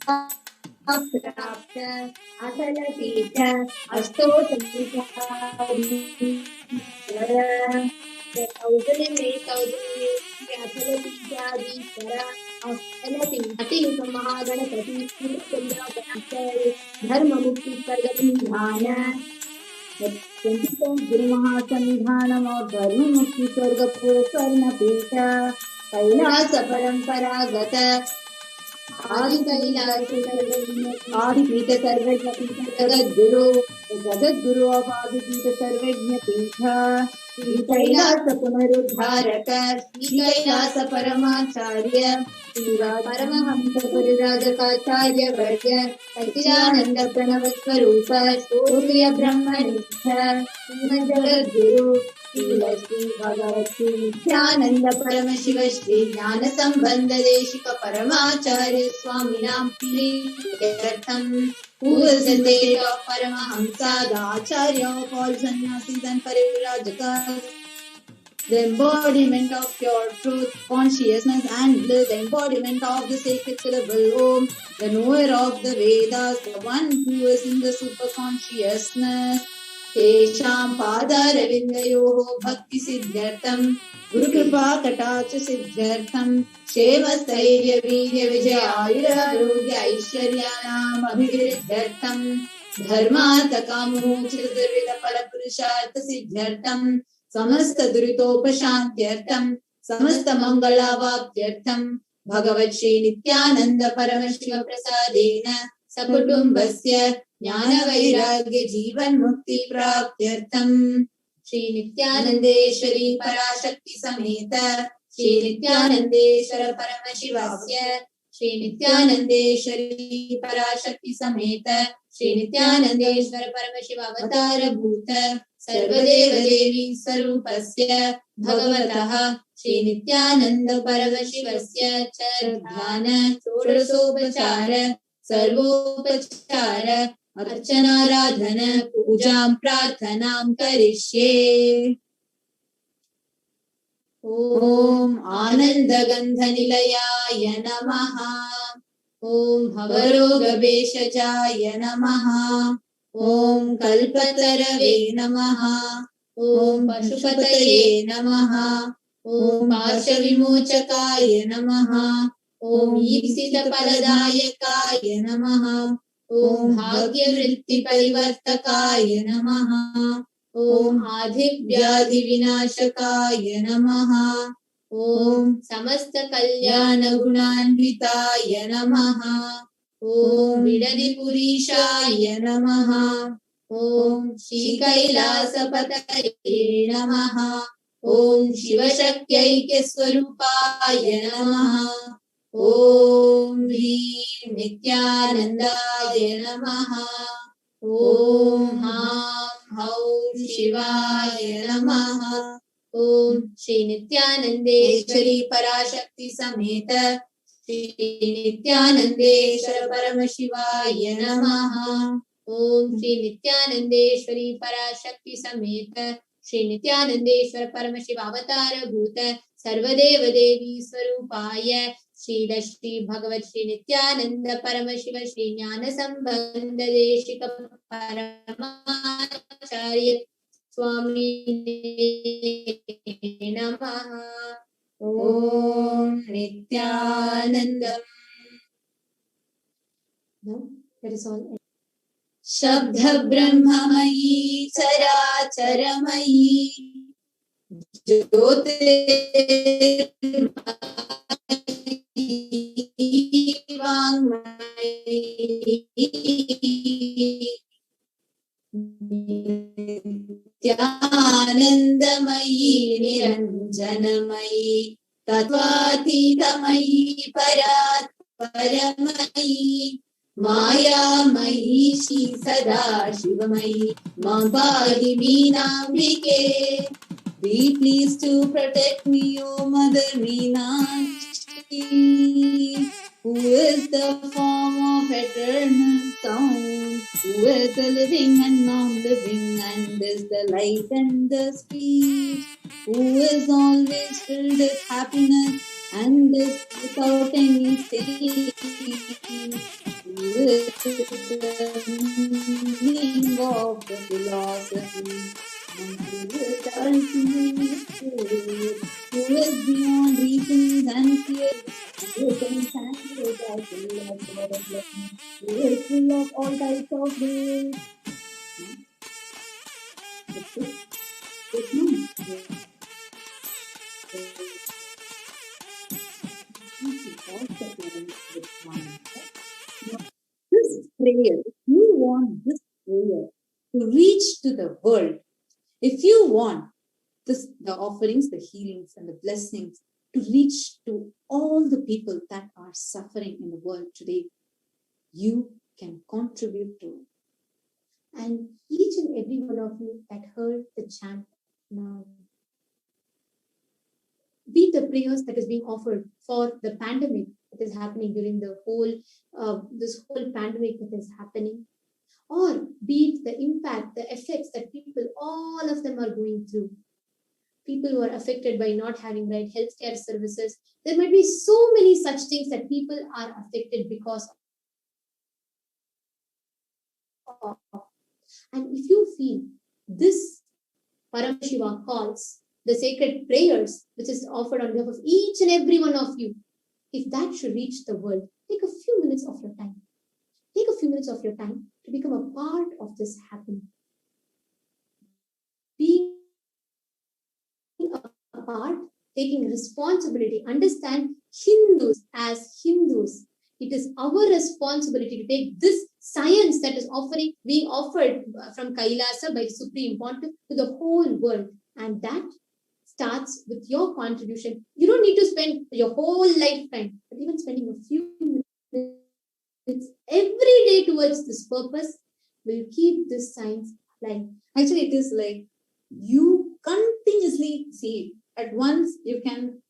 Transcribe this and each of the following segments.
प्राप्त अचलतीर्थ अस्तोत्तमीश्वर महागणपति धर्म मुक्ति स्वर्ग गुरु महासंधानम और धर्म मुक्ति स्वर्ग स्वर्ण पीठ कैलास परंपरागत आदि पीठ सर्वज्ञ जगद्गुरु of आदिपीठ सर्वज्ञ पीठ श्री कैलास पुनरुद्धारक श्री कैलास परमाचार्य परमहंस परिराजकाचार्य वर्ग सच्चिदानंद प्रणव स्वरूप स्तोत्रीय ब्रह्मनिष्ठ जगद्गुरु श्री भगवत श्री नित्यानंद परमशिव श्री ज्ञान संबंध Desika परमाचार्य स्वामिनां प्रीत्यर्थम who is in the state of Paramahamsa, the Acharya of all sannyasis and parirajakas, the embodiment of pure truth, consciousness and bliss, the embodiment of the sacred syllable Om, the knower of the Vedas, the one who is in the super consciousness. Tesham Padaravindayoho Bhakti Siddhartham Guru Kripa Katacha Siddhartham Shema Stairya Virya Vijaya Ayura Arogya Aishwaryanam Abhividdhartham Dharmartha Kamoksha Chaturvida Palapurushartha Siddhartham Samasta Duritopashantyartham Samasta Mangalavaptyartham Bhagavad Shri Nithyananda Paramashiva Prasadena Sakutumbasya ज्ञान वैराग्य जीवन मुक्ति प्राप्त्यर्थम श्री नित्यानंदेश्वरी पराशक्ति समेत श्री नित्यानंदेश्वर परमशिवस्य श्री नित्यानंदेश्वरी पराशक्ति समेत श्री नित्यानंदेश्वर परमशिव अवतार भूत सर्वदेव देवी स्वरूपस्य भगवतः श्री नित्यानंद परमशिवस्य ध्यान षोडशोपचार सर्वोपचार अर्चनाराधन पूजां प्रार्थनां करिष्ये। ओम आनंदगंधनिलयाय नमः। ओम भवरोगभेषजाय नमः। ओम कल्पतरवे नमः। ओम पशुपतये नमः। ओम पाशविमोचकाय नमः। ओम ईप्सितफलदायकाय नमः। ओम भाग्यवृत्तिपरिवर्तकाय नमः। ओम आधिव्याधिविनाशकाय नमः। ओम समस्तकल्याणगुणान्विताय नमः। ओम विडदिपुरीशाय नमः। ओम श्रीकैलासपतये नमः। ओम शिवशक्त्यैक्यस्वरूपाय नमः। ओम ह्रीं नित्यानंदाय नमः। ओम हां हौं शिवाय नमः। ओम श्री नित्यानंदेश्वरी पराशक्ति समेत श्री नित्यानंदेश्वर परमशिवाय नमः। ओम श्री नित्यानंदेश्वरी पराशक्ति समेत श्री नित्यानंदेश्वर परमशिव अवतार भूत सर्वदेव देवी स्वरूपाय श्री भगवत श्री नित्यानंद परमशिव श्री ज्ञान संबंध देशिक परमाचार्य स्वामी नमः। ओम नित्यानंदम। शब्द ब्रह्ममयी चराचरमयी ज्योतिर्मयी वाङ्मयी नित्यानन्दमयी निरञ्जनमयी तत्त्वातीतमयी परात्परमयी मायामयी श्री सदा शिवमयी मां पाहि मीनाम्बिके। Be pleased to protect me, O Mother Meenakshi, who is the form of eternal sound, who is the living and non-living, and is the light and the speech, who is always filled with happiness, and this without any saying, with the meaning of the philosophy, and with ultimate spirit, who is beyond reasons and fears, and with entangled as full of God of blessing, who is full of all types of grace. This prayer, if you want this prayer to reach to the world, if you want this, the offerings, the healings, and the blessings to reach to all the people that are suffering in the world today, you can contribute to it. And each and every one of you that heard the chant now, be the prayers that is being offered for the pandemic that is happening during the whole this whole pandemic that is happening, or be it the impact, the effects that people, all of them are going through. People who are affected by not having right healthcare services. There might be so many such things that people are affected because of. And if you feel this Paramashiva calls, the sacred prayers which is offered on behalf of each and every one of you, if that should reach the world, take a few minutes of your time. Take a few minutes of your time to become a part of this happening. Being a part, taking responsibility. Understand Hindus as Hindus. It is our responsibility to take this science that is being offered from Kailasa by Supreme Pontiff to the whole world. And that starts with your contribution. You don't need to spend your whole lifetime, but even spending a few minutes every day towards this purpose will keep this science alive. Actually, it is like you continuously see at once you can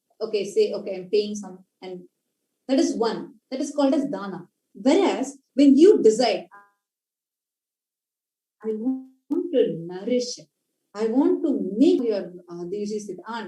say I'm paying some, and that is one that is called as dana. Whereas when you decide, I want to nourish it, I want to make your aunt,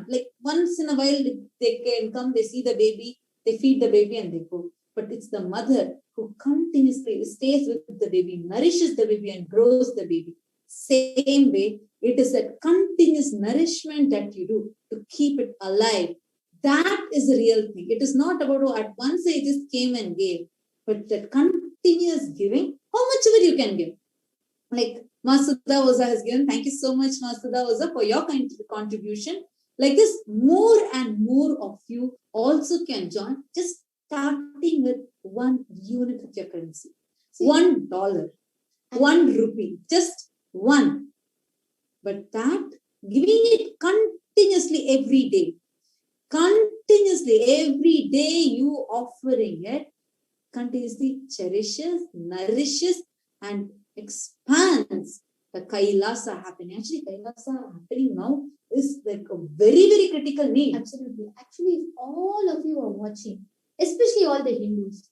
like once in a while they can come, they see the baby, they feed the baby and they go. But it's the mother who continuously stays with the baby, nourishes the baby and grows the baby. Same way, it is a continuous nourishment that you do to keep it alive. That is the real thing. It is not about at once I just came and gave, but that continuous giving, how much ever you can give. Like Masuda Oza has given. Thank you so much, Masuda Oza, for your contribution. Like this, more and more of you also can join, just starting with 1 unit of your currency. $1, 1 rupee, just one. But that, giving it continuously every day, you offering it, continuously cherishes, nourishes, and expands the Kailasa happening. Actually, Kailasa happening now is like a very, very critical need. Absolutely. Actually, if all of you are watching, especially all the Hindus,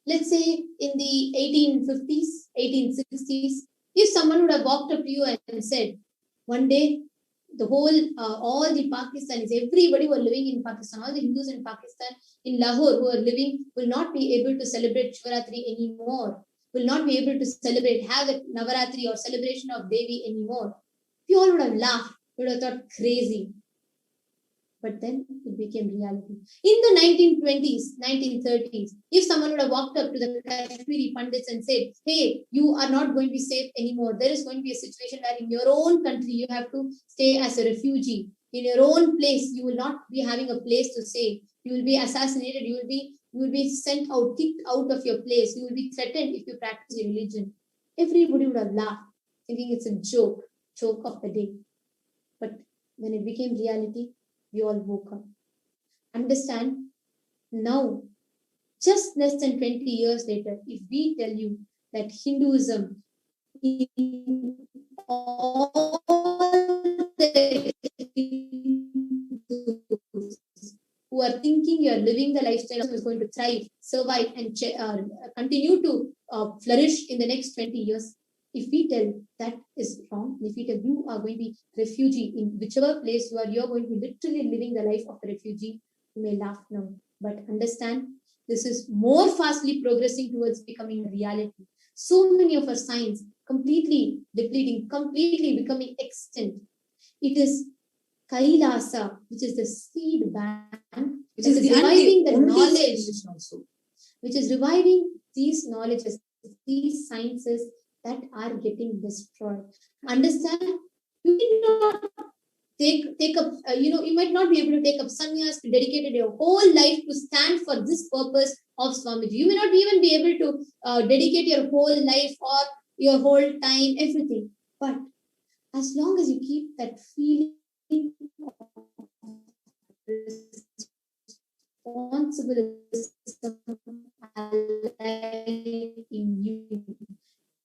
let's say in the 1850s, 1860s, if someone would have walked up to you and said, one day, the whole, all the Pakistanis, everybody who are living in Pakistan, all the Hindus in Pakistan, in Lahore who are living, will not be able to celebrate Shivaratri anymore, will not be able to celebrate, have a Navaratri or celebration of Devi anymore. We all would have laughed, would have thought crazy. But then it became reality. In the 1920s, 1930s, if someone would have walked up to the Kashmiri Pandits and said, hey, you are not going to be safe anymore. There is going to be a situation where in your own country, you have to stay as a refugee. In your own place, you will not be having a place to stay. You will be assassinated. You will be sent out, kicked out of your place. You will be threatened if you practice your religion. Everybody would have laughed, thinking it's a joke of the day. But when it became reality, we all woke up. Understand, now, just less than 20 years later, if we tell you that Hinduism in all the Hindus who are thinking you are living the lifestyle is going to thrive, survive, and continue to flourish in the next 20 years, if we tell that is wrong, if we tell you are going to be refugee in whichever place you are going to be literally living the life of a refugee, You may laugh now, but understand this is more fastly progressing towards becoming a reality. So many of our signs completely depleting, completely becoming extinct. It is Kailasa, which is the seed bank, which is reviving the knowledge, also, which is reviving these knowledges, these sciences that are getting destroyed. Understand? You cannot take up, you might not be able to take up sannyas to dedicate your whole life to stand for this purpose of Swamiji. You may not even be able to dedicate your whole life or your whole time, everything. But as long as you keep that feeling of responsibility in you,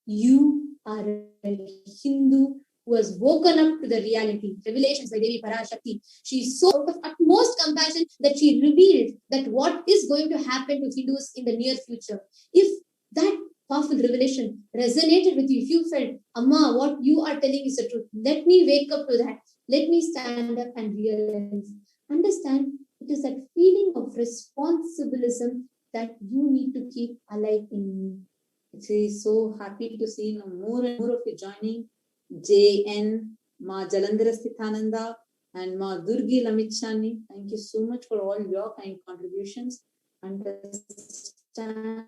you are a Hindu who has woken up to the reality. Revelations by Devi Parashakti. She is so out of utmost compassion that she revealed that what is going to happen to Hindus in the near future. If that powerful revelation resonated with you, if you felt, Amma, what you are telling is the truth, let me wake up to that. Let me stand up and realize. Understand, it is that feeling of responsibilism that you need to keep alive in you. Actually, so happy to see more and more of you joining. JN, Ma Jalandhara Nithyananda, and Ma Durgi Lamichani. Thank you so much for all your kind contributions. Understand,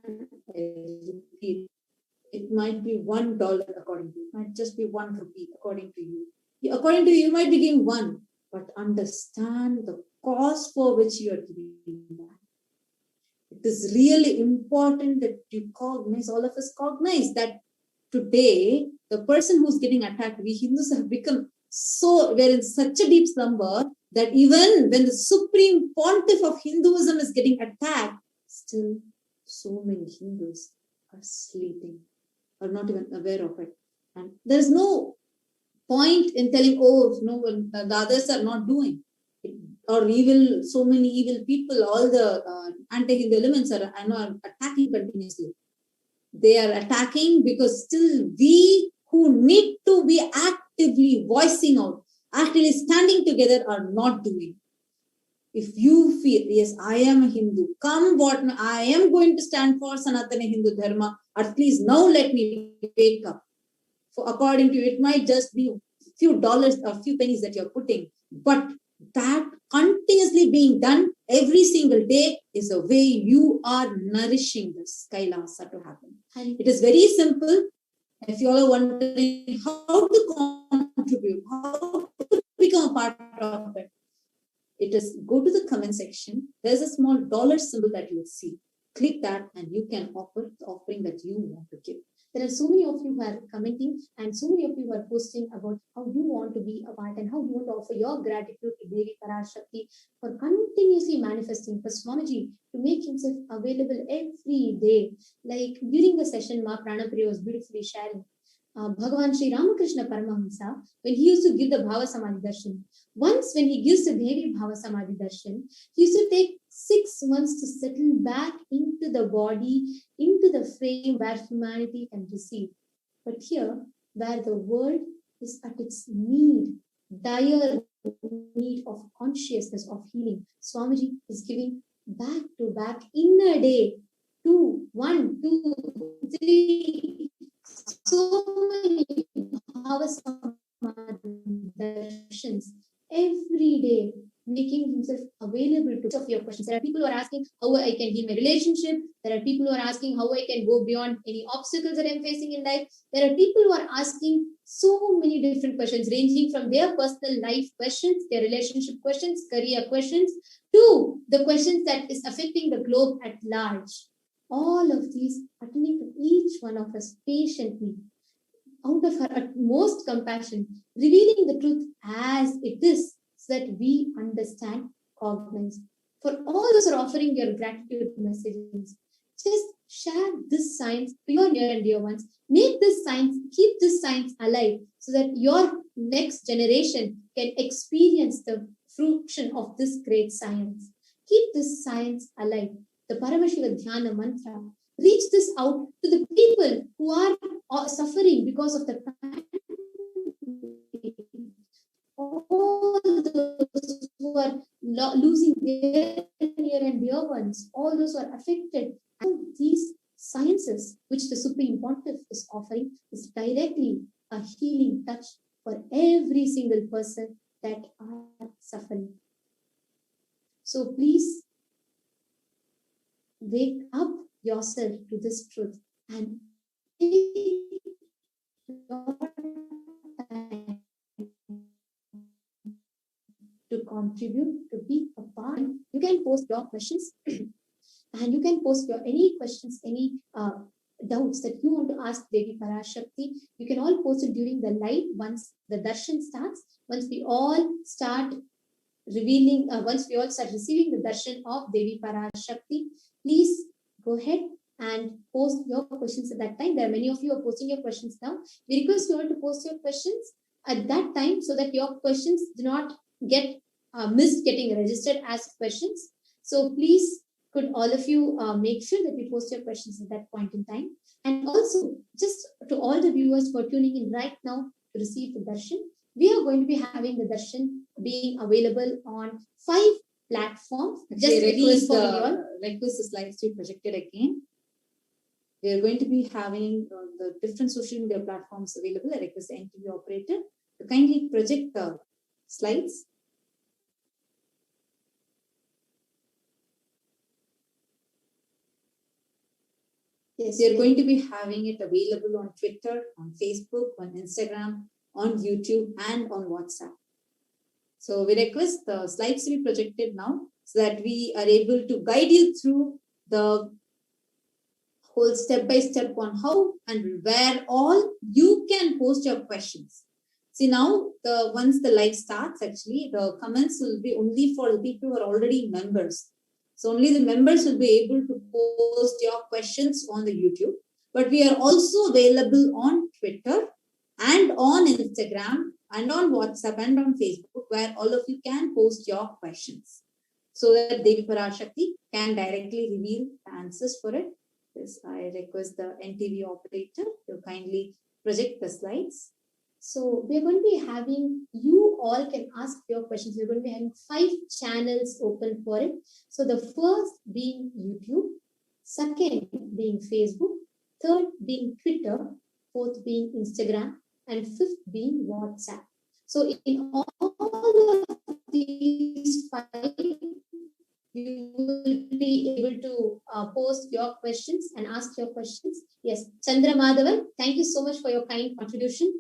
it might be $1 according to you. It might just be 1 rupee according to you. According to you, you might be giving 1, but understand the cause for which you are giving that. It is really important that you cognize, all of us cognize that today, the person who's getting attacked, we Hindus have become we're in such a deep slumber that even when the supreme pontiff of Hinduism is getting attacked, still so many Hindus are sleeping, are not even aware of it. And there's no point in telling, oh, no, the others are not doing it, or evil, so many evil people, all the anti-Hindu elements are attacking continuously. They are attacking because still we who need to be actively voicing out, actively standing together are not doing. If you feel, yes, I am a Hindu, come what, I am going to stand for Sanatana Hindu Dharma, at least now let me wake up. For according to you, it might just be a few dollars or a few pennies that you're putting, but that continuously being done every single day is the way you are nourishing this Kailasa to happen. And it is very simple. If you all are wondering how to contribute, how to become a part of it, it is go to the comment section. There's a small dollar symbol that you will see. Click that and you can offer the offering that you want to give. There are so many of you who are commenting and so many of you who are posting about how you want to be a part and how you want to offer your gratitude to Devi Parashakti for continuously manifesting, for Swamiji to make himself available every day. Like during the session, Ma Pranapriya was beautifully sharing. Bhagavan Sri Ramakrishna Paramahamsa, when he used to give the Bhava Samadhi Darshan, once when he gives the Devi Bhava Samadhi Darshan, he used to take 6 months to settle back into the body, into the frame where humanity can receive. But here, where the world is at its need, dire need of consciousness, of healing, Swamiji is giving back to back in a day, 2, 1, 2, 3, so many Bhava Samadhi Darshans every day, making himself available to of your questions. There are people who are asking how I can heal my relationship. There are people who are asking how I can go beyond any obstacles that I'm facing in life. There are people who are asking so many different questions, ranging from their personal life questions, their relationship questions, career questions, to the questions that is affecting the globe at large. All of these, attending to each one of us patiently, out of her utmost compassion, revealing the truth as it is, so that we understand, cognize. For all those who are offering your gratitude messages, just share this science to your near and dear ones. Make this science, keep this science alive, so that your next generation can experience the fruition of this great science. Keep this science alive. The Paramashiva Dhyana mantra. Reach this out to the people who are suffering because of the all those who are losing their orphans, all those who are affected. And these sciences which the Supreme Pontiff is offering is directly a healing touch for every single person that are suffering. So please wake up yourself to this truth and take your time to contribute, to be a part. You can post your questions and you can post your any questions, any doubts that you want to ask Devi Parashakti. You can all post it during the live once the darshan starts. Once we all start revealing, once we all start receiving the darshan of Devi Parashakti, please go ahead and post your questions at that time. There are many of you are posting your questions now. We request you all to post your questions at that time so that your questions do not get missed getting registered as questions. So please, could all of you make sure that we post your questions at that point in time. And also, just to all the viewers for tuning in right now to receive the darshan, we are going to be having the darshan being available on 5 platforms. Just request the slides to be projected again. We are going to be having the different social media platforms available. I request the NTV operator to kindly project the slides. Yes, we are going to be having it available on Twitter, on Facebook, on Instagram, on YouTube, and on WhatsApp. So we request the slides to be projected now so that we are able to guide you through the whole step-by-step on how and where all you can post your questions. See, now once the live starts, actually the comments will be only for the people who are already members. So only the members will be able to post your questions on the YouTube. But we are also available on Twitter and on Instagram and on WhatsApp and on Facebook, where all of you can post your questions so that Devi Parashakti can directly reveal the answers for it. Yes, I request the NTV operator to kindly project the slides. So we're going to be having, you all can ask your questions. We're going to be having 5 channels open for it. So the first being YouTube, second being Facebook, third being Twitter, fourth being Instagram, and fifth being WhatsApp. So in all of these 5, you will be able to post your questions and ask your questions. Yes, Chandra Madhavan, thank you so much for your kind contribution.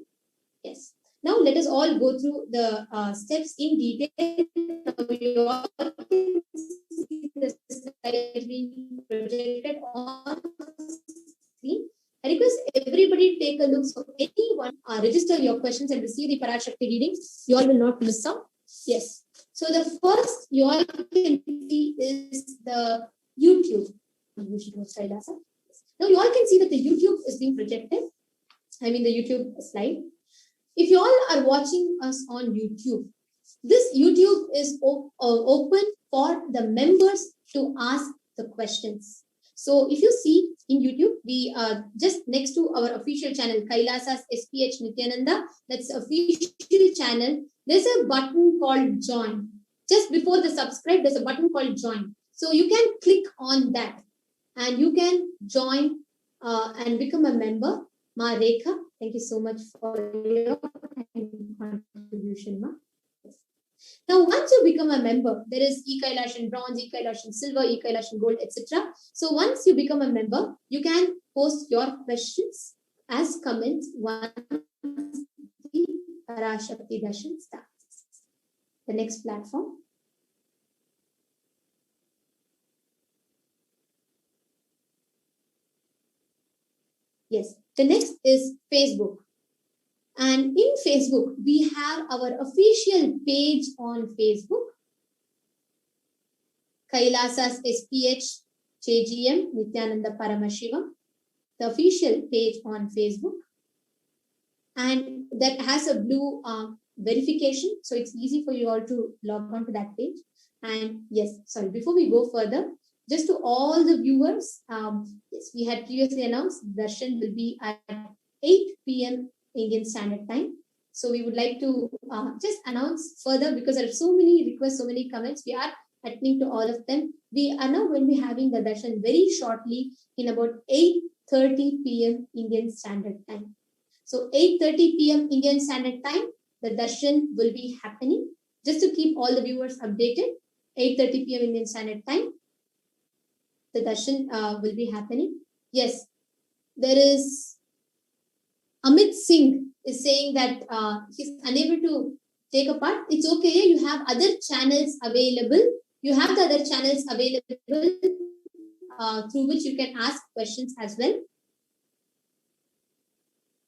Yes. Now let us all go through the steps in detail. Now you all can see the slide being projected on screen. I request everybody to take a look. So anyone register your questions and receive the Parashakti readings. You all will not miss out. Yes. So the first you all can see is the YouTube. Now you all can see that the YouTube is being projected. I mean the YouTube slide. If you all are watching us on YouTube, this YouTube is open for the members to ask the questions. So if you see in YouTube, we are just next to our official channel, Kailasa's HDH Nithyananda, that's official channel. There's a button called join. Just before the subscribe, there's a button called join. So you can click on that and you can join and become a member. Ma Rekha, thank you so much for your contribution, Ma. Yes. Now, once you become a member, there is e-Kailash and bronze, e-Kailash and silver, e-Kailash and gold, etc. So once you become a member, you can post your questions as comments once the Parashakti Darshan starts. The next platform. Yes, the next is Facebook. And in Facebook, we have our official page on Facebook, Kailasa's SPH JGM Nithyananda Paramashivam, the official page on Facebook. And that has a blue verification, so it's easy for you all to log on to that page. And yes, sorry, before we go further, just to all the viewers, yes, we had previously announced Darshan will be at 8 p.m. Indian Standard Time. So we would like to just announce further because there are so many requests, so many comments. We are attending to all of them. We are now going to be having the darshan very shortly in about 8:30 p.m. Indian Standard Time. So 8:30 p.m. Indian Standard Time, the darshan will be happening. Just to keep all the viewers updated, 8:30 p.m. Indian Standard Time, the darshan will be happening. Yes, there is Amit Singh is saying that he's unable to take a part. It's okay. You have other channels available. You have the other channels available through which you can ask questions as well.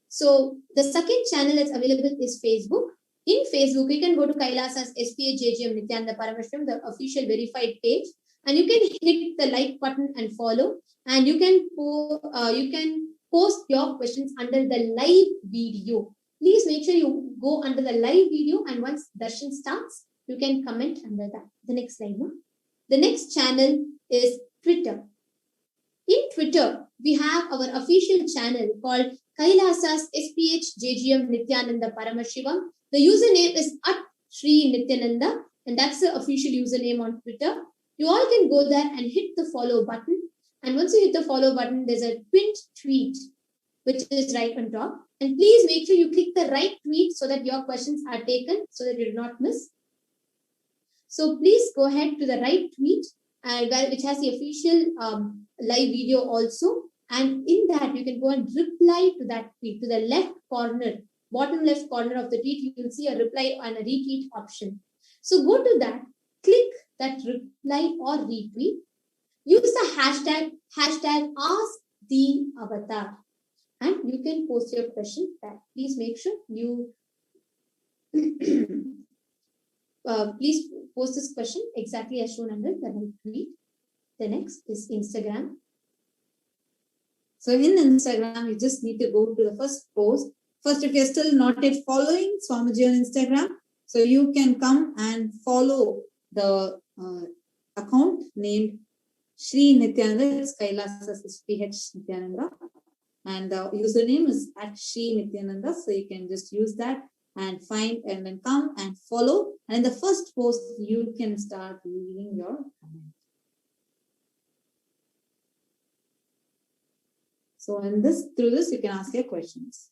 So the second channel that's available is Facebook. In Facebook, you can go to Kailasa's HDH Nithyananda Paramashivam, the official verified page, and you can hit the like button and follow. And you can post your questions under the live video. Please make sure you go under the live video, and once darshan starts, you can comment under that. The next slide. The next channel is Twitter. In Twitter, we have our official channel called Kailasa's HDH Nithyananda Paramashivam. The username is @Sri and that's the official username on Twitter. You all can go there and hit the follow button. And once you hit the follow button, there's a pinned tweet, which is right on top. And please make sure you click the right tweet so that your questions are taken, so that you do not miss. So please go ahead to the right tweet, which has the official live video also. And in that, you can go and reply to that tweet. To the left corner, bottom left corner of the tweet, you will see a reply and a retweet option. So go to that, click that reply or retweet. Use the hashtag #AskTheAvatar, and you can post your question there. Please make sure you please post this question exactly as shown under the right tweet. The next is Instagram. So in Instagram, you just need to go to the first post. First, if you're still not yet following Swamiji on Instagram, so you can come and follow the account named Sri Nithyananda. It's Kailasa's HDH Nithyananda. And the username is @Sri Nithyananda. So you can just use that and find and then come and follow. And in the first post, you can start leaving your comment. So through this, you can ask your questions.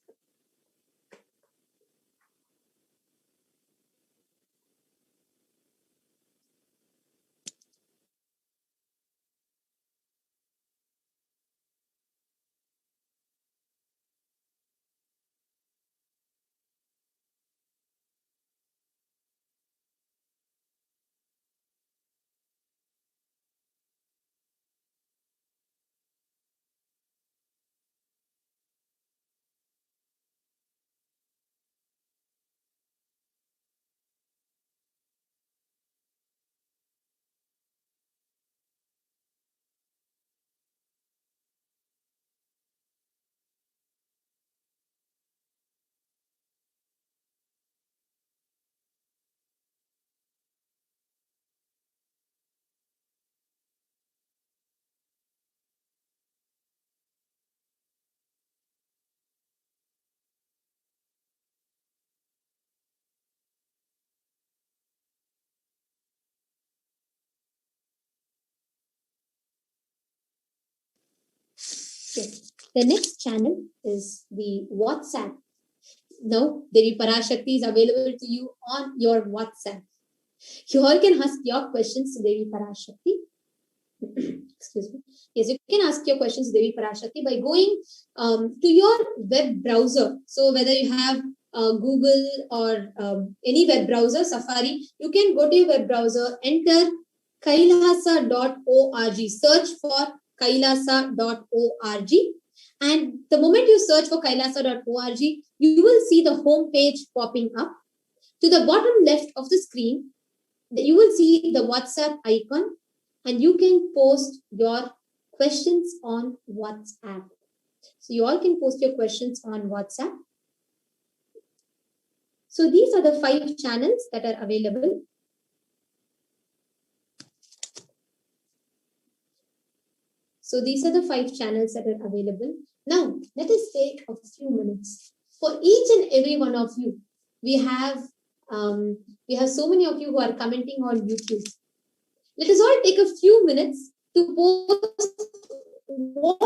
Okay. The next channel is the WhatsApp. Now, Devi Parashakti is available to you on your WhatsApp. You all can ask your questions to Devi Parashakti. Excuse me. Yes, you can ask your questions to Devi Parashakti by going to your web browser. So whether you have Google or any web browser, Safari, you can go to your web browser, enter kailasa.org, search for kailasa.org. And the moment you search for kailasa.org, you will see the home page popping up. To the bottom left of the screen, you will see the WhatsApp icon, and you can post your questions on WhatsApp. So you all can post your questions on WhatsApp. So these are the 5 channels that are available. So these are the 5 channels that are available. Now, let us take a few minutes. For each and every one of you, we have so many of you who are commenting on YouTube. Let us all take a few minutes to post what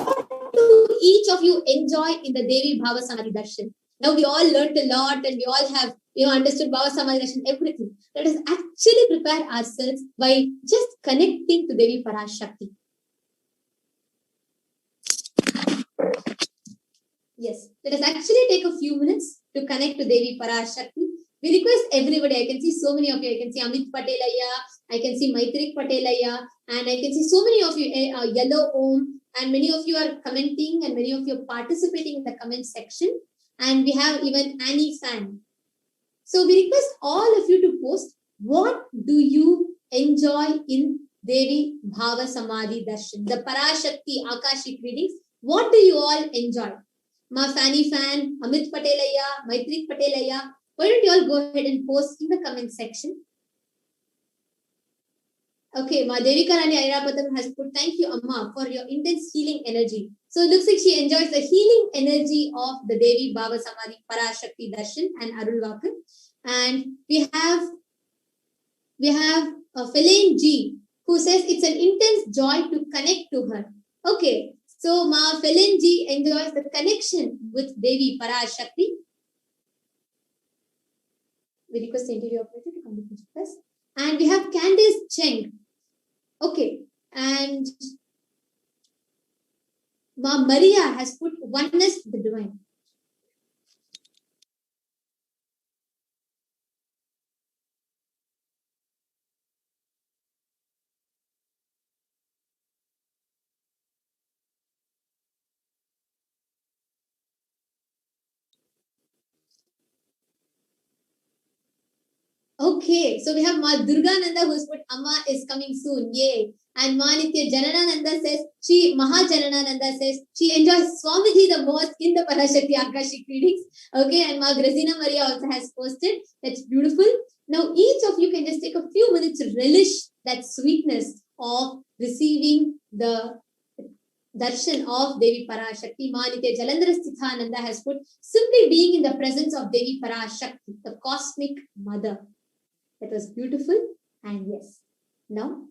do each of you enjoy in the Devi Bhava Samadhi Darshan. Now we all learnt a lot and we all have understood Bhava Samadhi Darshan, everything. Let us actually prepare ourselves by just connecting to Devi Parashakti. Yes, let us actually take a few minutes to connect to Devi Parashakti. We request everybody. I can see so many of you. I can see Amit Patelaya. I can see Maitrik Patelaya. And I can see so many of you, Yellow Om. And many of you are commenting and many of you are participating in the comment section. And we have even Annie Fan. So we request all of you to post what do you enjoy in Devi Bhava Samadhi Darshan, the Parashakti Akashic readings. What do you all enjoy? Ma Fanny Fan, Amit Patelaya, Maitrik Patelaya. Why don't you all go ahead and post in the comment section? Okay, Ma Devika Rani Airapatam has put, thank you, Amma, for your intense healing energy. So it looks like she enjoys the healing energy of the Devi Bhava Samadhi Parashakti Darshan and Arulvakar. And we have Feline G, who says it's an intense joy to connect to her. Okay, so Ma Feline G enjoys the connection with Devi Parashakti. We request the interior operator to come to us. And we have Candice Cheng. Okay, and Ma Maria has put oneness with the divine. Okay, so we have Ma Durgananda who's put Amma is coming soon. Yay. And Ma Nitya Jananananda says, Maha Jananananda says, she enjoys Swamiji the most in the Parashakti Akashic readings. Okay, and Ma Grazina Maria also has posted. That's beautiful. Now, each of you can just take a few minutes to relish that sweetness of receiving the darshan of Devi Parashakti. Ma Nitya Jalandhara Stithananda has put, simply being in the presence of Devi Parashakti, the cosmic mother. That was beautiful. And yes, now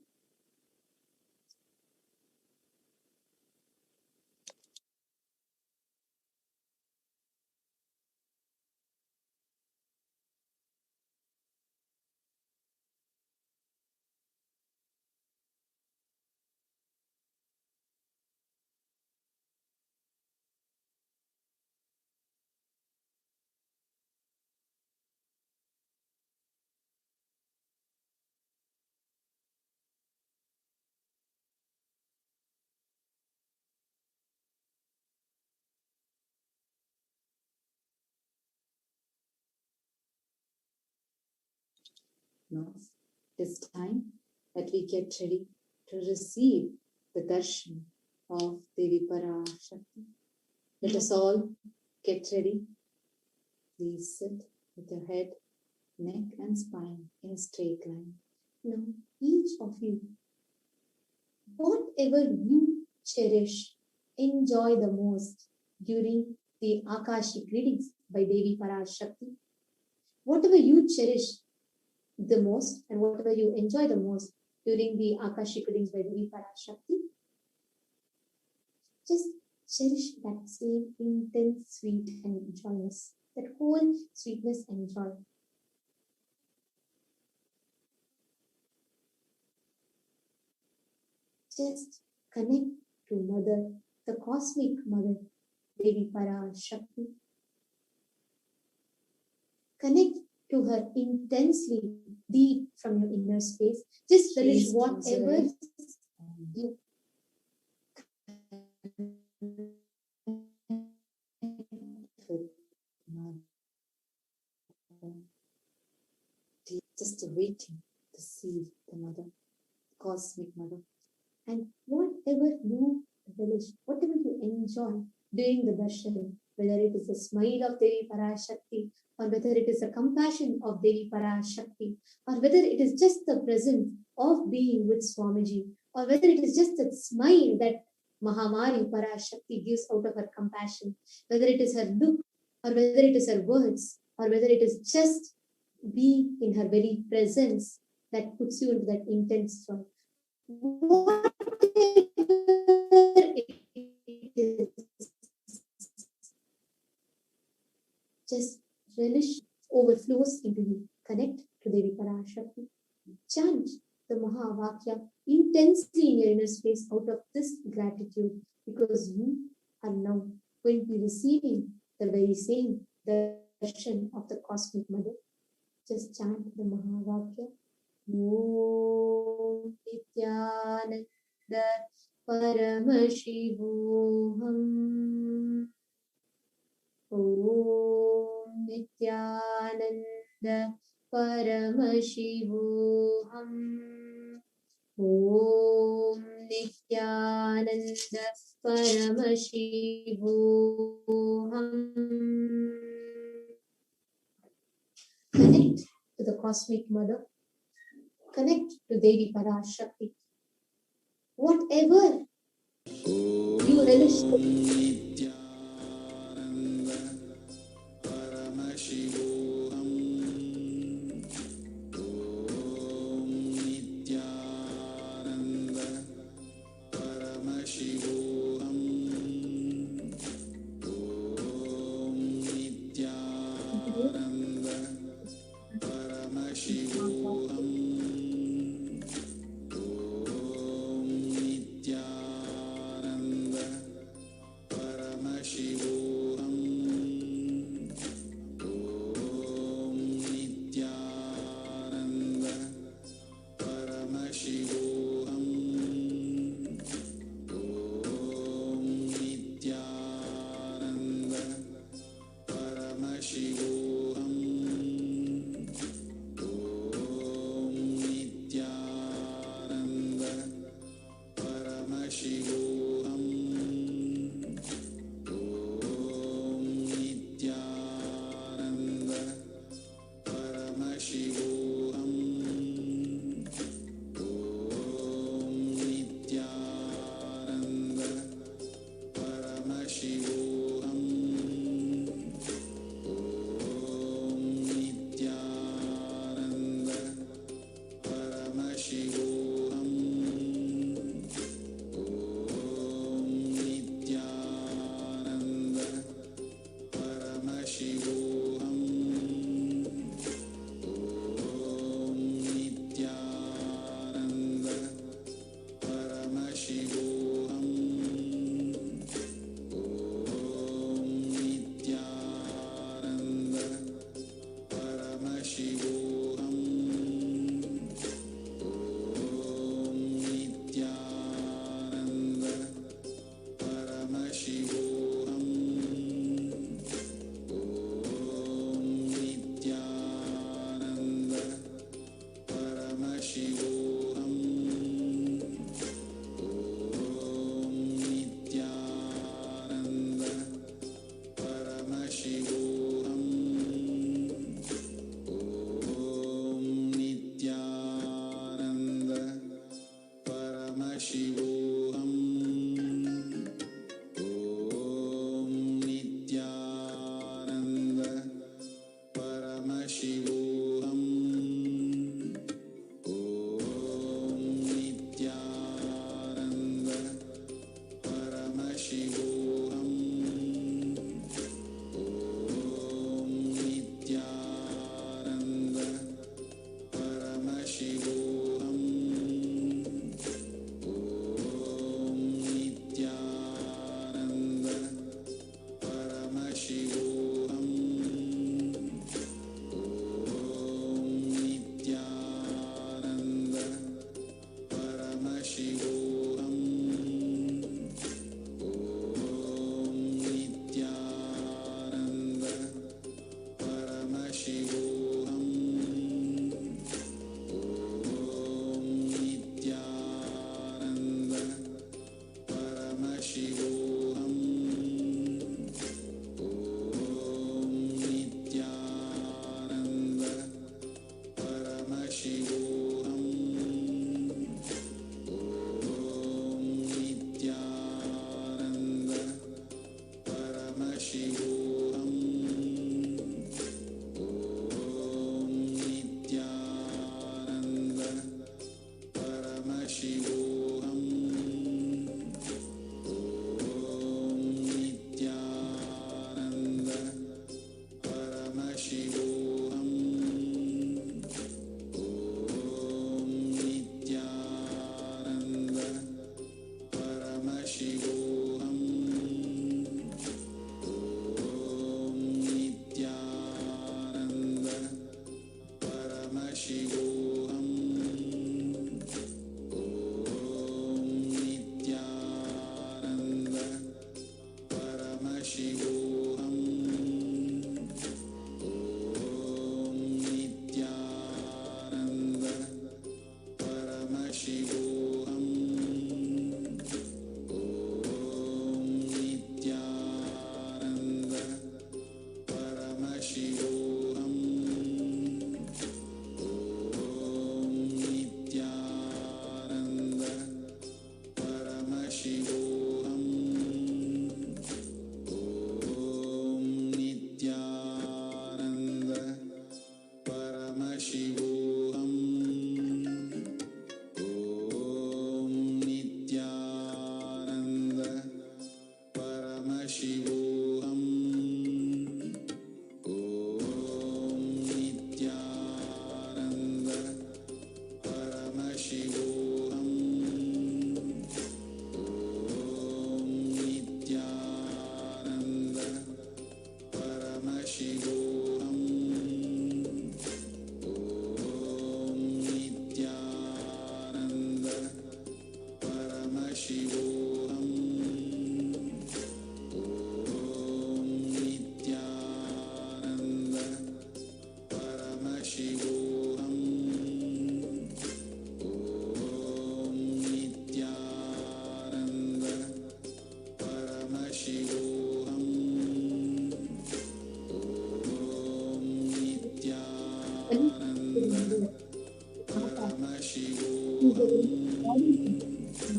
Now, it is time that we get ready to receive the darshan of Devi Parashakti. Let us all get ready. Please sit with your head, neck and spine in a straight line. Now, each of you, whatever you cherish, enjoy the most during the Akashic readings by Devi Parashakti, whatever you cherish the most and whatever you enjoy the most during the Akashic readings by Devi Parashakti, just cherish that same intense, sweet and joyous, that whole sweetness and joy. Just connect to Mother, the cosmic Mother, Devi Parashakti. Connect to her intensely, deep from your inner space. Just relish whatever you just waiting to see the mother, cosmic mother. and whatever you relish, whatever you enjoy during the darshan, whether it is the smile of Devi Parashakti, or whether it is the compassion of Devi Parashakti, or whether it is just the presence of being with Swamiji, or whether it is just that smile that Mahamari Parashakti gives out of her compassion, whether it is her look, or whether it is her words, or whether it is just being in her very presence that puts you into that intense joy. whatever it is, just relish overflows into you. Connect to Devi Parashakti. Chant the Mahavakya intensely in your inner space out of this gratitude, because you are now going to be receiving the very same darshan of the Cosmic Mother. Just chant the Mahavakya. Om Nithyananda Paramashivoham. Om Nithyananda Paramashivoham. Om Nithyananda Paramashivoham. Connect to the Cosmic Mother. Connect to Devi Parashakti. Whatever you relish.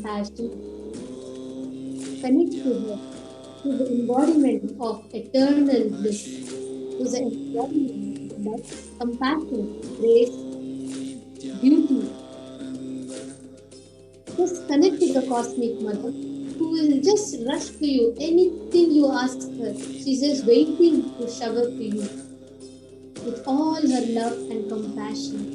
compassion. Connect to her, to the embodiment of eternal bliss, to the embodiment of love, compassion, grace, beauty. Just connect to the cosmic mother who will just rush to you. Anything you ask her, she's just waiting to shower to you with all her love and compassion.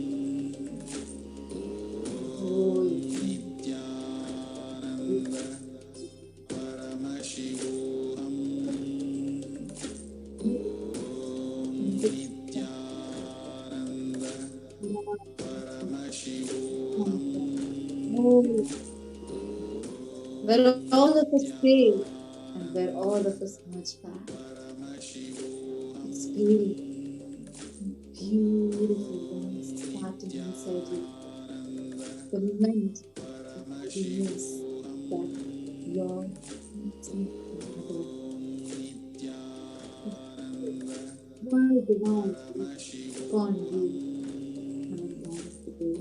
Oh, where all of us fail and where all of us merge back. It's beautiful when it's starting inside you. The moment you miss that your world divine upon you coming down today.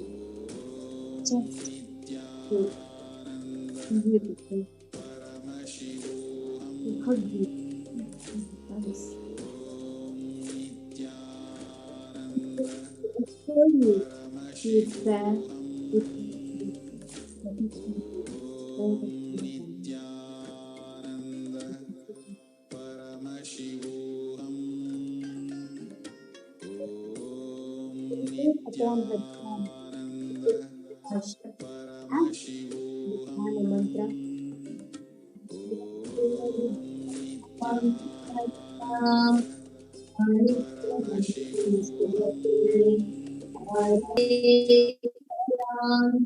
Just to beautiful. To hug you. Assure you he is there with you. Upon the throne, mantra.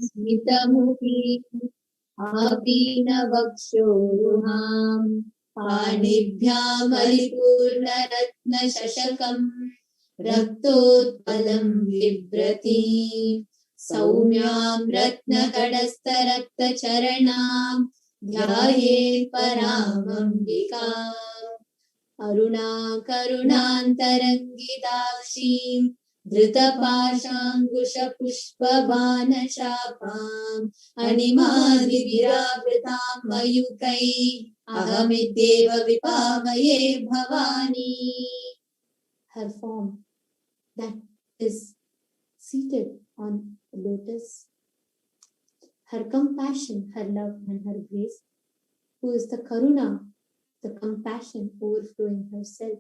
Smitamuhi Apinavakshoroham Panibhyamalipurnaratnashashakam Raktotpalam Vibrati Saumyam Ratnakadastaraktacharanam Dhyayet Paramambikam Aruna Karunantarangidakshim Dhrutapashankusha Pushpabanashapam Animadivirabritam Mayukai Ahamiddeva Vipavaye Bhavani. Her form that is seated on the lotus, her compassion, her love and her grace, who is the Karuna, the compassion overflowing herself,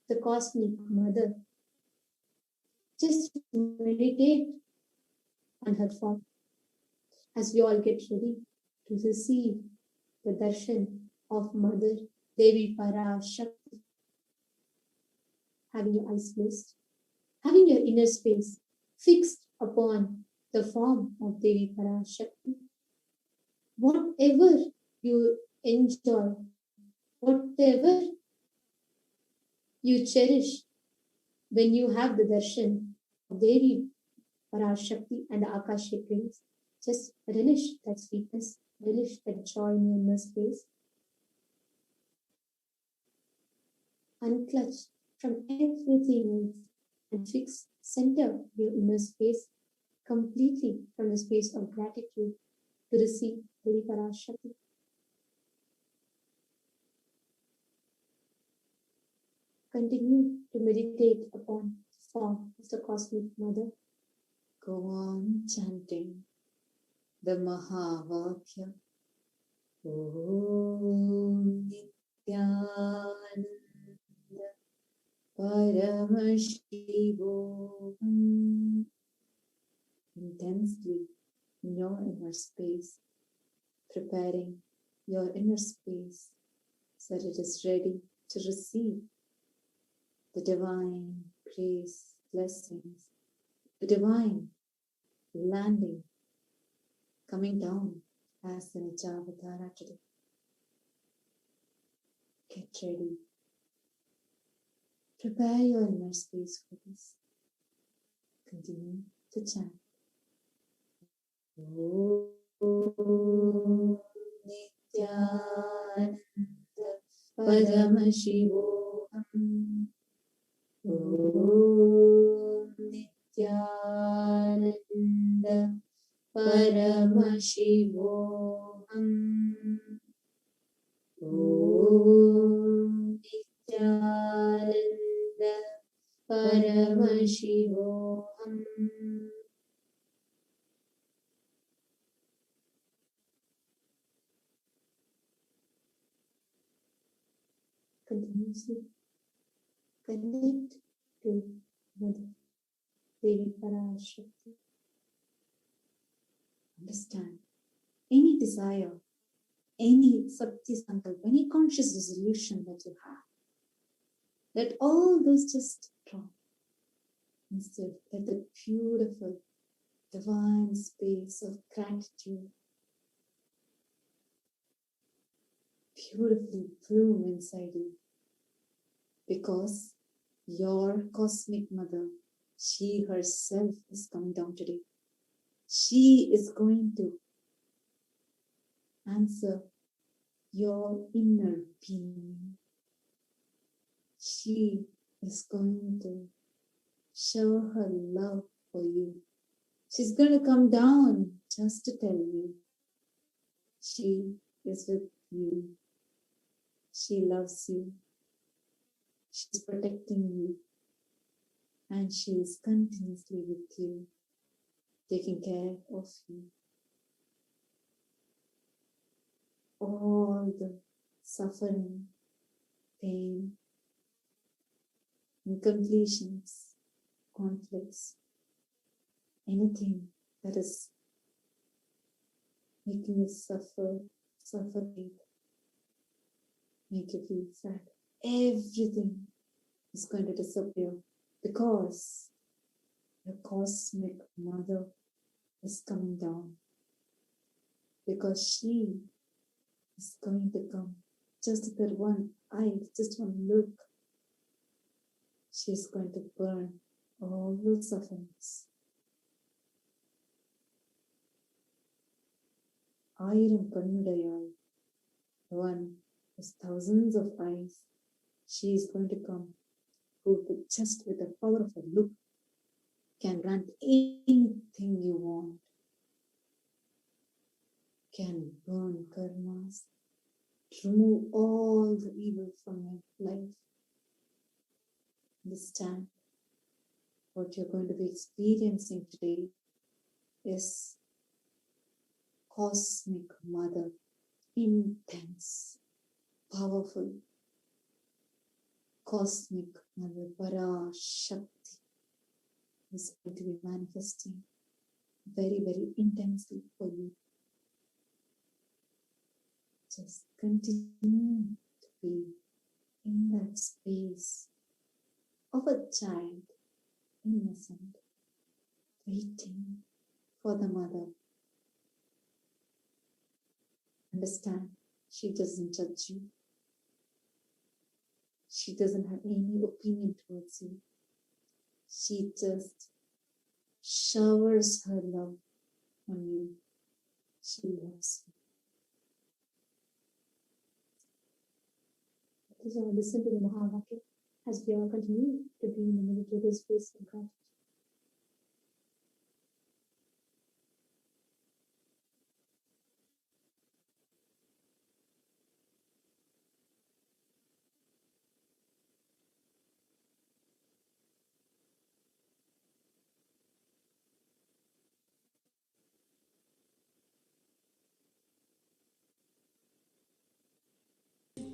the cosmic mother. Just meditate on her form as we all get ready to receive the darshan of Mother Devi Parashakti. Having your eyes closed, having your inner space fixed upon the form of Devi Parashakti. Whatever you enjoy, whatever you cherish when you have the darshan of Devi Parashakti and the Akashic rings, just relish that sweetness, relish that joy in your inner space. Unclutch from everything else and fix, center your inner space completely from the space of gratitude to receive Devi Parashakti. Continue to meditate upon the form of the Cosmic Mother. Go on chanting the Mahavakya. Om Nithyananda Paramashivoham. Intensely in your inner space, preparing your inner space so that it is ready to receive the divine grace, blessings, the divine landing, coming down as the Nijavatara today. Get ready. Prepare your inner space for this. Continue to chant. Om Nithyananda Paramashivoham. Om Nithyananda Paramashivoham. Om Nithyananda Paramashivoham. Continuously connect to Mother Devi Parashakti. Understand any desire, any Sakti Sankalpa, any conscious resolution that you have, let all those just drop. Instead, let the beautiful divine space of gratitude beautifully bloom inside you. Because your cosmic mother, she herself is coming down today. She is going to answer your inner being. She is going to show her love for you. She's going to come down just to tell you she is with you. She loves you. She's protecting you. And she is continuously with you, taking care of you. All the suffering, pain, incompletions, conflicts, anything that is making you suffocate, make you feel sad, everything is going to disappear because your cosmic mother is coming down, because she is going to come just with that one eye, just one look. She is going to burn all the sufferings. Ayiram Kannudayal, one with thousands of eyes, she is going to come, who just with the power of a look can grant anything you want, can burn karmas, remove all the evil from your life. Understand, what you're going to be experiencing today is cosmic mother, intense, powerful, cosmic mother Parashakti is going to be manifesting very, very intensely for you. Just continue to be in that space of a child, innocent, waiting for the mother. Understand, she doesn't judge you. She doesn't have any opinion towards you. She just showers her love on you. She loves you. So listen to the Mahavakya as we all continue to be in the meditative space of gratitude.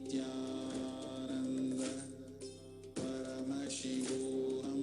Nithyananda Paramashivoham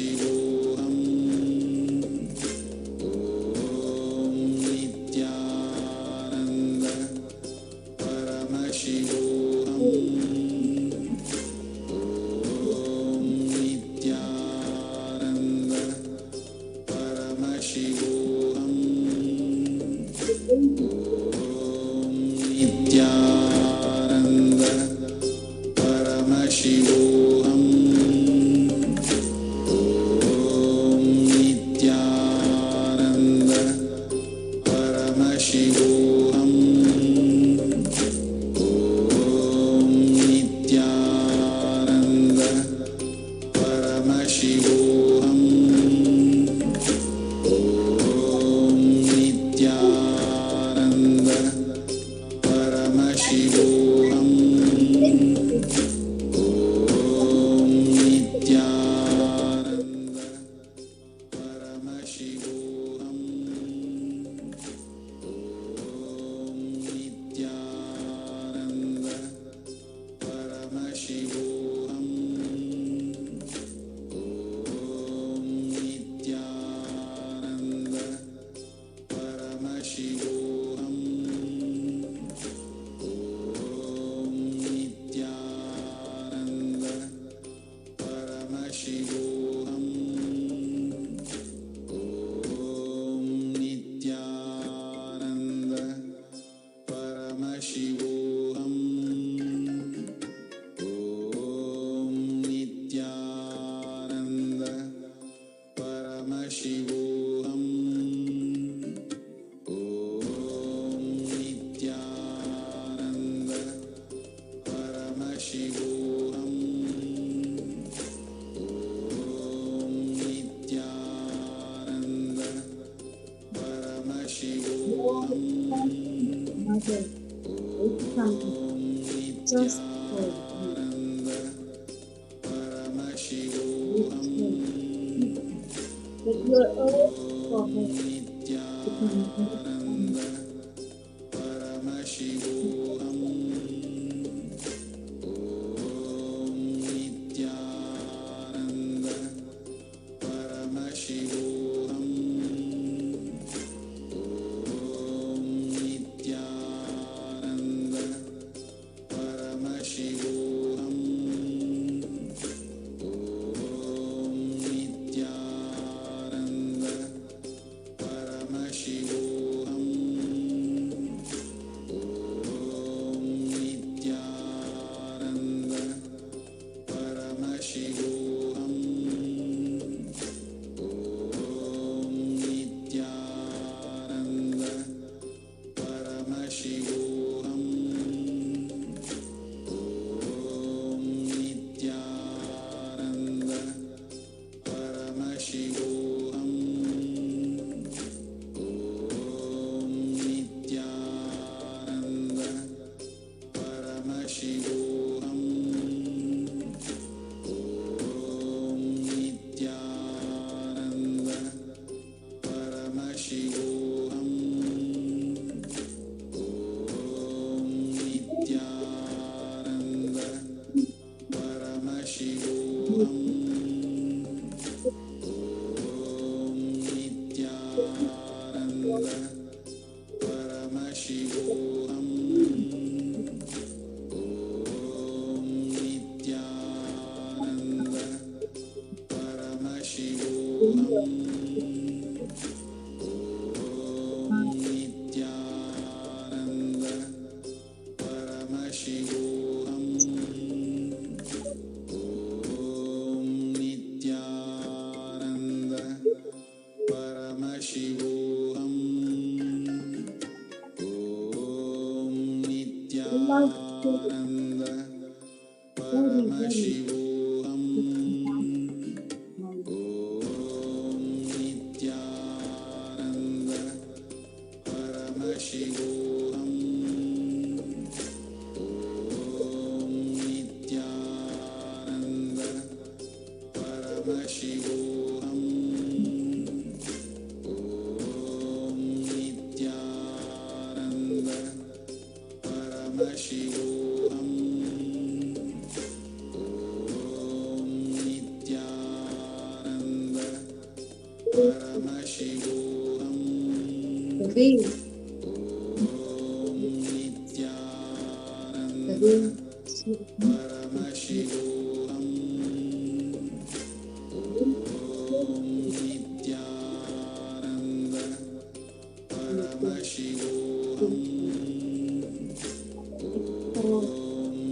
Paramashivoham. Om Nithyananda Paramashivoham. Om Nithyananda Paramashivoham. Om Nithyananda Paramashivoham. Om Nithyananda Paramashivoham. Om Nithyananda Paramashivoham. Om Nithyananda Paramashivoham. Om Nithyananda Paramashivoham. Om Nithyananda Paramashivoham. Om Nithyananda Paramashivoham. Om Nithyananda Paramashivoham. Om Nithyananda Paramashivoham. Om Nithyananda Paramashivoham. Om Nithyananda Paramashivoham. Om Nithyananda Paramashivoham. Mother, it's something just for you. Nithyananda Paramashivoham. That you are all for her. Nithyananda Paramashivoham. Om Nithyananda Paramashivoham. Om Nithyananda Paramashivoham. Om Nithyananda Paramashivoham. Om Nithyananda Paramashivoham. Om Nithyananda Paramashivoham. Om Nithyananda Paramashivoham. Om Nithyananda Paramashivoham. Om Nithyananda Paramashivoham. Om Nithyananda Paramashivoham. Om Nithyananda Paramashivoham. Om Nithyananda Paramashivoham. Om Nithyananda Paramashivoham. Om Nithyananda Paramashivoham. Om Nithyananda Paramashivoham. Om Nithyananda Paramashivoham. Om Nithyananda Paramashivoham. Om Nithyananda Paramashivoham. Paramashivoham. the way, the way she Paramashivoham. Nithyananda Paramashivoham.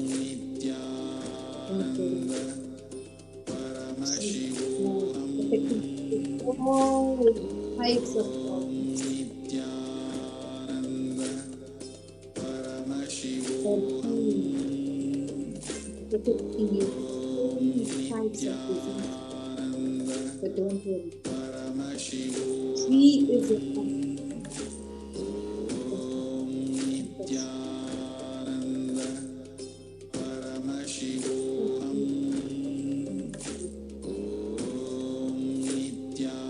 Nithyananda Paramashivoham. all types of problems. Nithyananda Paramashivoham. Protecting you from all types of disease. But don't worry, Paramashivoham. she is a Nithyananda Paramashivoham. Nithyananda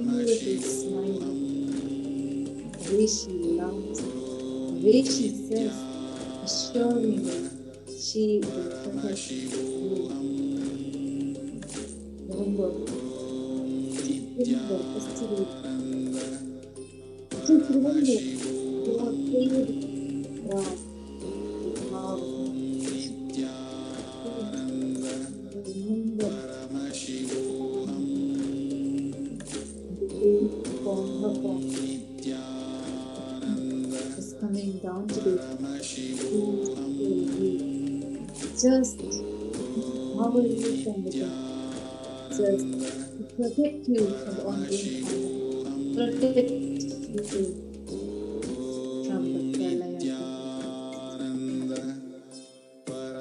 beautiful smile, the way she loves, the way she says, assuringly, she will protect you. Remember, remember, yesterday, just remember, your favorite God is powerful. Remember, the day from her form is coming down today. Just power you from within. Just to protect you from the ongoing harm. Protect you from the pralaya.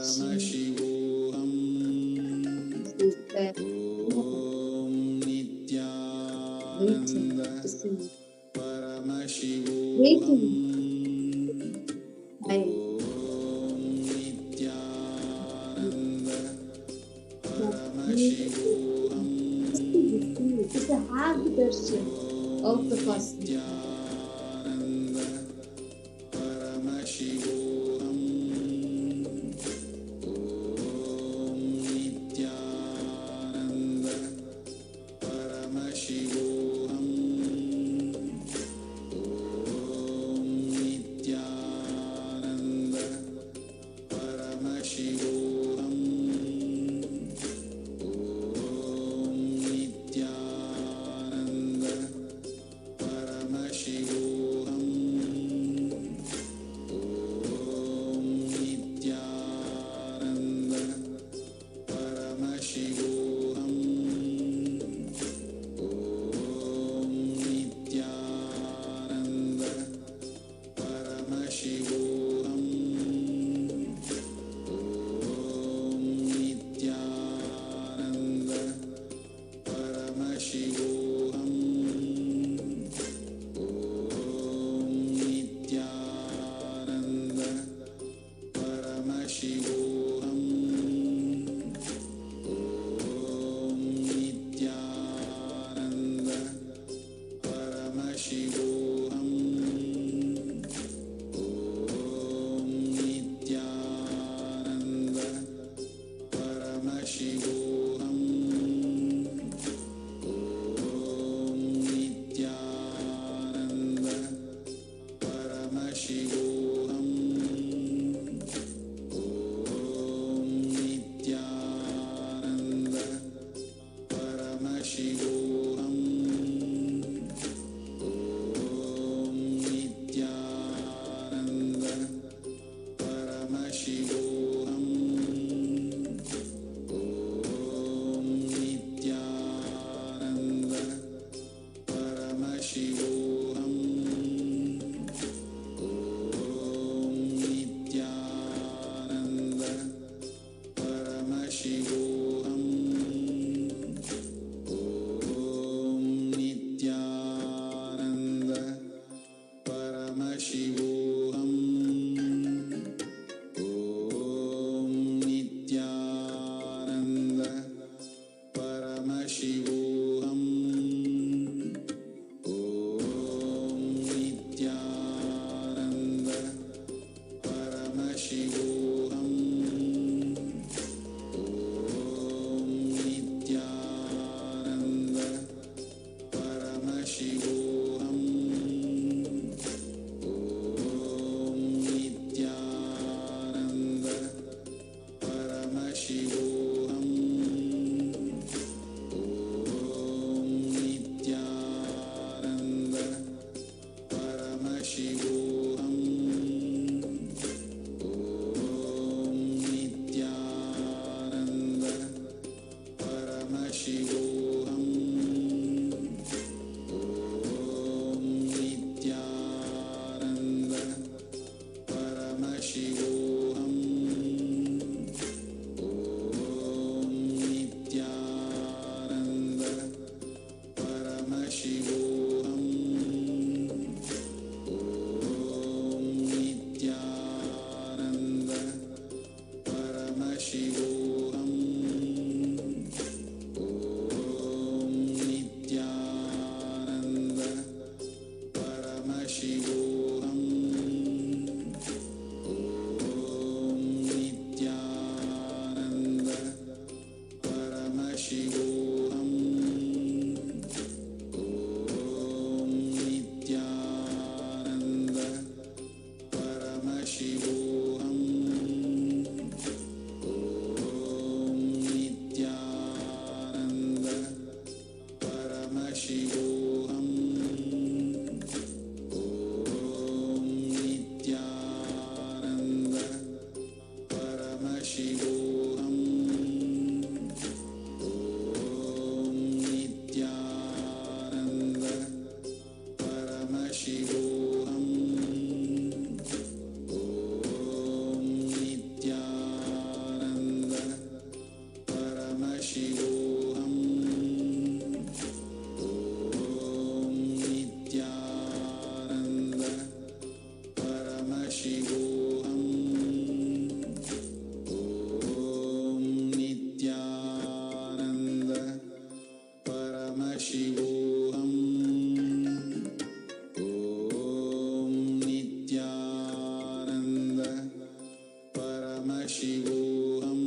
She is there waiting to see, waiting. Just to have the darshan of the cosmic mother. Paramashivoham. Paramashivoham. Om Nithyananda Paramashivoham. Om Nithyananda Paramashivoham. Om Nithyananda Paramashivoham.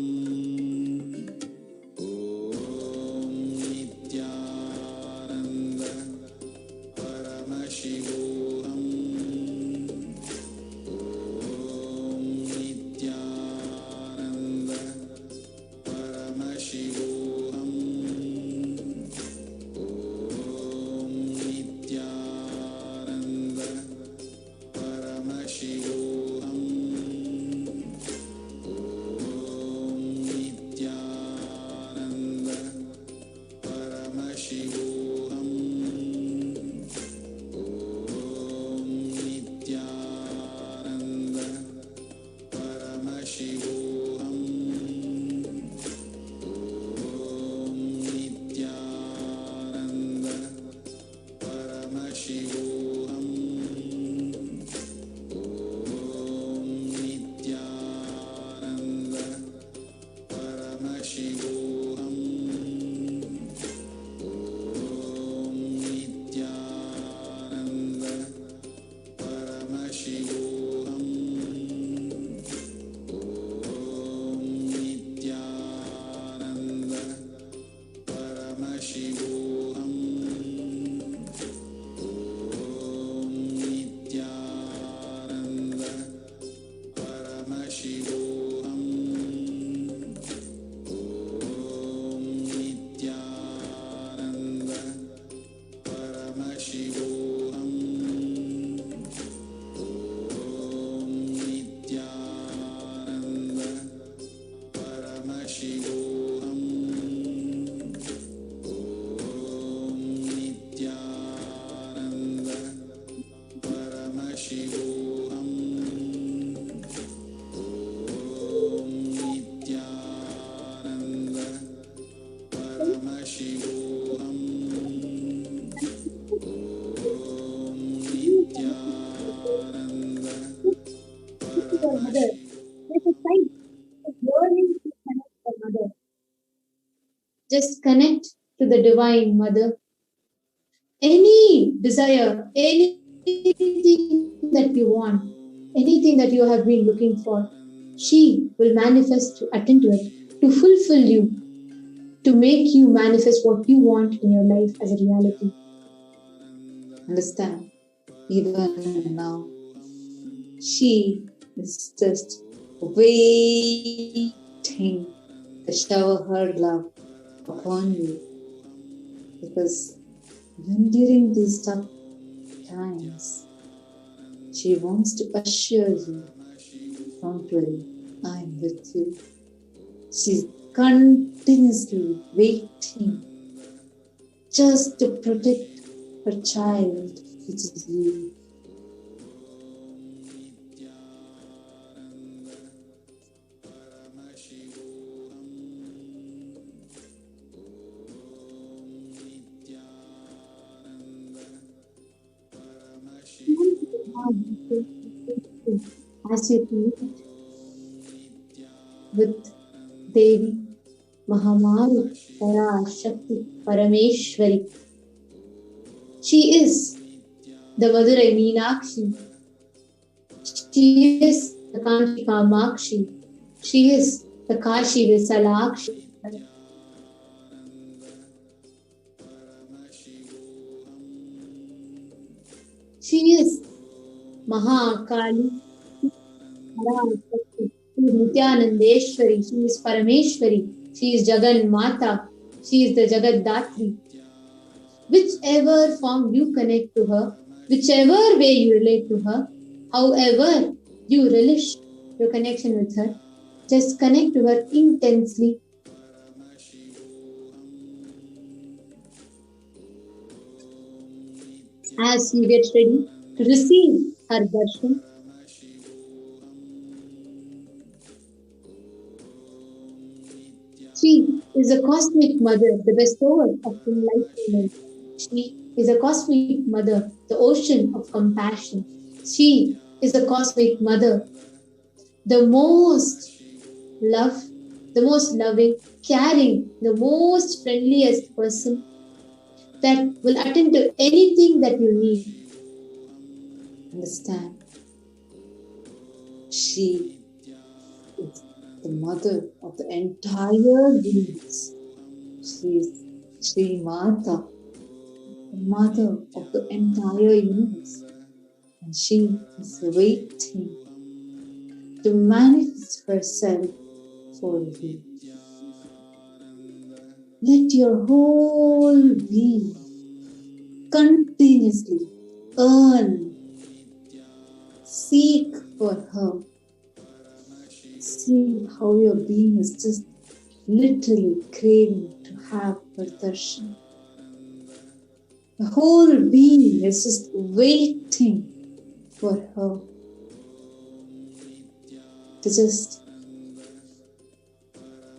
Om Nithyananda Paramashivoham. Om Nithyananda Paramashivoham. Om Nithyananda Paramashivoham. Om Nithyananda Paramashivoham. Om Nithyananda Paramashivoham. Om Nithyananda Paramashivoham. Om Nithyananda Paramashivoham. Om Nithyananda Paramashivoham. Om Nithyananda Paramashivoham. Om Nithyananda Paramashivoham. Om Nithyananda Paramashivoham. Om Nithyananda Paramashivoham. Om Nithyananda Paramashivoham. Om Nithyananda Paramashivoham. Om Nithyananda Mother. There's a sign of yearning to connect to Mother. Just connect to the Divine Mother. Any desire, anything that you want, anything that you have been looking for, she will manifest to attend to it, to fulfill you, to make you manifest what you want in your life as a reality. Understand? Even now, she is just waiting to shower her love upon you. Because when during these tough times, she wants to assure you, don't worry, I am with you. She's continuously waiting just to protect her child, which is you. As you connect with Devi, Mahamari, Parashakti, Parameshwari. She is the Madurai Meenakshi. She is the Kanchi Kamakshi. She is the Kashi Visalakshi. She is Mahakali, Parashakti, Nithyanandeshwari. She is Parameshwari. She is Jagan Mata. She is the Jagat Datri. Whichever form you connect to her, whichever way you relate to her, however you relish your connection with her, just connect to her intensely. As you get ready to receive her darshan, she is is a cosmic mother, the bestower of enlightenment. She is a cosmic mother, the ocean of compassion. She is a cosmic mother, the most love, the most loving, caring, the most friendliest person that will attend to anything that you need. Understand? She is the mother of the entire universe. She is Sri Mata, the mother of the entire universe. And she is waiting to manifest herself for you. Let your whole being continuously earn, seek for her. See how your being is just literally craving to have her darshan. The whole being is just waiting for her to just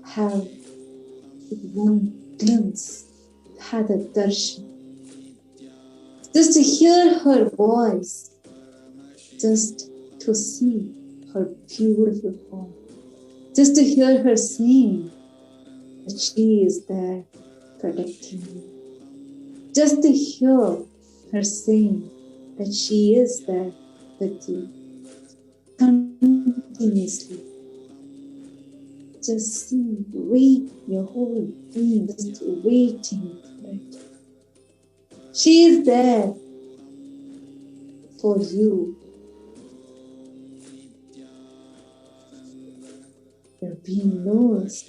have one glimpse, have a darshan. Just to hear her voice, just to see her beautiful form, just to hear her saying that she is there protecting you, just to hear her saying that she is there with you continuously. Just see, wait, your whole being just waiting for it. She is there for you. Your being knows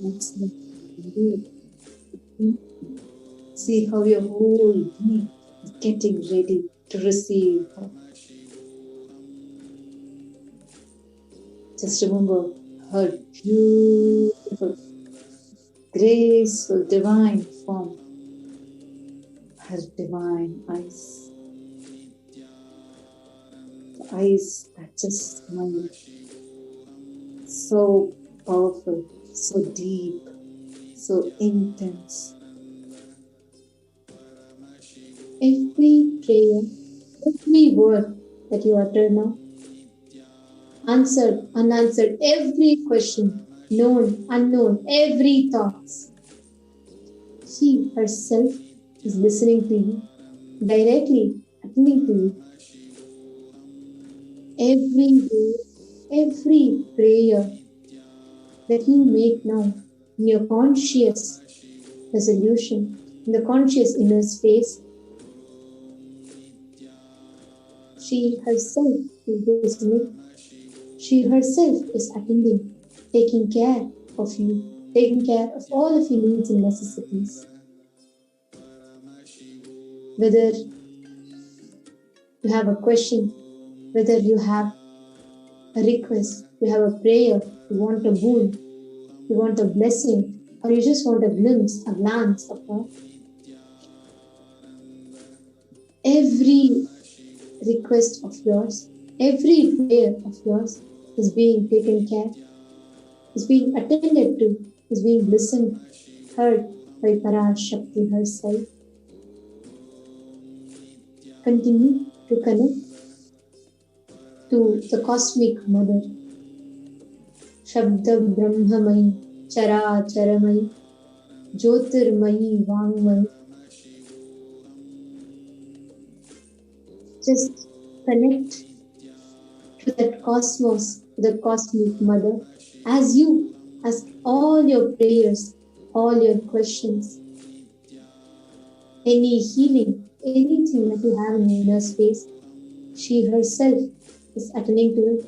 what's not to do. See how your whole being is getting ready to receive her. Just remember her beautiful, graceful, divine form, her divine eyes. The eyes that just smile. So powerful, so deep, so intense. Every prayer, every word that you utter now, answered, unanswered, every question, known, unknown, every thoughts. She herself is listening to you, directly attending to you. Every word, every prayer that you make now in your conscious resolution, in the conscious inner space, she herself is listening. She herself is attending, taking care of you, taking care of all of your needs and necessities. Whether you have a question, whether you have a request, you have a prayer, you want a boon, you want a blessing, or you just want a glimpse, a glance of her. Every request of yours, every prayer of yours is being taken care, is being attended to, is being listened, heard by Parashakti herself. Continue to connect to the cosmic mother, Shabda Brahmamayi, Chara Charamayi, Jyotirmayi Vangmayi. Just connect to that cosmos, to the cosmic mother, as you ask all your prayers, all your questions, any healing, anything that you have in your inner space, she herself is attending to it.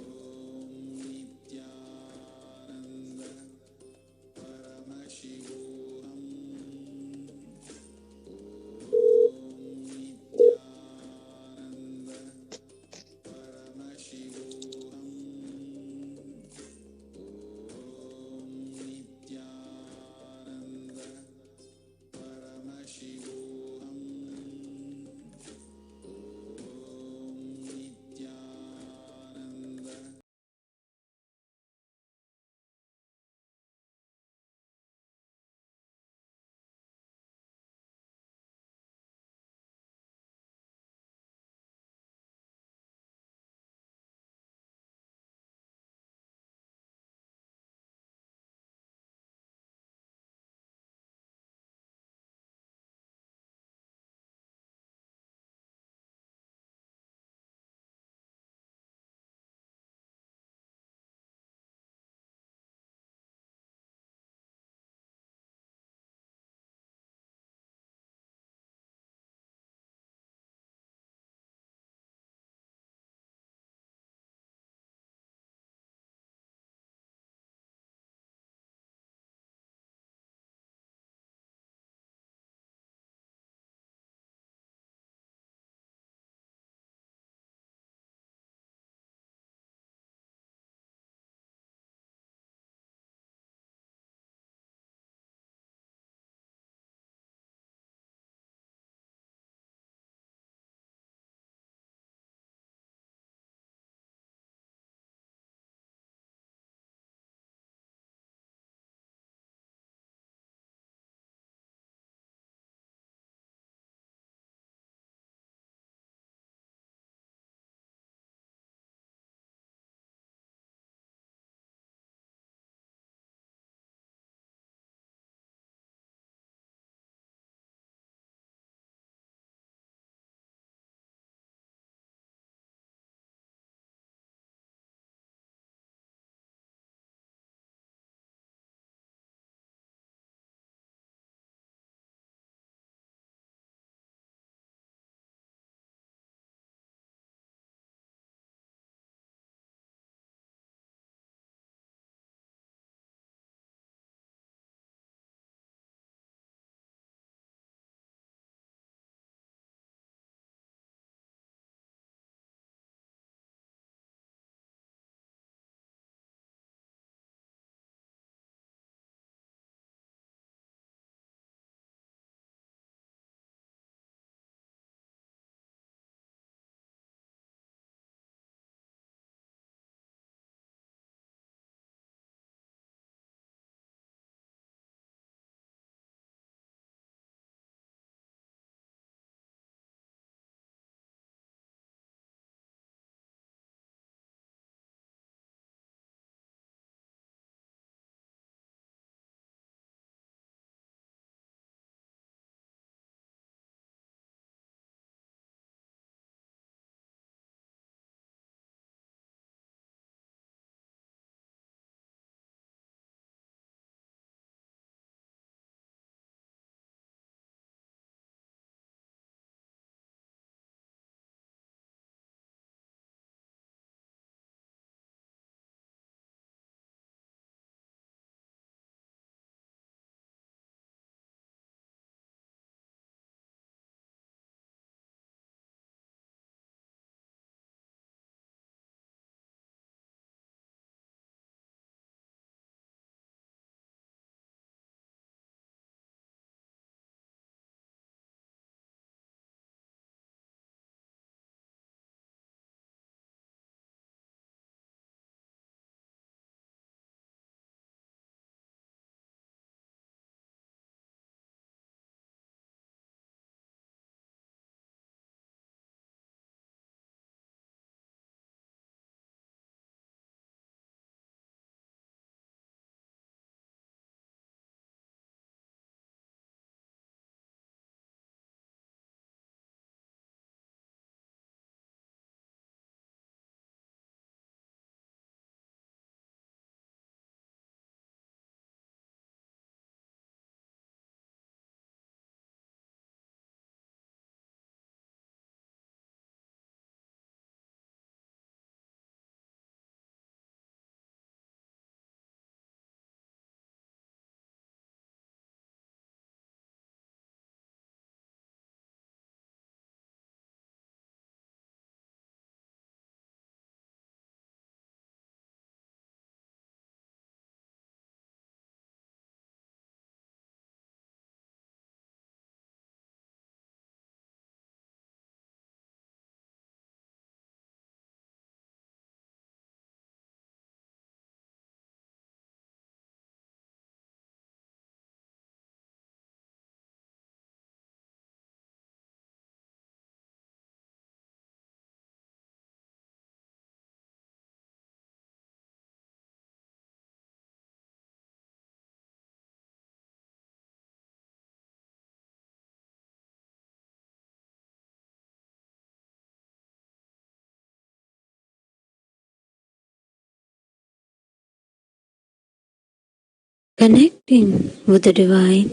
Connecting with the divine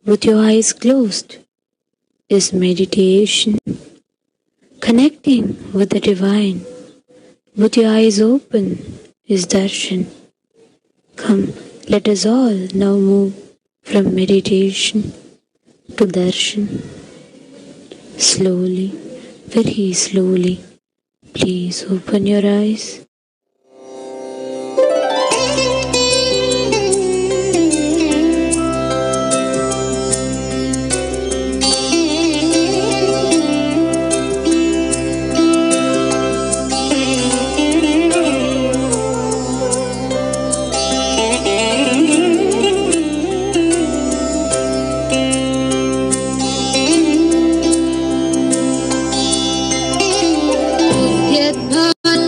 with your eyes closed is meditation. Connecting with the divine with your eyes open is darshan. Come, let us all now move from meditation to darshan. Slowly, very slowly, please open your eyes.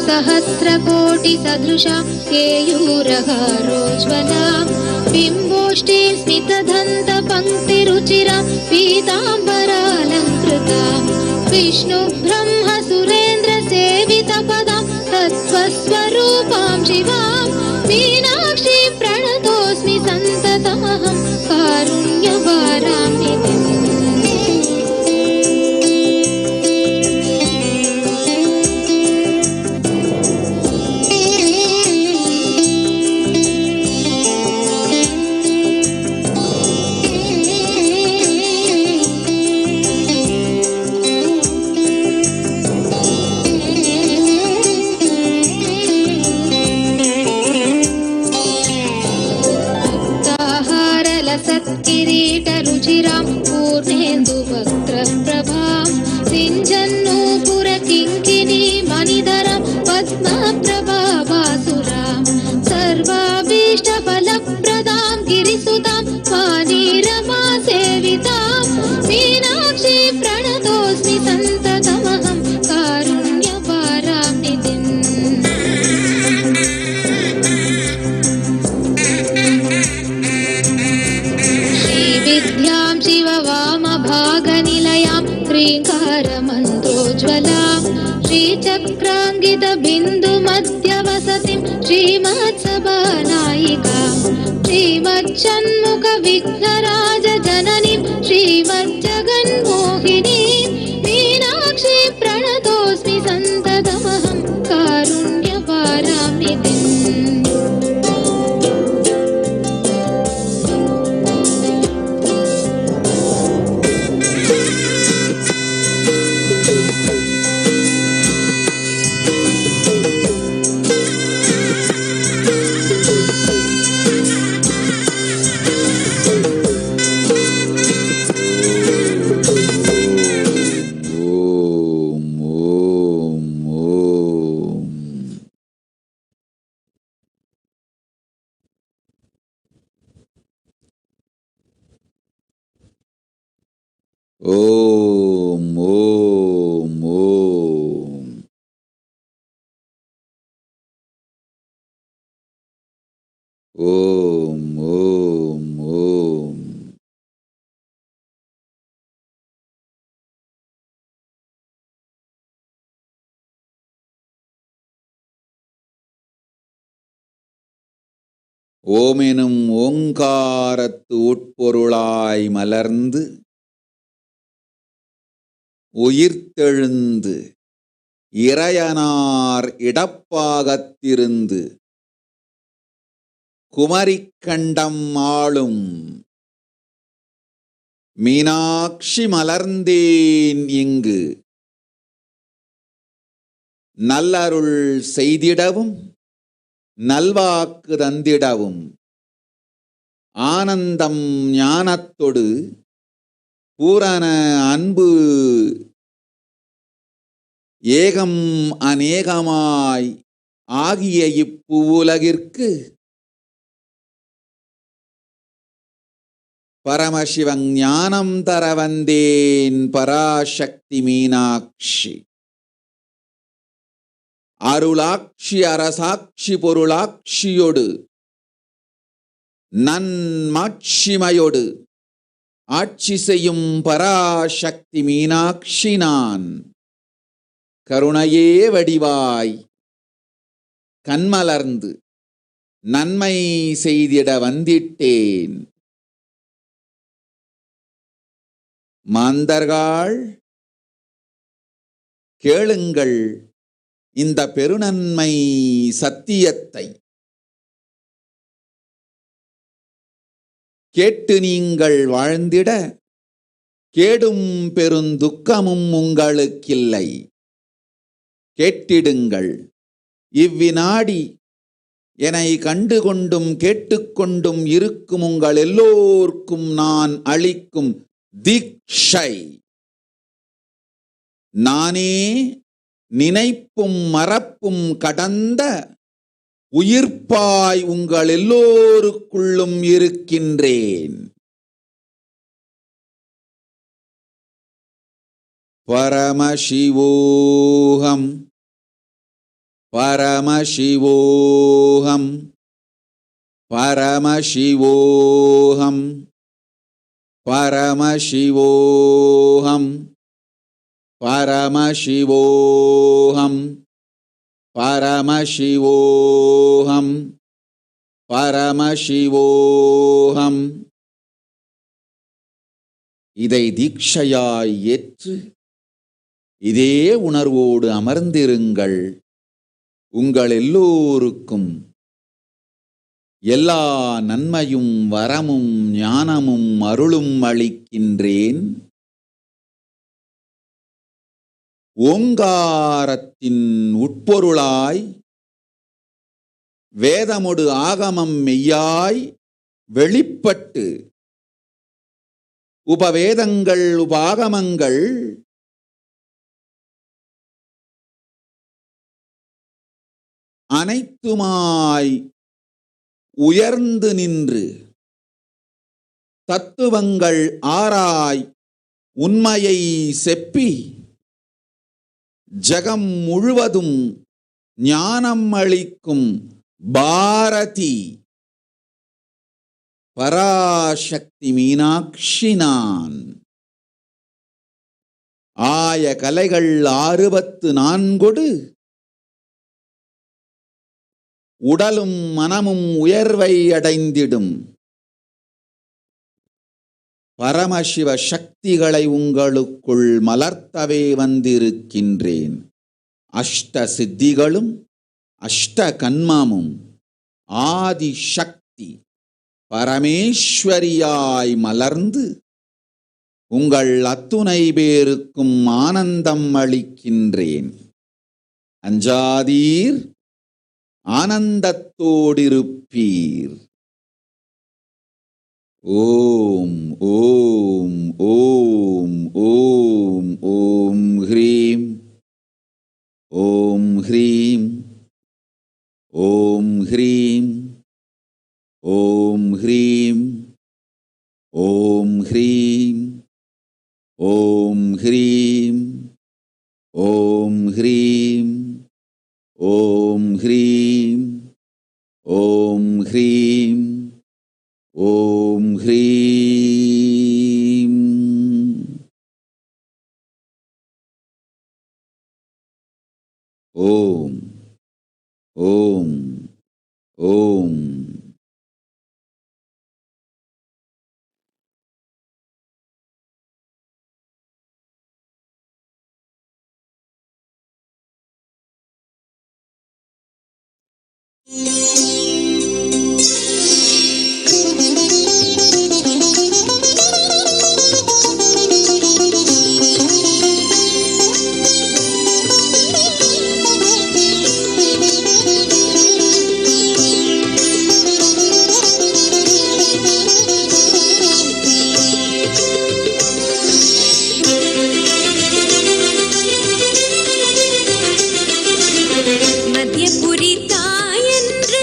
सहस्रकोटि सदृशा केयूरहारोज्ज्वला बिम्बोष्टीं स्मितदन्त पङ्क्तिरुचिरां पीताम्बरालङ्कृतां Vishnu ब्रह्म सुरेन्द्र सेवितपदां तत्त्वस्वरूपां शिवां मीनाक्षी प्रणतोऽस्मि सन्ततमहं कारुण्यवारां निधिम् सत्किरीटरुचिरां पूर्णेन्दुवक्त्रप्रभां सिञ्जन्नूपुरकिङ्किणी मणिधरां पद्मप्रभावासुरां सर्वाभीष्टफलप्रदां गिरिसुतां वाणीरमा सेवितां मीनाक्षी प्रणतोऽस्मि सन्ततमहं कारुण्यवारां निधिम् विद्यां शिववामभागनिलयां ह्रीङ्कारमन्त्रोज्ज्वलां श्रीचक्राङ्गितबिन्दुमध्यवसतिं श्रीमत्सभानायिकां श्रीमच्छण्मुखविघ्नराजजननीं श्रीमज्जगन्मोहिनीं मीनाक्षी प्रणतोऽस्मि सन्ततमहं कारुण्यवारां निधिम् Om, Om, Om. Om, Om, Om. ஓம் எனும் ஓங்காரத்து உட்பொருளாய் மலர்ந்து உயிர்த்தெழுந்து இறையனார் இடப்பாகத்திருந்து குமரிக்கண்டம் ஆளும் மீனாட்சி மலர்ந்தேன் இங்கு நல்லருள் செய்திடவும் நல்வாக்கு தந்திடவும் ஆனந்தம் ஞானத்தொடு பூரண அன்பு ஏகம் அநேகமாய் ஆகிய இப்புவுலகிற்கு பரமசிவன் ஞானம் தர வந்தேன் பராசக்தி மீனாட்சி அருளாட்சி அரசாட்சி பொருளாட்சியோடு நன்மாட்சிமையோடு ஆட்சி செய்யும் பராசக்தி மீனாட்சி நான் கருணையே வடிவாய் கண்மலர்ந்து நன்மை செய்திட வந்திட்டேன். மாந்தர்கள் கேளுங்கள் இந்த பெருநன்மை சத்தியத்தை. கேட்டு நீங்கள் வாழ்ந்திட கேடும் பெருந்துக்கமும் உங்களுக்கில்லை. கேட்டிடுங்கள். இவ்வினாடி என்னை கண்டுகொண்டும் கேட்டுக்கொண்டும் இருக்கும் உங்கள் எல்லோருக்கும் நான் அளிக்கும் தீட்சை. நானே நினைப்பும் மறப்பும் கடந்த உயிர்ப்பாய் உங்கள் எல்லோருக்குள்ளும் இருக்கின்றேன். பரமசிவோஹம் பரமசிவோஹம் பரமசிவோஹம் பரமசிவோஹம் பரமசிவோஹம் பரமசிவோஹம் பரமசிவோஹம். இதை தீட்சையாய் ஏற்று இதே உணர்வோடு அமர்ந்திருங்கள். உங்கள் எல்லோருக்கும் எல்லா நன்மையும் வரமும் ஞானமும் அருளும் அளிக்கின்றேன். ஓங்காரத்தின் உட்பொருளாய் வேதமொடு ஆகமம் மெய்யாய் வெளிப்பட்டு உபவேதங்கள் உபாகமங்கள் அனைத்துமாய் உயர்ந்து நின்று தத்துவங்கள் ஆராய் உண்மையை செப்பி ஜகம் முழுவதும் ஞானம் அளிக்கும் பாரதி பராசக்தி மீனாட்சி நான். ஆய கலைகள் 64 உடலும் மனமும் உயர்வை அடைந்திடும் பரமசிவ சக்திகளை உங்களுக்குள் மலர்த்தவே வந்திருக்கின்றேன். அஷ்ட சித்திகளும் அஷ்ட கன்மமும் ஆதி சக்தி பரமேஸ்வரியாய் மலர்ந்து உங்கள் அத்துணை பேருக்கும் ஆனந்தம் அளிக்கின்றேன். அஞ்சாதீர், ஆனந்தத்தோடிருப்பீர். ஓம் ஓம் ஓம் ஓம் ஓம் ஹ்ரீம் ஓம் ஹ்ரீம் ஓம் ஹ்ரீம் ஓம் ஹ்ரீம் ஓம் ஹ்ரீம் ஓம் ஹ்ரீம் ஓம் ஹ்ரீம் ஓம் ஹ்ரீம் ஓம் ஹ்ரீம் ஓம் ஹ்ரீம். ஓம் ஓம் ஓம். மத்தியபுரி தாயன்று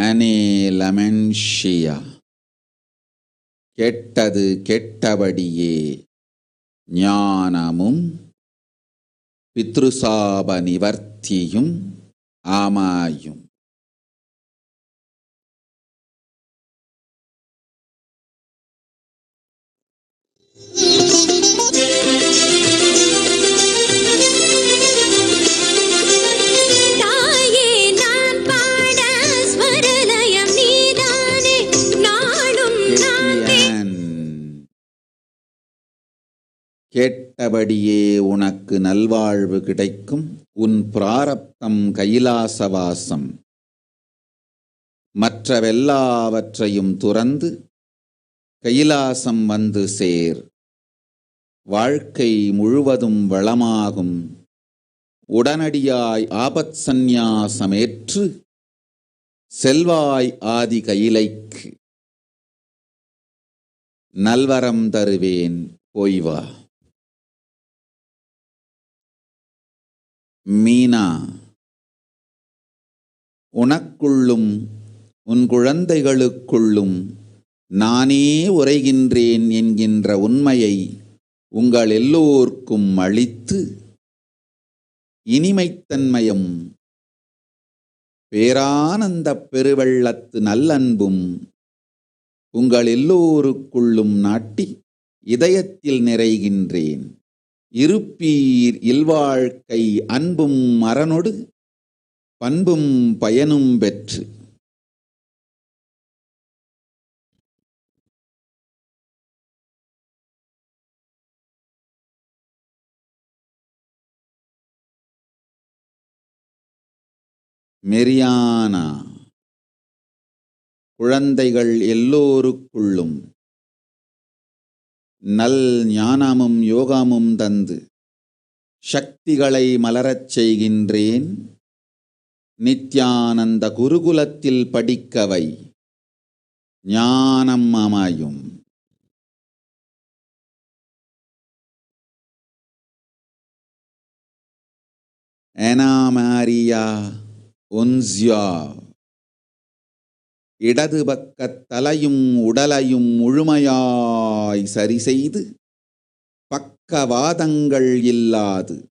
அனேலமென்ஷியா. கெட்டது கெட்டபடியே ஞானமும் பித்ருசாப நிவர்த்தியும் ஆமாயும். கேட்டபடியே உனக்கு நல்வாழ்வு கிடைக்கும். உன் பிராரப்தம் கைலாசவாசம். மற்றவெல்லாவற்றையும் துறந்து கைலாசம் வந்து சேர். வாழ்க்கை முழுவதும் வளமாகும். உடனடியாய் ஆபத் சந்நியாசமேற்று செல்வாய் ஆதி கைலைக்கு. நல்வரம் தருவேன், போய் வா. மீனா, உனக்குள்ளும் உன் குழந்தைகளுக்குள்ளும் நானே உரைகின்றேன் என்கின்ற உண்மையை உங்கள் எல்லோர்க்கும் அளித்து இனிமைத்தன்மையும் பேரானந்தப் பெருவெள்ளத்து நல்லன்பும் உங்கள் எல்லோருக்குள்ளும் நாட்டி இதயத்தில் நிறைகின்றேன். இருப்பீர் இல்வாழ்க்கை அன்பும் அறனொடு பண்பும் பயனும் பெற்று. மெரியானா, குழந்தைகள் எல்லோருக்குள்ளும் நல் ஞானமும் யோகமும் தந்து சக்திகளை மலரச் செய்கின்றேன். நித்யானந்த குருகுலத்தில் படிக்கவை. ஞானம் அமையும். Ana Maria Unzia. இடது பக்கத் தலையும் உடலையும் முழுமையாய் சரி செய்து பக்கவாதங்கள் இல்லாது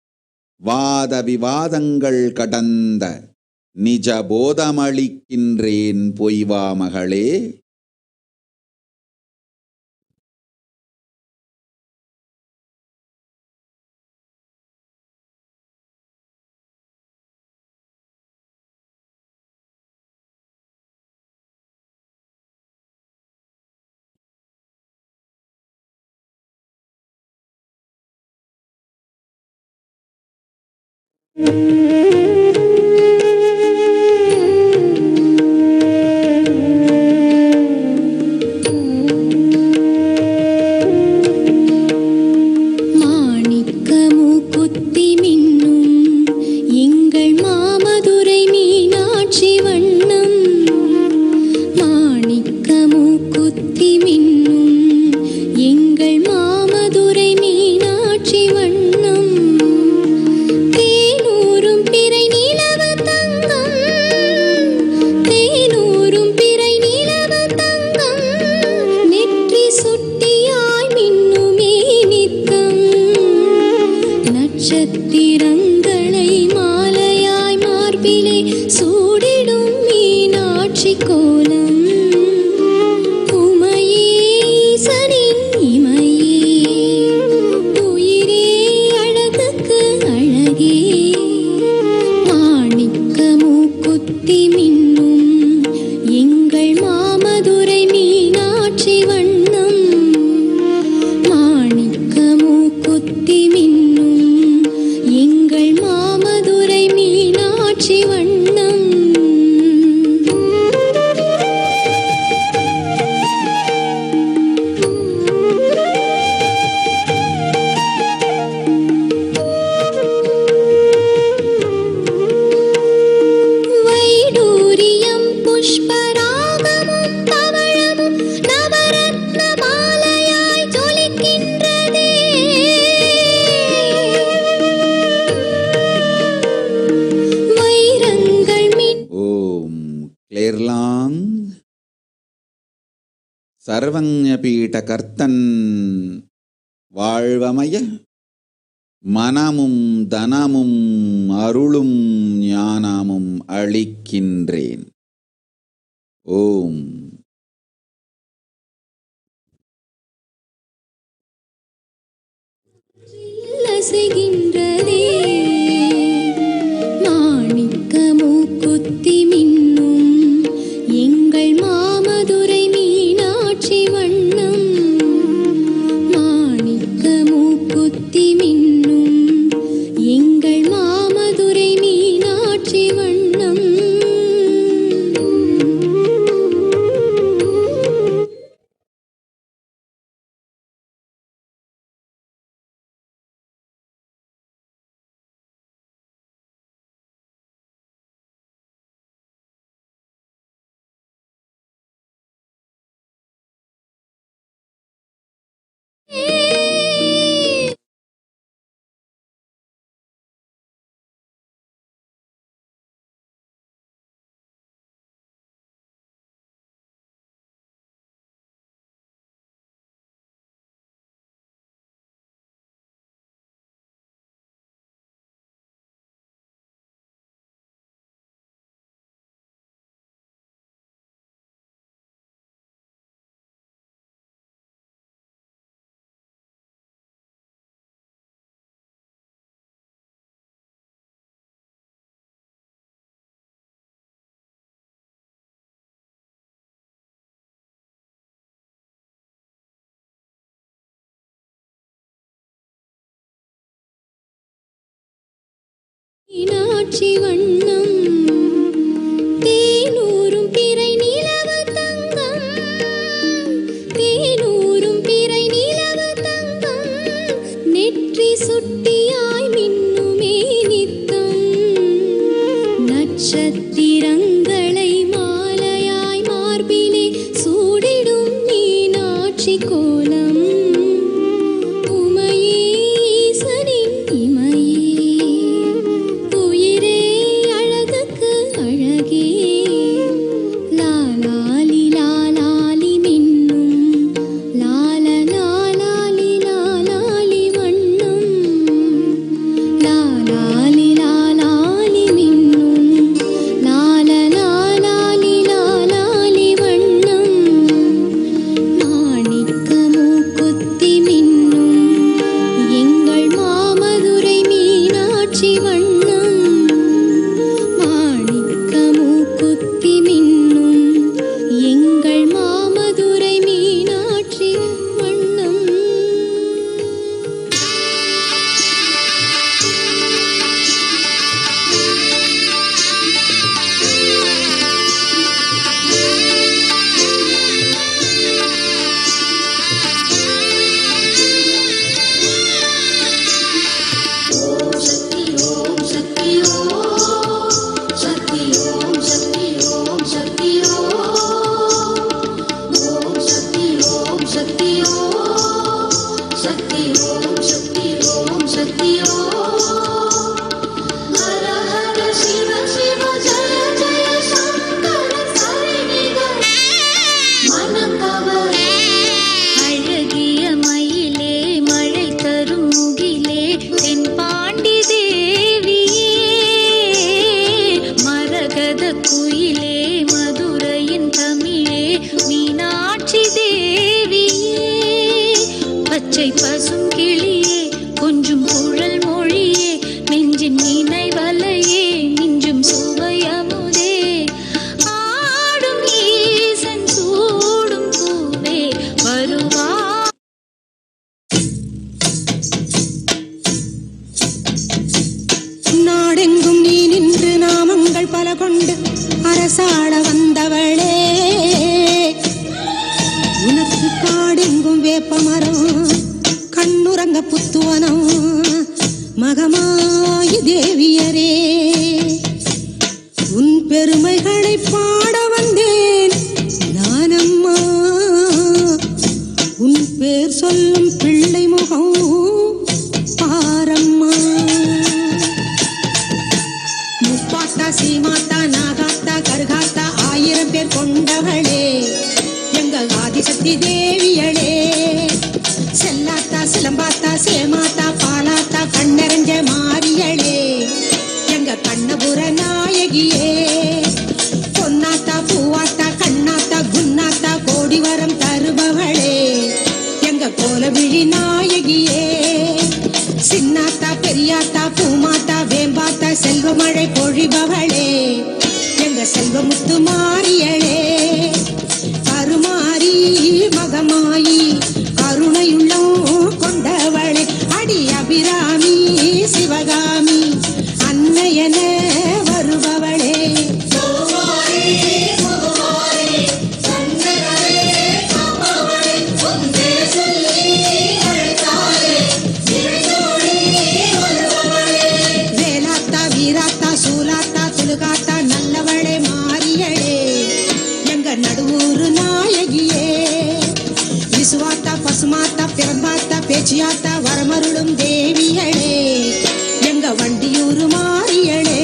வாத விவாதங்கள் கடந்த நிஜ போதமளிக்கின்றேன். பொய்வா மகளே. சர்வஞபீட கர்த்தன் வாழ்வமய மனமும் தனமும் அருளும் ஞானமும் அளிக்கின்றேன். ஓம். அசைகின்றதே மாணிக்க மூக்குத்தி மின்னும் எங்கள் மாமதுரை மீனாட்சி வண்ணம். மாணிக்க மூக்குத்தி மின்னும் எங்கள் மாமதுரை மீனாட்சி வண்ணம். மீனாட்சி வண்ணம் தேனூரும் பிறை நிலவு தங்கம். தேனூரும் பிறை நிலவு தங்கம் நெற்றி சுட்டியாய் மின்னுமே நித்தம். நட்சத்திரங்களை மாலையாய் மார்பிலே சூடிடும் மீனாட்சி கோலம். சீமாத்தா நாகாத்தா கருகாத்தா 1000 பேர் கொண்டவளே எங்கள் ஆதி ஆதிசக்தி தேவியளே. செல்லாத்தா சிலம்பாத்தா சேமாத்தா பாலாத்தா கண்ணறிஞ்ச மாரியளே. எங்க கண்ணபுர நாயகியே. பொன்னாத்தா பூவாத்தா கண்ணாத்தா குன்னாத்தா கோடிவரம் தருபவளே. எங்க கோலவிழி நாயகியே. சின்னாத்தா பெரியாத்தா பூமாத்தா வேம்பாத்தா செல்வமழை பொழிபவளே. எங்க செல்வமுத்து மாரியளே. கருமாரி மகமாயி கருணையுள்ளம் கொண்டவளே. அடி அபிராமி சிவகாமி அன்னையன வருபவளே. வேலாத்தா வீராத்தா சூலாத்தா துலுகாத்தா நல்லவளே மாரியளே. எங்க நடுவூரு நாயகியே. விசுவாத்தா பசுமாத்தா பிறந்தாத்தா பேச்சியாத்தா வரமருளும் தேவியளே. எங்க வண்டியூரு மாரியளே.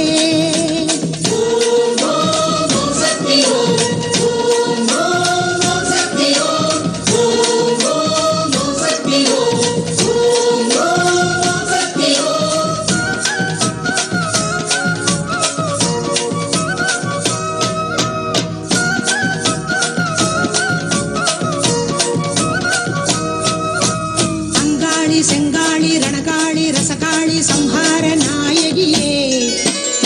அங்காளி செங்காளி ரணகாளி ரசகாளி சம்ஹார நாயகியே.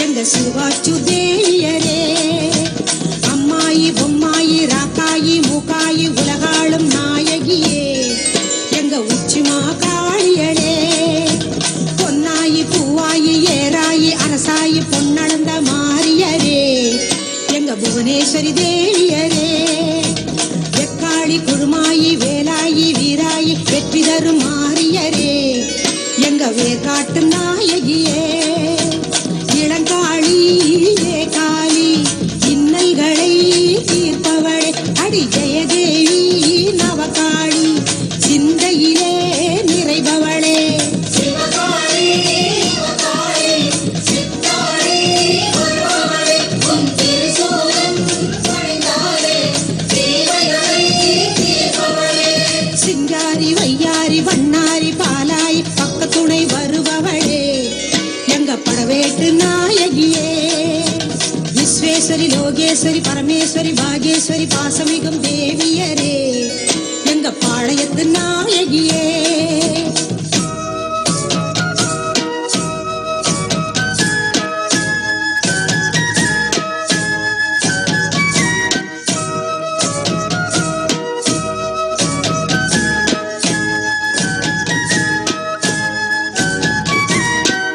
எங்க சிறுவாச்சு தேவியரே. அம்மாயி பொம்மாயி ராக்காயி மூக்காயி உலகாளும் நாயகியே. எங்க உச்சிமா காளியளே. பொன்னாயி பூவாயி ஏராயி அரசாயி பொன்னளந்த மாரியரே. எங்க புவனேஸ்வரி தேவியரே. வெக்காளி குழுமாயி வேலாயி வீராயி வெற்றி தரும் மாரியரே. எங்க வேர்காட்டு நாயகியே. இளங்காளி ஏகாலி இன்னல்களை தீர்ப்பவளே. அடி ஜெயதேவி நவகாளி சிந்தையிலே நிறைபவளே. சிங்காரி வையாரி வண்ணாரி பாலாய் பக்கத்துணை வருபவளே. எங்க படவேட்டு நாயகியே. விஸ்வேஸ்வரி லோகேஸ்வரி பரமேஸ்வரி பாகேஸ்வரி பாசமிகும் தேவியரே. எங்க பாளையத்து நாயகியே.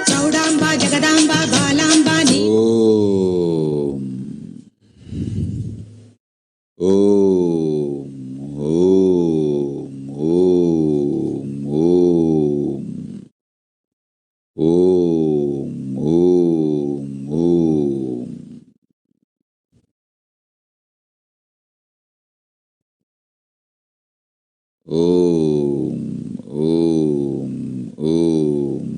சௌடாம்பா ஜெகதாம்பா பாலாம்பா நீ. ஓம் ஓம் ஓம் ஓம் ஓம் ஓம் ஓம். ஓம் ஓம் ஓம்.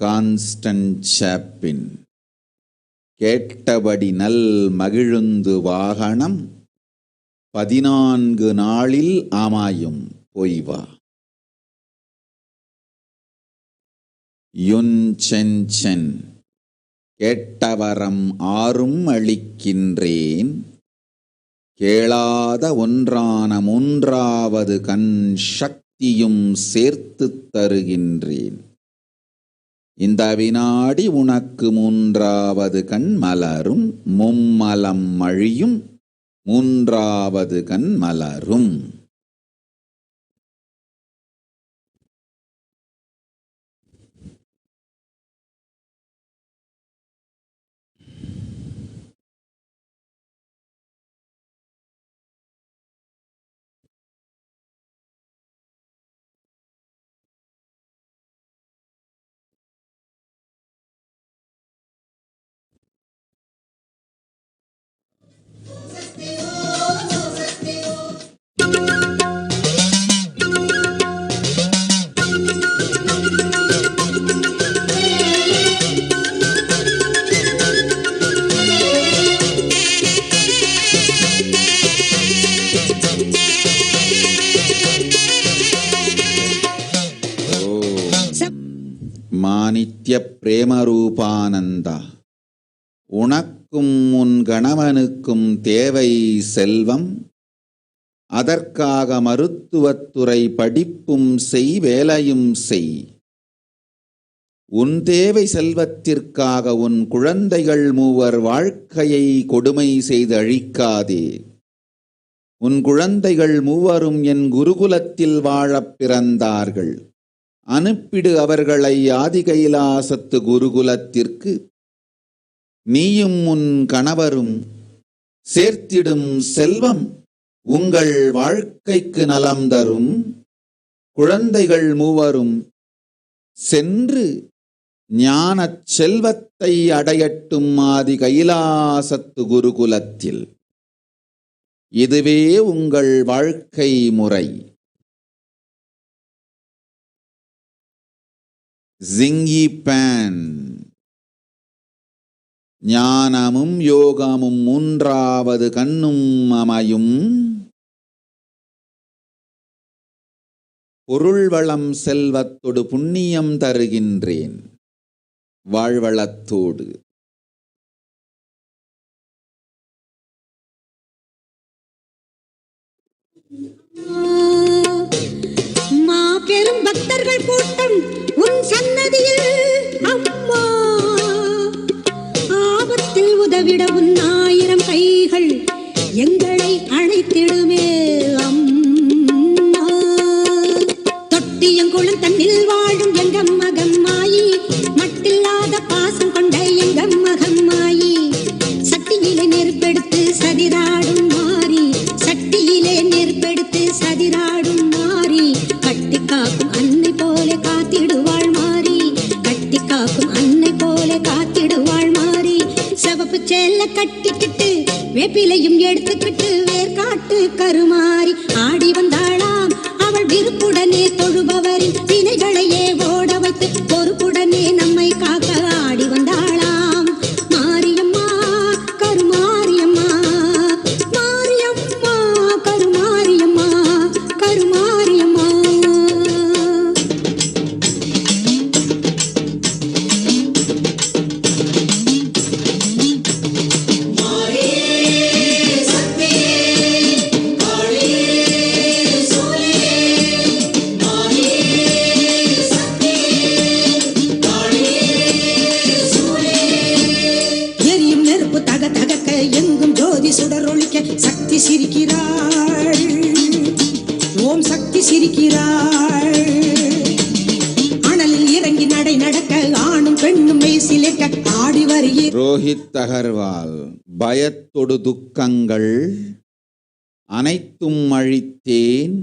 கான்ஸ்டன்ட் சாப்பின். கேட்டபடி நல் மகிழுந்து வாகனம் 14 நாளில் ஆமாயும் பொய்வா. யுன் சென் சென். கேட்டவரம் ஆறும் அளிக்கின்றேன். கேளாத ஒன்றான மூன்றாவது கண் சக்தியும் சேர்த்துத் தருகின்றேன். இந்த வினாடி உனக்கு மூன்றாவது கண் மலரும். மும்மலம் அழியும் மூன்றாவது கண் மலரும். நித்ய பிரேமரூபானந்தா, உனக்கும் உன் கணவனுக்கும் தேவை செல்வம், அதற்காக மருத்துவத்துறை படிப்பும் செய், வேலையும் செய். உன் தேவை செல்வத்திற்காக உன் குழந்தைகள் மூவர் வாழ்க்கையை கொடுமை செய்து அழிக்காதே. உன் குழந்தைகள் மூவரும் என் குருகுலத்தில் வாழப் பிறந்தார்கள். அனுப்பிடு அவர்களை ஆதிகைலாசத்து குருகுலத்திற்கு. நீயும் உன் கணவரும் சேர்த்திடும் செல்வம் உங்கள் வாழ்க்கைக்கு நலம் தரும். குழந்தைகள் மூவரும் சென்று ஞானச் செல்வத்தை அடையட்டும் ஆதி கைலாசத்து குருகுலத்தில். இதுவே உங்கள் வாழ்க்கை முறை. ஜிங்கி பேன். ஞானமும் யோகமும் மூன்றாவது கண்ணும் அமையும். பொருள் வளம் செல்வத்தோடு புண்ணியம் தருகின்றேன். வாழ்வளத்தோடு. மாபெரும் பக்தர்கள் கூட்டம் உன் சன்னதியில் அம்மா, ஆபத்தில் உதவிட உன் 1000 கைகள் எங்களை அழைத்திடுமே அம்மா. தொட்டியங்குளம் தன்னில் வாழும் எங்கம் மகம்மாயி, மட்டில்லாத பாசம் கொண்ட எங்கம் மகம்மாயி, சட்டியிலே நெருப்பெடுத்து சதிராடும் மாறி, சட்டியிலே நெருப்பெடுத்து சதிராடும் மாறி, கட்டி காக்கும் அன்னை போல காத்திடுவாள் மாறி, கட்டி காக்கும் அன்னை போல காத்திடுவாள் மாறி. சிவப்பு சேல கட்டிக்கிட்டு வேப்பிலையும் எடுத்துக்கிட்டு வேர்காட்டு கருமாறி ஆடி வந்தாளாம். அவள் விருப்புடனே தொழுபவரின் வினைகளையே ஓட வைத்து பொறுப்புடனே நம்மை காக்க ஆடி வந்தாளாம். மாரியம்மா கருமாரியம்மா, மாரியம்மா கருமாரியம்மா, கருமாரியம்மா. எரியும் நெருப்பு தக தகக்க எங்கும் ஜோதி சுடரொளிக்க சக்தி சிரிக்கிறாள். ஓம் சக்தி சிரிக்கிறாள். அனலில் இறங்கி நடை நடக்க ஆணும் பெண்ணும் மெய் சிலிர்க்க ஆடி வருகிறார். ரோஹித் அகர்வால். பயத்தொடு துக்கங்கள் அனைத்தும் அழித்தேன்,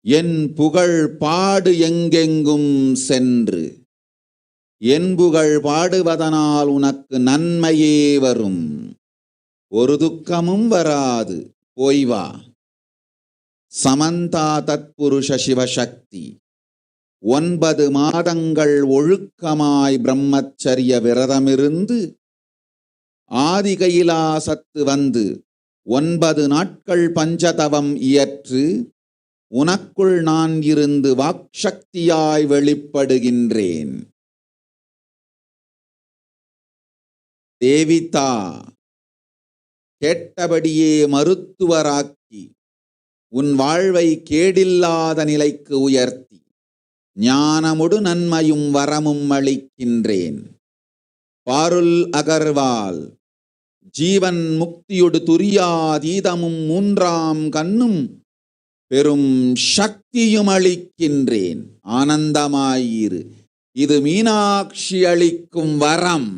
என் புகழ் பாடு எங்கெங்கும் சென்று. என் புகழ் பாடுவதனால் உனக்கு நன்மையே வரும், ஒரு துக்கமும் வராது, போய் வா. சமந்தா தத்புருஷ சிவசக்தி. 9 மாதங்கள் ஒழுக்கமாய் பிரம்மச்சரிய விரதமிருந்து ஆதி கைலாசத்து வந்து 9 நாட்கள் பஞ்சதவம் இயற்று உனக்குள் நான் இருந்து வாக்சக்தியாய் வெளிப்படுகின்றேன். தேவிதா. கேட்டபடியே மருத்துவராக்கி உன் வாழ்வை கேடில்லாத நிலைக்கு உயர்த்தி ஞானமுடு நன்மையும் வரமும் அளிக்கின்றேன். பாருல் அகர்வால். ஜீவன் முக்தியொடு துரியாதீதமும் 3ஆம் கண்ணும் பெரும் சக்தியும் அளிக்கின்றேன். ஆனந்தமாயிரு, இது மீனாட்சி அளிக்கும் வரம்.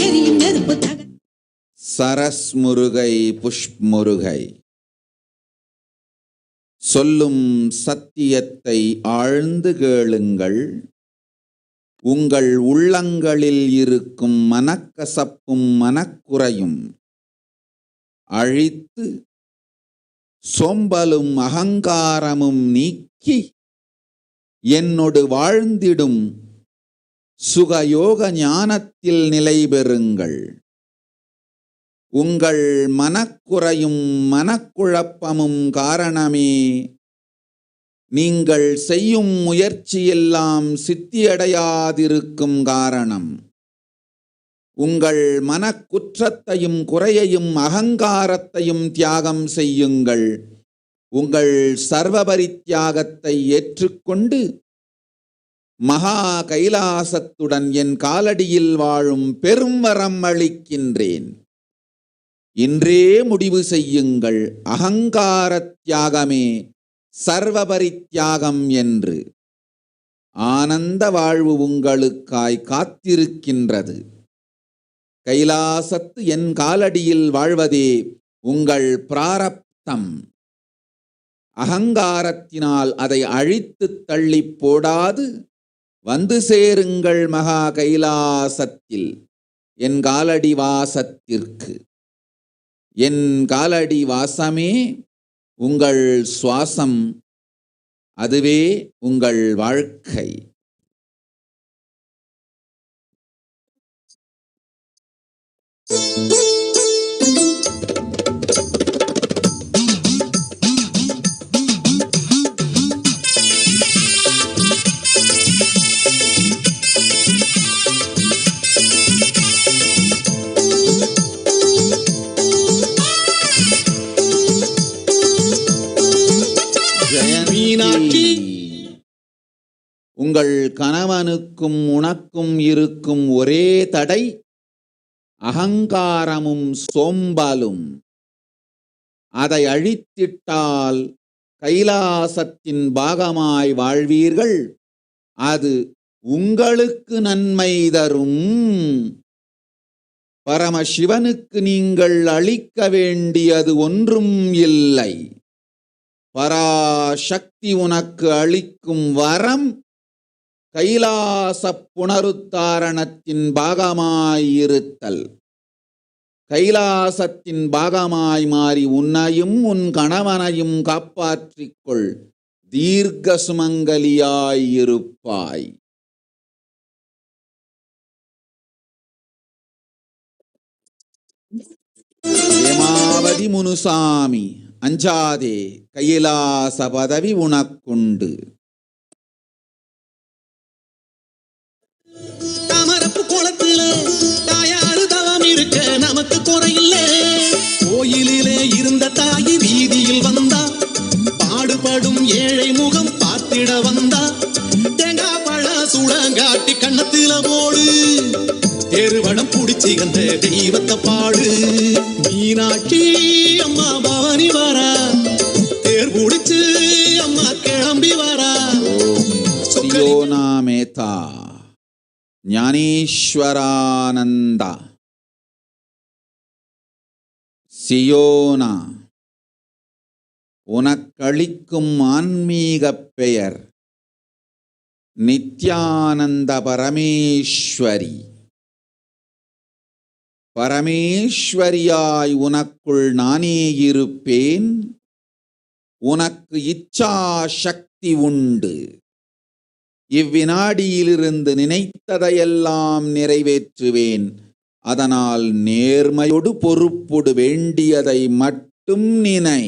எரியும் நெருப்பு தக சரஸ் முருகை புஷ்முருகை. சொல்லும் சத்தியத்தை ஆழ்ந்து கேளுங்கள். உங்கள் உள்ளங்களில் இருக்கும் மனக்கசப்பும் மனக்குறையும் அழித்து சோம்பலும் அகங்காரமும் நீக்கி என்னொடு வாழ்ந்திடும் சுகயோக ஞானத்தில் நிலை பெறுங்கள். உங்கள் மனக்குறையும் மனக்குழப்பமும் காரணமே நீங்கள் செய்யும் முயற்சியெல்லாம் சித்தியடையாதிருக்கும் காரணம். உங்கள் மனக்குற்றத்தையும் குறையையும் அகங்காரத்தையும் தியாகம் செய்யுங்கள். உங்கள் சர்வபரித்தியாகத்தை ஏற்றுக்கொண்டு மகா கைலாசத்துடன் என் காலடியில் வாழும் பெரும் வரம் அளிக்கின்றேன். இன்றே முடிவு செய்யுங்கள், அகங்கார தியாகமே சர்வபரித்தியாகம் என்று. ஆனந்த வாழ்வு உங்களுக்காய் காத்திருக்கின்றது. கைலாசத்து என் காலடியில் வாழ்வதே உங்கள் பிராரப்தம். அகங்காரத்தினால் அதை அழித்து தள்ளி போடாது வந்து சேருங்கள் மகா கைலாசத்தில், என் காலடி வாசத்திற்கு. என் காலடி வாசமே உங்கள் சுவாசம், அதுவே உங்கள் வாழ்க்கை. உங்கள் கணவனுக்கும் உனக்கும் இருக்கும் ஒரே தடை அகங்காரமும் சோம்பலும். அதை அழித்திட்டால் கைலாசத்தின் பாகமாய் வாழ்வீர்கள். அது உங்களுக்கு நன்மை தரும். பரமசிவனுக்கு நீங்கள் அளிக்க வேண்டியது ஒன்றும் இல்லை. பராசக்தி உனக்கு அளிக்கும் வரம் கைலாச புனருத்தாரணத்தின் பாகமாயிருத்தல். கைலாசத்தின் பாகமாய் மாறி உன்னையும் உன் கணவனையும் காப்பாற்றிக்கொள். தீர்க்க சுமங்கலியாயிருப்பாய். ஏமாவதி முனுசாமி, அஞ்சாதே, கைலாச பதவி உனக்குண்டு. தாமரப்பு கோலத்துல தாயாரு தவம் இருக்க நமக்கு குறையில்லை. கோயிலிலே இருந்த தாயி வீதியில் வந்தா, பாடுபடும் ஏழை முகம் பார்த்திட வந்தா. தேங்காய் பழ சுடங்காட்டி கண்ணத்தில போடு, தேருவடம் புடிச்சி அந்த தெய்வத்தை பாடு. மீனாட்சி அம்மா பவனி வரா, தேர் புடிச்சு அம்மா கிளம்பி வரா. சியோனா மேத்தா ஞானேஸ்வரானந்த. சியோனா உனக்களிக்கும் ஆன்மீக பெயர் நித்யானந்த பரமேஸ்வரி. பரமேஸ்வரியாய் உனக்குள் நானே இருப்பேன். உனக்கு இச்சா சக்தி உண்டு. இவ்வினாடியிலிருந்து நினைத்ததையெல்லாம் நிறைவேற்றுவேன். அதனால் நேர்மையோடு பொறுப்போடு வேண்டியதை மட்டும் நினை.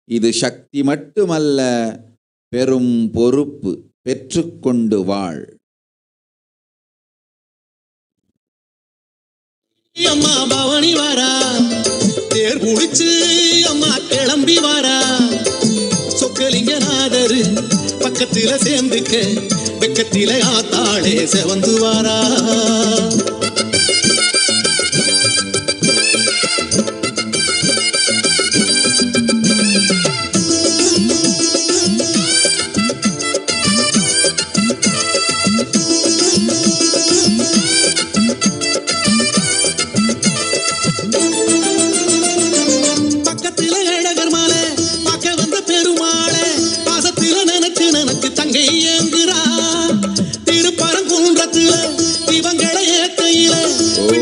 இது சக்தி மட்டுமல்ல, பெரும் பொறுப்பு. பெற்றுக்கொண்டு வாழ். அம்மா பவனி வரா, தேர் புடிச்சு அம்மா கிளம்பி வரா. சொக்கலிங்கநாதரு பக்கத்தில சேர்ந்துக்க, வெக்கத்தில ஆத்தாளே செவந்து வாரா.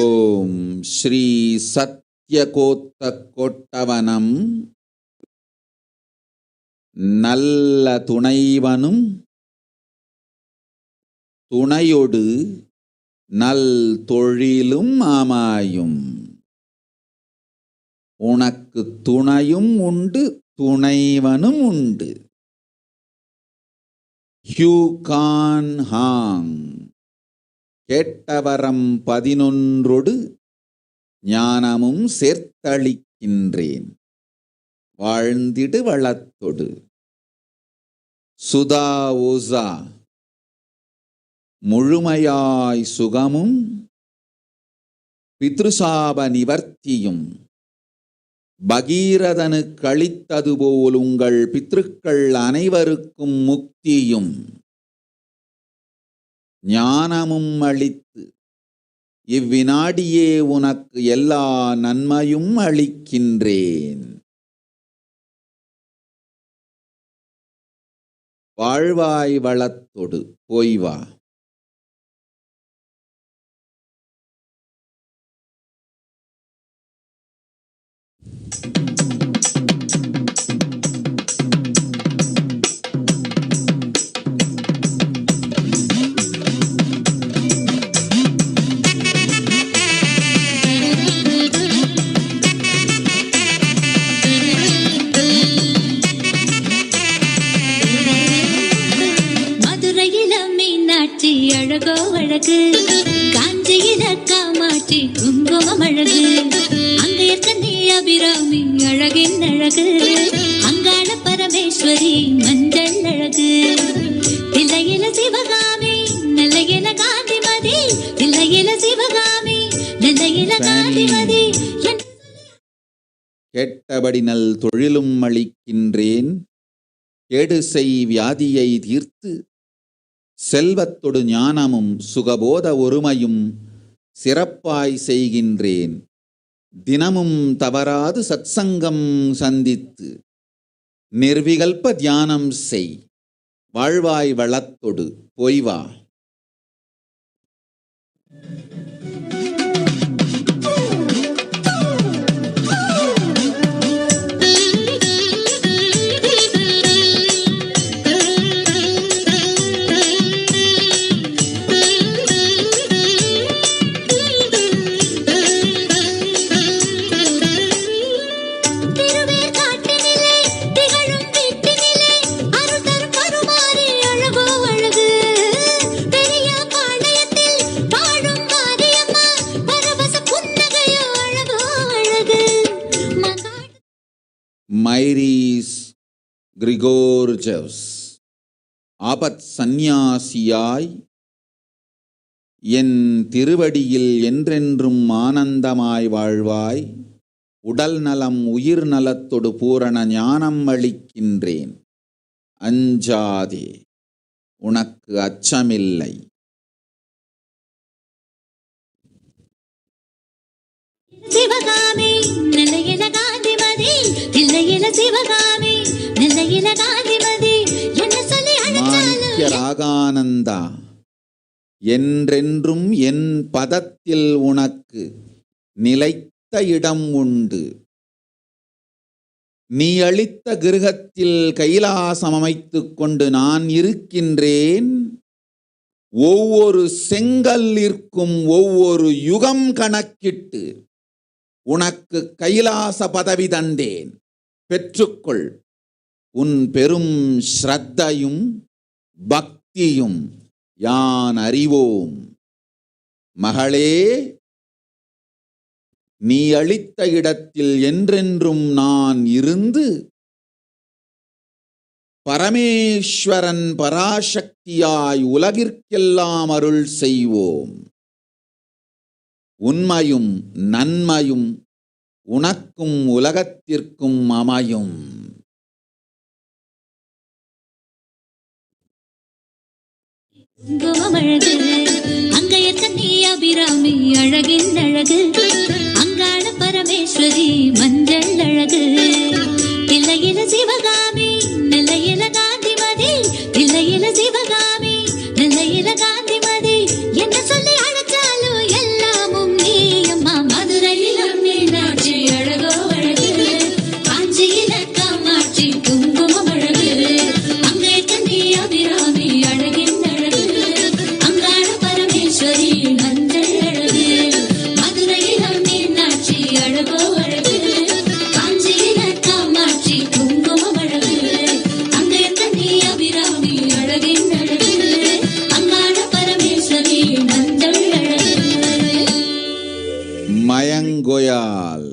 ஓம் ஸ்ரீ சத்யகோத்த கோட்டவனம் நல்ல துணைவனும் துணையொடு நல் தொழிலும் அமையும். உனக்கு துணையும் உண்டு துணைவனும் உண்டு. ஹியூ கான் ஹாங். கேட்டவரம் 11 ஞானமும் சேர்த்தளிக்கின்றேன். வாழ்ந்திடு வளத்தொடு. சுதா ஓசா. முழுமையாய் சுகமும் பித்ருசாப நிவர்த்தியும் பகீரதனு கழித்தது போல் உங்கள் பித்ருக்கள் அனைவருக்கும் முக்தியும் ஞானமும் அளித்து இவ்வினாடியே உனக்கு எல்லா நன்மையும் அளிக்கின்றேன். வாழ்வாய் வளத்தொடு. போய் வா. அழகோ அழகு காஞ்சியில காமாட்சி குங்குமம் அழகு அங்கைய கண்ணி அபிராமி அழகின் அழகு அங்காள பரமேஸ்வரி மஞ்சள் அழகு தில்லையில சிவகாமி நல்லையில காந்திமதி தில்லையில சிவகாமி நல்லையில காந்திமதி. கேட்டபடி நல் தொழிலும் அளிக்கின்றேன். கேடு செய் வியாதியை தீர்த்து செல்வத்தொடு ஞானமும் சுகபோத ஒருமையும் சிறப்பாய் செய்கின்றேன். தினமும் தவறாது சத்சங்கம் சந்தித்து நிர்விகல்ப தியானம் செய். வாழ்வாய் வளத்தொடு. போய் வா. மைரீஸ் கிரிகோர்ஜவ்ஸ். ஆபத் சந்நியாசியாய் என் திருவடியில் என்றென்றும் ஆனந்தமாய் வாழ்வாய். உடல் நலம் உயிர் நலத்தொடு பூரண ஞானம் அளிக்கின்றேன். அஞ்சாதே, உனக்கு அச்சமில்லை. சிவகாமி நல்லையில காந்திமதி தில்லையில சிவகாமி நல்லையில காந்திமதி என்ன சொல்லி மாணிக்க ராகானந்தா, என்றென்றும் என் பதத்தில் உனக்கு நிலைத்த இடம் உண்டு. நீ அளித்த கிருகத்தில் கைலாசம் அமைத்துக் கொண்டு நான் இருக்கின்றேன். ஒவ்வொரு செங்கல்லிற்கும் ஒவ்வொரு யுகம் கணக்கிட்டு உனக்கு கைலாச பதவி தந்தேன். பெற்றுக்கொள். உன் பெரும் ஸ்ரத்தையும் பக்தியும் யான் அறிவோம். மகளே, நீ அளித்த இடத்தில் என்றென்றும் நான் இருந்து பரமேஸ்வரன் பராசக்தியாய் உலகிற்கெல்லாம் அருள் செய்வோம். உண்மையும் நன்மையும் உனக்கும் உலகத்திற்கும் அமையும். அழகு அங்கைய கண்ணி அபிராமி அழகின் அழகு அங்காள பரமேஸ்வரி மஞ்சள் அழகு தில்லையில சிவகாமி நல்லையில காந்திமதி தில்லையில சிவகாமி நல்லையில காந்திமதி என்ன சொல்லி அழைச்சாலும் எல்லாமும் நீ அம்மா. மதுரையிலும் மீனாட்சி அழகோ அழகு காஞ்சியில காமாட்சி குங்குமம் அழகு இளங்கொயால்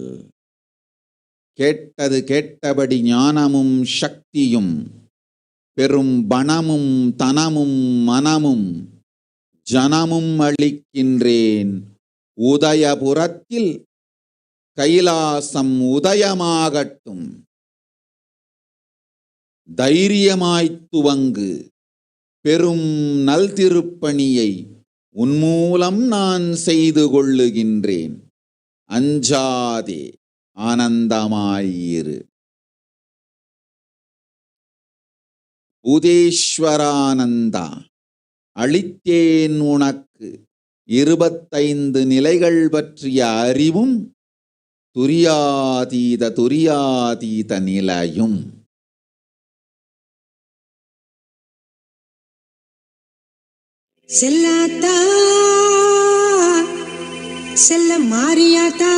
கேட்டது கேட்டபடி ஞானமும் சக்தியும் பெரும் பணமும் தனமும் மனமும் ஜனமும் அளிக்கின்றேன். உதயபுரத்தில் கைலாசம் உதயமாகட்டும். தைரியமாய்த் துவங்கு. பெரும் நல் திருப்பணியை உன்மூலம் நான் செய்து கொள்ளுகின்றேன். அஞ்சாதே, ஆனந்தமாயிரு. பூதேஸ்வரானந்தா, அளித்தேன் உனக்கு 25 நிலைகள் பற்றிய அறிவும் துரியாதீத நிலையும். செல்லாத்தா செல்ல மாறியாத்தா,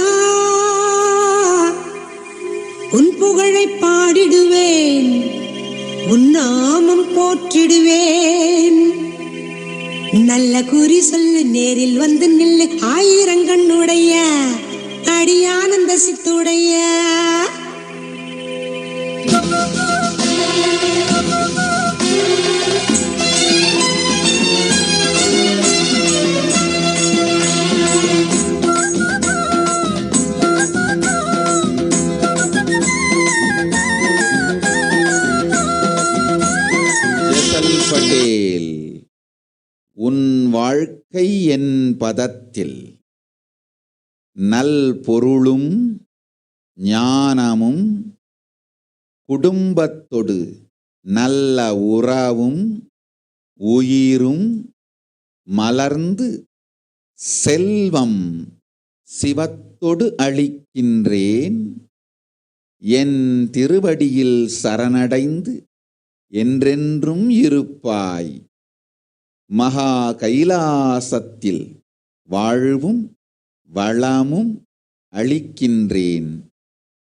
உன் புகழை பாடிடுவேன், உன் நாமம் போற்றிடுவேன். நல்ல குறி சொல்லு, நேரில் வந்து நில்லு, ஆயிரங்கண்ணுடைய அடியானந்த சித்துடைய. பட்டேல், உன் வாழ்க்கை என் பதத்தில் நல் பொருளும் ஞானமும் குடும்பத்தொடு நல்ல உறவும் உயிரும் மலர்ந்து செல்வம் சிவத்தொடு அளிக்கின்றேன். என் திருவடியில் சரணடைந்து என்றென்றும் இருப்பாய். மகா கைலாசத்தில் வாழ்வும் வளமும் அளிக்கின்றேன்.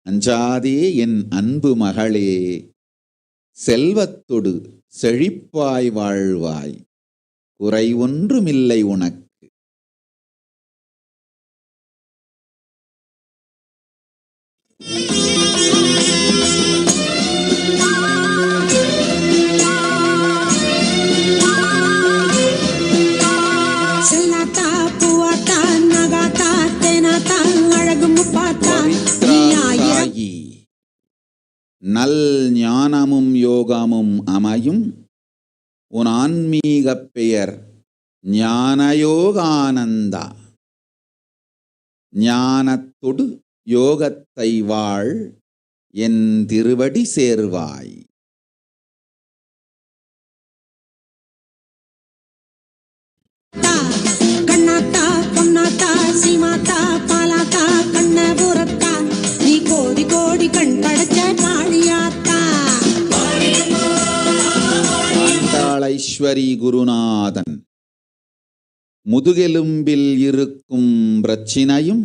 அஞ்சாதே என் அன்பு மகளே, செல்வத்தொடு செழிப்பாய் வாழ்வாய். குறை ஒன்றுமில்லை உனக்கு. நல் ஞானமும் யோகமும் அமையும் உன் ஆன்மீக பெயர் ஞானயோகானந்தா. ஞானத்தொடு யோகத்தை வாழ், என் திருவடி சேர்வாய். கண்ணாத்தா பொன்னாத்தா சீமாத்தா பாலாத்தா கண்ணபுரத்தா, நீ கோடி கோடி கண் படைச்ச காளியாத்தா. ஐஸ்வரி குருநாதன், முதுகெலும்பில் இருக்கும் பிரச்சினையும்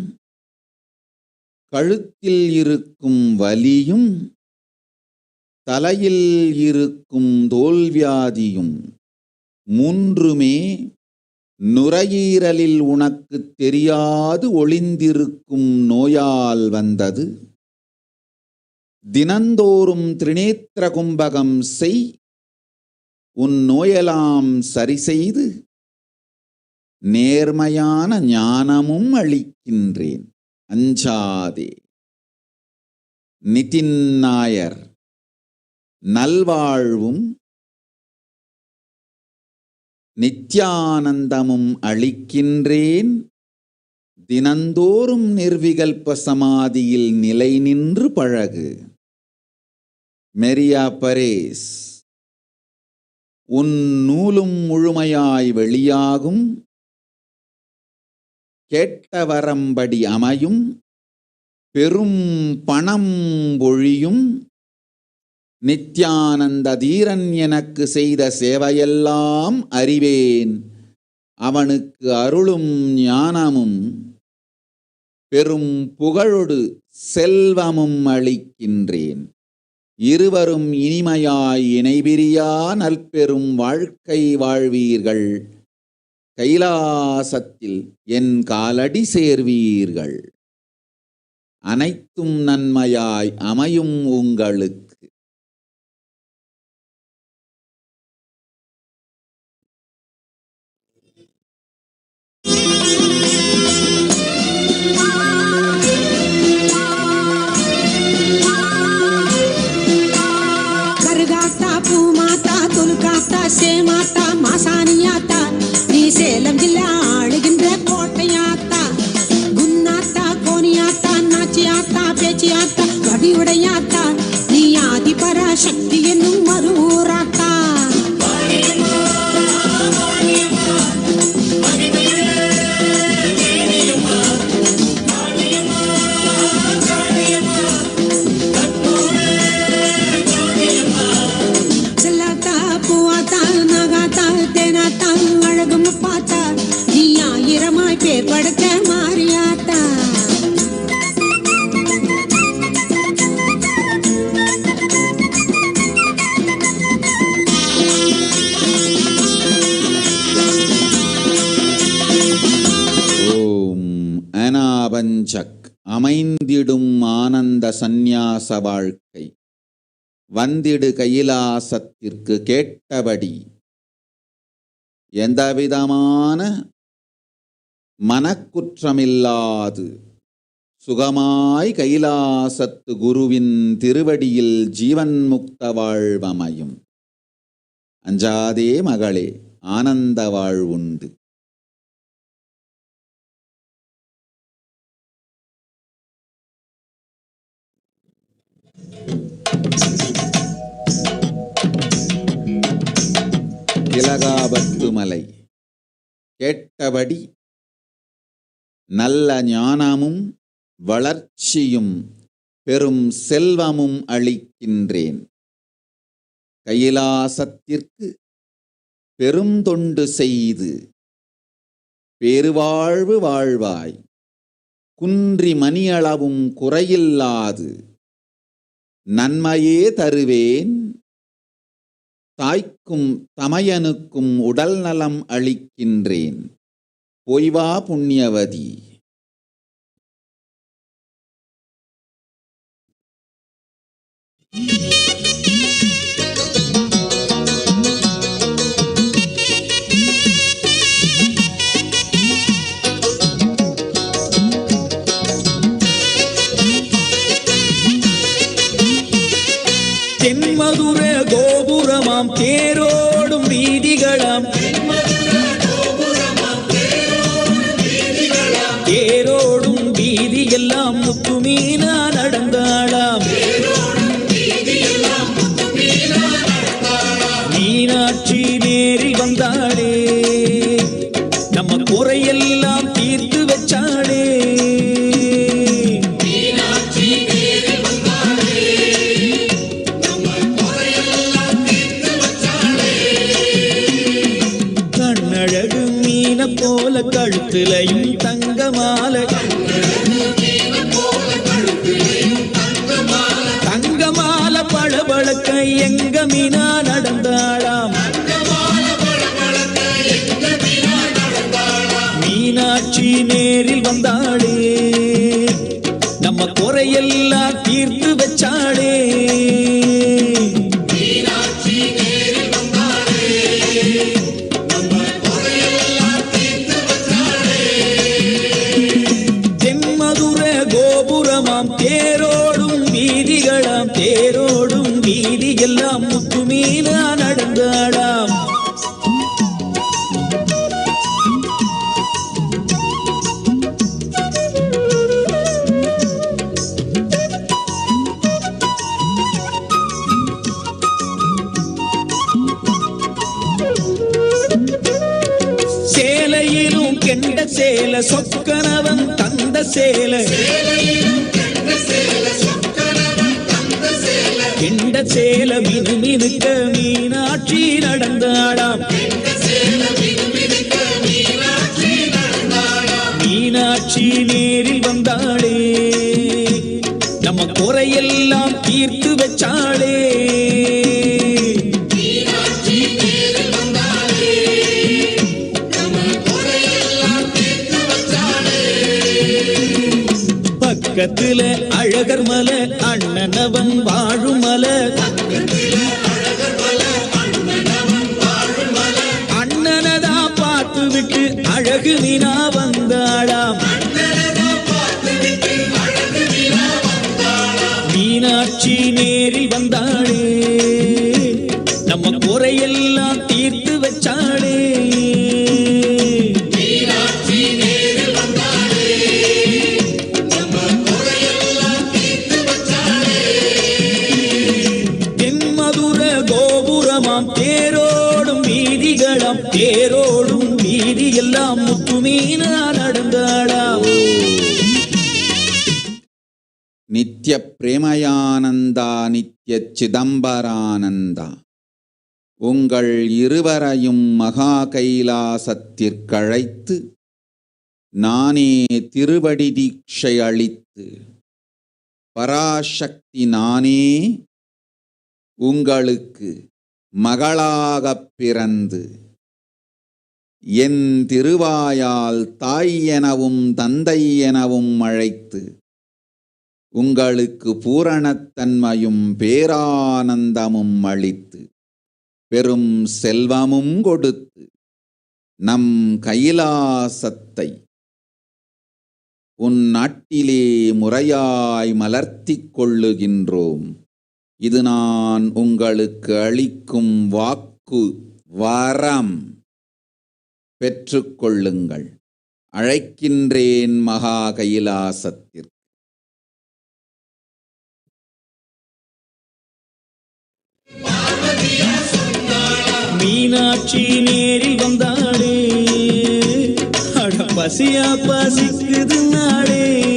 கழுத்தில் இருக்கும் வலியும் தலையில் இருக்கும் தோல்வியாதியும் மூன்றுமே நுரையீரலில் உனக்கு தெரியாது ஒளிந்திருக்கும் நோயால் வந்தது. தினந்தோறும் திரிநேத்திர கும்பகம் செய், உன் நோயெல்லாம் சரி செய்து நேர்மையான ஞானமும் அளிக்கின்றேன். அஞ்சாதே. நிதின் நாயர், நல்வாழ்வும் நித்யானந்தமும் அளிக்கின்றேன். தினந்தோறும் நிர்விகல்ப சமாதியில் நிலை நின்று பழகு. மெரியா பரேஸ், உன் நூலும் முழுமையாய் வெளியாகும். கேட்ட வரம்படி அமையும். பெரும் பணம் பொழியும். நித்யானந்த தீரன் எனக்கு செய்த சேவையெல்லாம் அறிவேன். அவனுக்கு அருளும் ஞானமும் பெரும் புகழொடு செல்வமும் அளிக்கின்றேன். இருவரும் இனிமையாய் இணைபிரியா நல்பெரும் வாழ்க்கை வாழ்வீர்கள். கைலாசத்தில் என் காலடி சேர்வீர்கள். அனைத்தும் நன்மையாய் அமையும் உங்களுக்கு. கருகாத்தா பூமாத்தா தொலுக்காத்தா சேமாத்தா மாசாணியாத்தா நீ சேலம் ஜில்லா ஆளுகின்ற கோட்டையாத்தா. குன்னாத்தா கோனியாத்தா நாச்சியாத்தா பேச்சியாத்தா வடிவுடையாத்தா நீ ஆதி பராசக்தி என்னும் மறு ஊராத்தா. செல்லாத்தா பூவாத்தா நாகாத்தா தேனாத்தா அழகும் பார்த்தா நீ ஆயிரமாய் பேர் படுத்த மாறியாத்தா. ஓம் அனாபஞ்சக் அமைந்திடும் ஆனந்த சந்நியாச வாழ்க்கை வந்திடு கைலாசத்திற்கு கேட்டபடி எந்தவிதமான மனக்குற்றமில்லாது சுகமாய் கைலாசத்து குருவின் திருவடியில் ஜீவன் முக்த வாழ்வமையும். அஞ்சாதே மகளே, ஆனந்த வாழ்வுண்டு. திலகாபத்து மலை கேட்டபடி நல்ல ஞானமும் வளர்ச்சியும் பெரும் செல்வமும் அளிக்கின்றேன். கைலாசத்திற்கு பெரும் தொண்டு செய்து பெருவாழ்வு வாழ்வாய். குன்றி மணியளவும் குறையில்லாது நன்மையே தருவேன். தாய்க்கும் தமையனுக்கும் உடல் நலம் அளிக்கின்றேன். பொய்வா புண்ணியவதி. தென்மதுர கோபுரமாம் தேரோடும் வீதிகளாம். தேரோடும் வீதியெல்லாம் முத்துமீனா நடந்தாளாம். மீனாட்சி நேரில் வந்தாளே, நம்ம குறையெல்லாம் தீர்த்து வச்சாளே. கண்ணழகு மீன போல கழுத்திலையும் தங்க மாலை, தங்க மாலை பளபளக்க எங்க மீனா நடந்தாளாம். மீனாட்சி நேரில் வந்தாளே, நம்ம குறையெல்லாம் தீர்த்து வச்சாளே. தென்மதுர கோபுரமாம் தேரோடும் வீதிகளாம். தேரோடும் வீதியெல்லாம் முத்துமீனா நடந்தாளாம். சேலையிலும் கெண்ட சேல சொக்கனவன் தந்த சேல, கெண்ட சேல மினுமினுக்க மீனாட்சி நடந்தாளாம். மீனாட்சி நேரில் வந்தாளே, நம்ம குறையெல்லாம் தீர்த்து வச்சாளே. பக்கத்துல அழகர் மலை அண்ணனவன் வாழும் மலை. அண்ணனதா பார்த்து விட்டு அழகு மீனா வந்தாளாம். மீனாட்சி நேரில் வந்தாளே, நம்ம குறையெல்லாம் தீர்த்து வச்சாளே. தென்மதுர கோபுரமாம் தேரோடும் வீதிகளாம், தேரோடும் வீதி எல்லாம் முத்துமீனா நடந்தாளாம். நித்ய பிரேமயானந்தா நித்ய சிதம்பரானந்தா, உங்கள் இருவரையும் மகா கைலாசத்திற்கழைத்து நானே திருவடி தீட்சை அளித்து, பராசக்தி நானே உங்களுக்கு மகளாகப் பிறந்து என் திருவாயால் தாய் எனவும் தந்தை எனவும் அழைத்து உங்களுக்கு பூரணத்தன்மையும் பேரானந்தமும் அளித்து பெரும் செல்வமும் கொடுத்து நம் கைலாசத்தை உன் நாட்டிலே முறையாய் மலர்த்திக் கொள்ளுகின்றோம். இது நான் உங்களுக்கு அளிக்கும் வாக்கு, வரம். பெற்றுக்கொள்ளுங்கள். அழைக்கின்றேன் மகா கைலாசத்திற்கு. மீனாட்சி நேரில் வந்தாளே, அட பசியா பசிக்குது நாளே.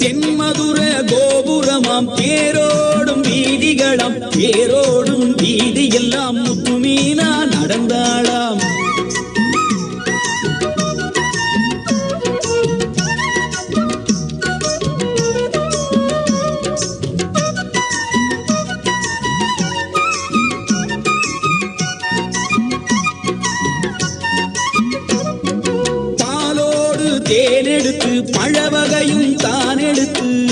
தென்மதுர கோபுரமாம் தேரோடும் வீதிகளாம், தேரோடும் வீதி எல்லாம் முத்துமீனா நடந்தாளாம். தேனெடுத்து பழவகையும் தான் எடுத்து,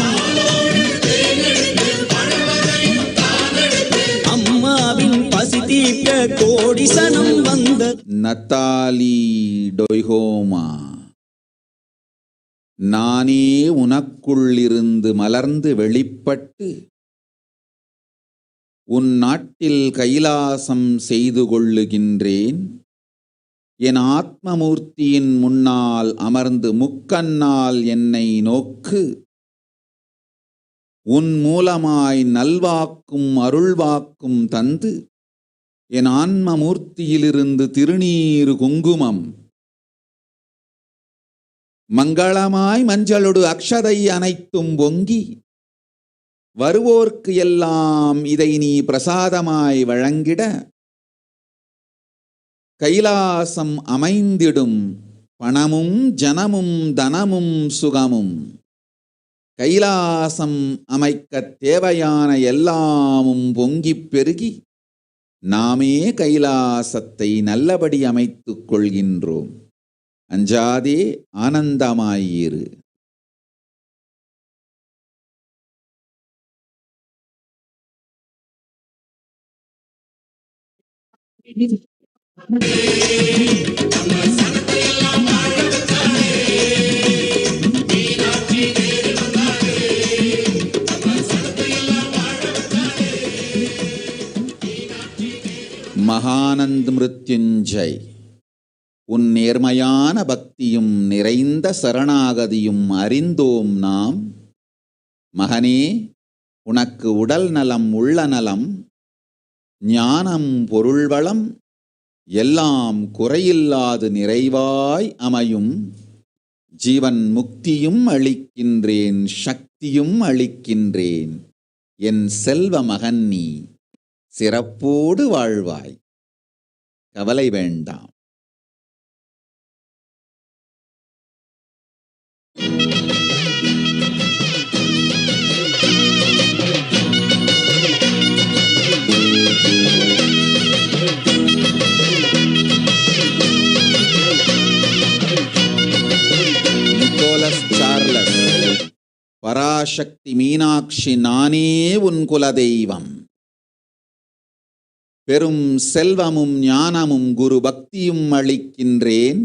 அம்மாவின் பசி தீர்க்க கோடி சனம் வந்த நத்தாலி டொய்ஹோமா, நானே உனக்குள்ளிருந்து மலர்ந்து வெளிப்பட்டு உன் நாட்டில் கைலாசம் செய்து கொள்ளுகின்றேன். என் ஆத்மமூர்த்தியின் முன்னால் அமர்ந்து முக்கண்ணால் என்னை நோக்கு. உன் மூலமாய் நல்வாக்கும் அருள்வாக்கும் தந்து என் ஆன்மமூர்த்தியிலிருந்து திருநீறு குங்குமம் மங்களமாய் மஞ்சளொடு அக்ஷதை அனைத்தும் பொங்கி வருவோர்க்கு எல்லாம் இதை நீ பிரசாதமாய் வழங்கிட கைலாசம் அமைந்திடும். பணமும் ஜனமும் தனமும் சுகமும் கைலாசம் அமைக்கத் தேவையான எல்லாமும் பொங்கிப் பெருகி நாமே கைலாசத்தை நல்லபடி அமைத்துக் கொள்கின்றோம். அஞ்சாதே, ஆனந்தமாயிரு. மகானந்த் மிருத்யுஞ்சய், உன் நேர்மையான பக்தியும் நிறைந்த சரணாகதியும் அறிந்தோம் நாம். மகனே, உனக்கு உடல் நலம் உள்ள நலம் ஞானம் பொருள்வளம் எல்லாம் குறையில்லாது நிறைவாய் அமையும். ஜீவன் முக்தியும் அளிக்கின்றேன், சக்தியும் அளிக்கின்றேன். என் செல்வ மகன் நீ சிறப்போடு வாழ்வாய். கவலை வேண்டாம். பராசக்தி மீனாட்சி நானே உன் குலதெய்வம். பெரும் செல்வமும் ஞானமும் குரு பக்தியும் அளிக்கின்றேன்.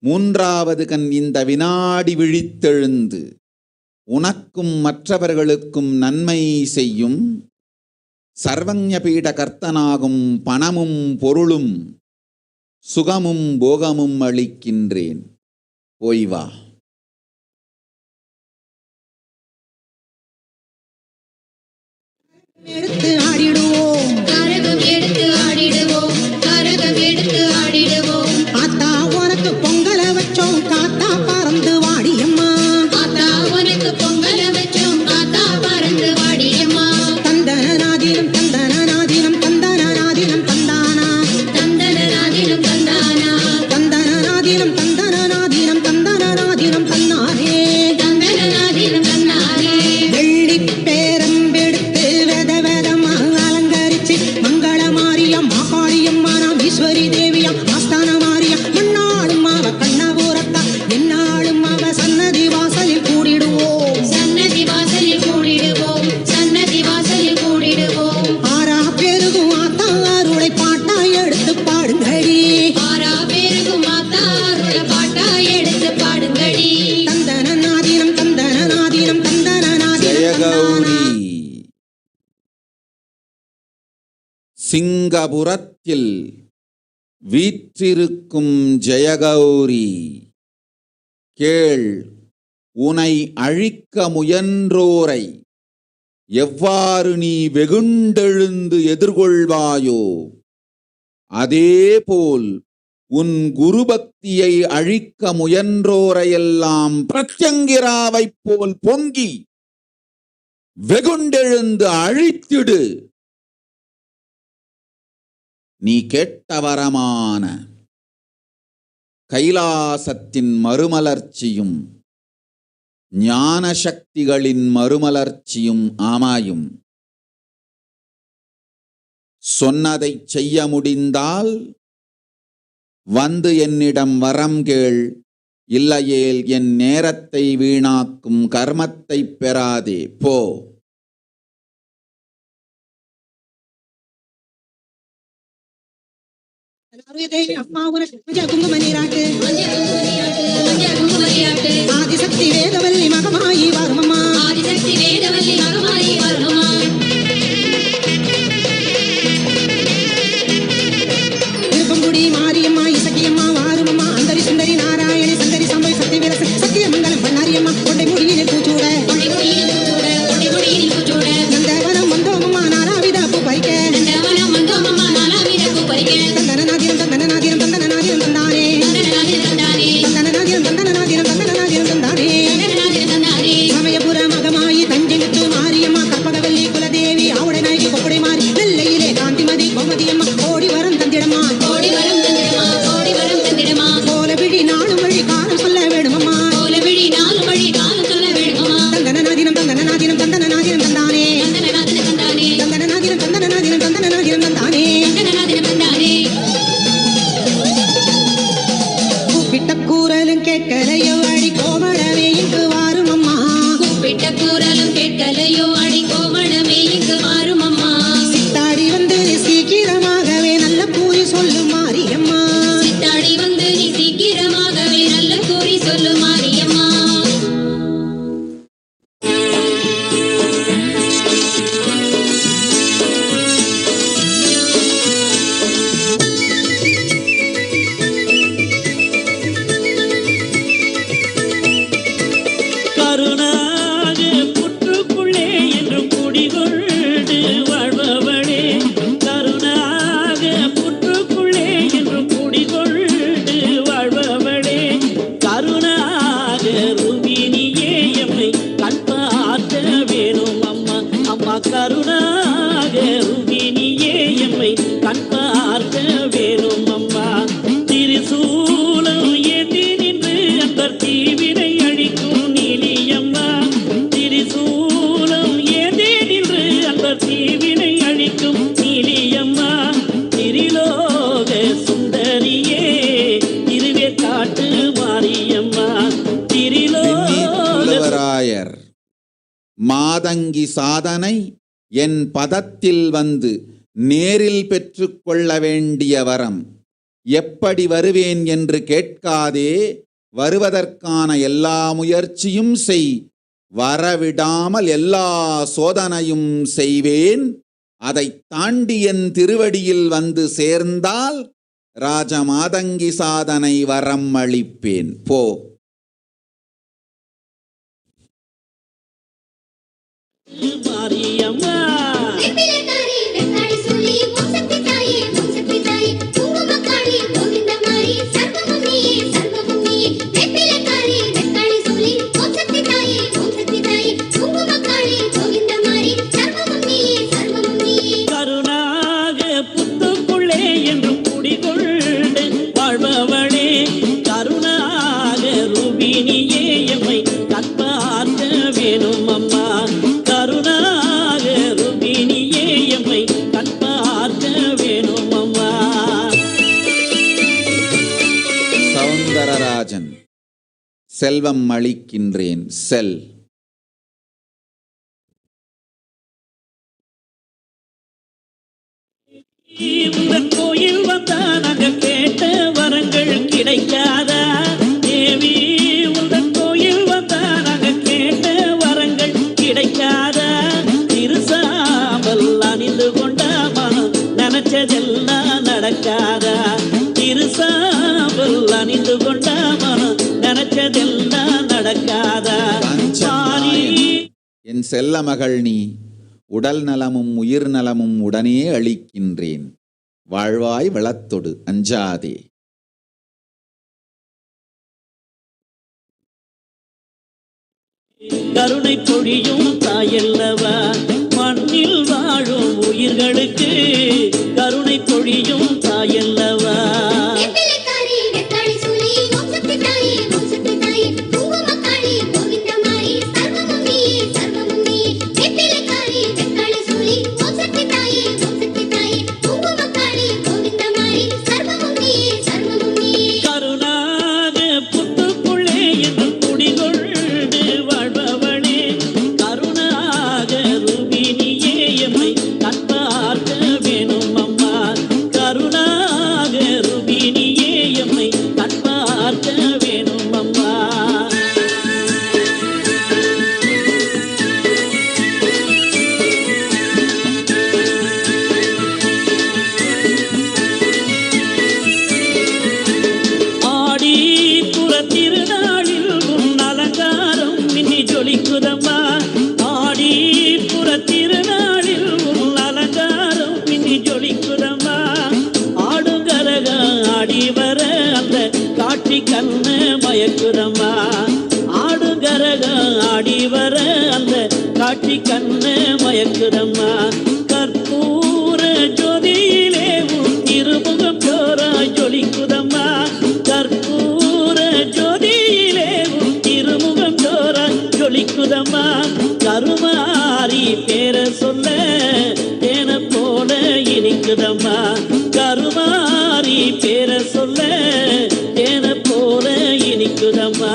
மூன்றாவது கண் இந்த வினாடி விழித்தெழுந்து உனக்கும் மற்றவர்களுக்கும் நன்மை செய்யும் சர்வஞ பீட கர்த்தனாகும் பணமும் பொருளும் சுகமும் போகமும் அளிக்கின்றேன். போய் வா. எடுத்து ஆடிடுவோம், கரகம் எடுத்து ஆடிடுவோம், கரகம் எடுத்து ஆடிடுவோம். ஆத்தா உனக்கு பொங்கல வச்சோம், காத்தா பறந்து வாடியம்மா. ஆத்தா உனக்கு பொங்கல வச்சோம், காத்தா பறந்து வாடியம்மா. தந்தன நாதினம் தந்தன நாதினம் தந்தன நாதினம் தந்தானா, தந்தன நாதினம் தந்தானா, தந்தன நாதினம் தந்தன நாதினம் தந்தன நாதினம் தன்னானே, தந்தன நாதினம் தந்தானே. வெள்ளி பேரம்பெடுத்து வெத வெதமா அலங்கரிச்சு மங்கள மாரியம்மா காளியம்மா நாம் ஈஸ்வரி தேவியா ஆஸ்தான மாரியா மண்ணாளும் அவ கண்ணபுரத்தா என்னாலும் அவ சன்னதி வாசலில் கூடிடுவோம், சன்னதி வாசலில் கூடிடுவோம், சன்னதி வாசலில் கூடிடுவோம். ஆறா பேருகும் ஆத்தா அருளை பாட்டா எடுத்து பாடுங்கடி, ஆறா பேருக்கும் ஆத்தா அருள பாட்டா எடுத்து பாடுங்கடி. தந்தன நாதினம் தந்தன நாதினம் தந்தன நாதினம் ஜெயகௌரி. சிங்கபுரத்தில் வீற்றிருக்கும் ஜெயகௌரி, கேள், உனை அழிக்க முயன்றோரை எவ்வாறு நீ வெகுண்டெழுந்து எதிர்கொள்வாயோ அதேபோல் உன் குருபக்தியை அழிக்க முயன்றோரையெல்லாம் பிரத்யங்கிராவைப் போல் பொங்கி வெகுண்டெழுந்து அழித்திடு. நீ கேட்ட வரமான கைலாசத்தின் மறுமலர்ச்சியும் ஞான சக்திகளின் மறுமலர்ச்சியும் ஆமாயும். சொன்னதை செய்ய முடிந்தால் வந்து என்னிடம் வரம் கேள், இல்லையேல் என் நேரத்தை வீணாக்கும் கர்மத்தை பெறாதே, போ. அம்மா உனக்கு மஞ்சள் குங்கும நீராட்டு, மஞ்சள் குங்கும நீராட்டு, மஞ்சள் குங்கும நீராட்டு. ஆதிசக்தி வேதவல்லி மகமாயி வருமம்மா, ஆதிசக்தி வேதவல்லி மகமாயி வருமம்மா. திருப்பங்குடி மாரியம்மா இசக்கியம்மா வாருமம்மா, அந்தரி சுந்தரி நாராயணி சந்தரி சம்பை சக்தி விரச சத்திய மங்கலம் பண்ணாரியம்மா, கொண்டை முடியிலே பூச்சூட, கொண்டை முடியில் பூச்சூட, கொண்டை முடியில் பூச்சூட. நந்தவனம் வந்தோமம்மா நாலாவித பூ பறிக்க, நந்தவனம் வந்தோமம்மா நாலாவித பூ பறிக்க. தந்தன நாதினம் தந்தன நாதினம் தந்தன நாதினம் தந்தானே, தந்தன நாதினம் தந்தானே, தந்தன நாதினம் தந்தன நாதினம் தந்தன நாதினம் தந்தானே. தந்தன நாதினம் தந்தானே. சமயபுர மகமாயி தஞ்செழுத்து மாரியம்மா கற்பகவல்லி குலதேவி ஆவுடை நாயகி கொப்படை மாறி நெல்லையிலே காந்திமதி கோமதியம்மா கோடி வரம் தந்திடம்மா, கோடி வரம் தந்திடமா, கோடி வரம் தந்திடமா. கோல விழி நாளும் வழி காலம் சொல்ல வேணுமம்மா, கோல விழி நாலு வழி காலம் சொல்ல வேண்டுமம்மா. தந்தன நாதினம் தந்தன நாதினம் தந்தன நாதினம் தந்தானே, தந்தன நாதினம் தந்தானே, தந்தன நாதினம் தந்தன நாதினம் தந்தன நாதினம் தந்தானே. தந்தன நாதினம் தந்தானே. கூப்பிட்ட கூறலும் கேட்கலையோ அடி கோமளவே இங்கு வாருமம்மா, கூப்பிட்ட கூறலும் கேட்கலையோ அடி கோமளமே இங்கு மாறுமம்மா. சித்தாடி வந்து சீக்கிரமாகவே நல்ல கூறி சொல்லும் மாரியம்மா, சித்தாடி வந்து நீ சீக்கிரமாகவே நல்ல கூறி சொல்லு மாரியம்மா. மாதங்கி சாதனை என் பதத்தில் வந்து நேரில் பெற்றுக்கொள்ள வேண்டிய வரம். எப்படி வருவேன் என்று கேட்காதே, வருவதற்கான எல்லா முயற்சியும் செய். வரவிடாமல் எல்லா சோதனையும் செய்வேன். அதை தாண்டி என் திருவடியில் வந்து சேர்ந்தால் ராஜமாதங்கி சாதனை வரம் அளிப்பேன். போ. மாரியம்மா செல்வம் அளிக்கின்றேன், செல். கோயில் வந்தா நாங்க கேட்ட வரங்கள் கிடைக்காதா தேவி? உந்தன் கோயில் வந்தா நாங்க கேட்ட வரங்கள் கிடைக்காதா? திருசாம்பல் அணிந்து கொண்டா மனம் நினைச்சதெல்லாம் நடக்காதா? திருசாம்பல் அணிந்து கொண்டா மனம் நினைச்சதெல்லாம் நடக்காதா? என் செல்ல மகள் நீ, உடல் நலமும் உயிர் நலமும் உடனே அளிக்கின்றேன். வாழ்வாய் வளத்தொடு, அஞ்சாதே. கருணை பொழியும் தாயல்லவா மண்ணில் வாழும் உயிர்களுக்கு, கருணை பொழியும் தாயல்லவா. கண்ணு மயக்குதம்மா ஆடுகரக ஆடி வர அந்த காட்சி கண்ணு மயக்குதம்மா. கற்பூர ஜோதியிலே உன் திருமுகம் ஜோரா ஜொலிக்குதம்மா. கற்பூர ஜோதியிலே உன் திருமுகம் ஜோரா ஜொலிக்குதம்மா. கருமாரி பேர சொல்ல தேன போல இனிக்குதம்மா. கருமாரி பேர சொல்ல தேன போல இனிக்குதம்மா.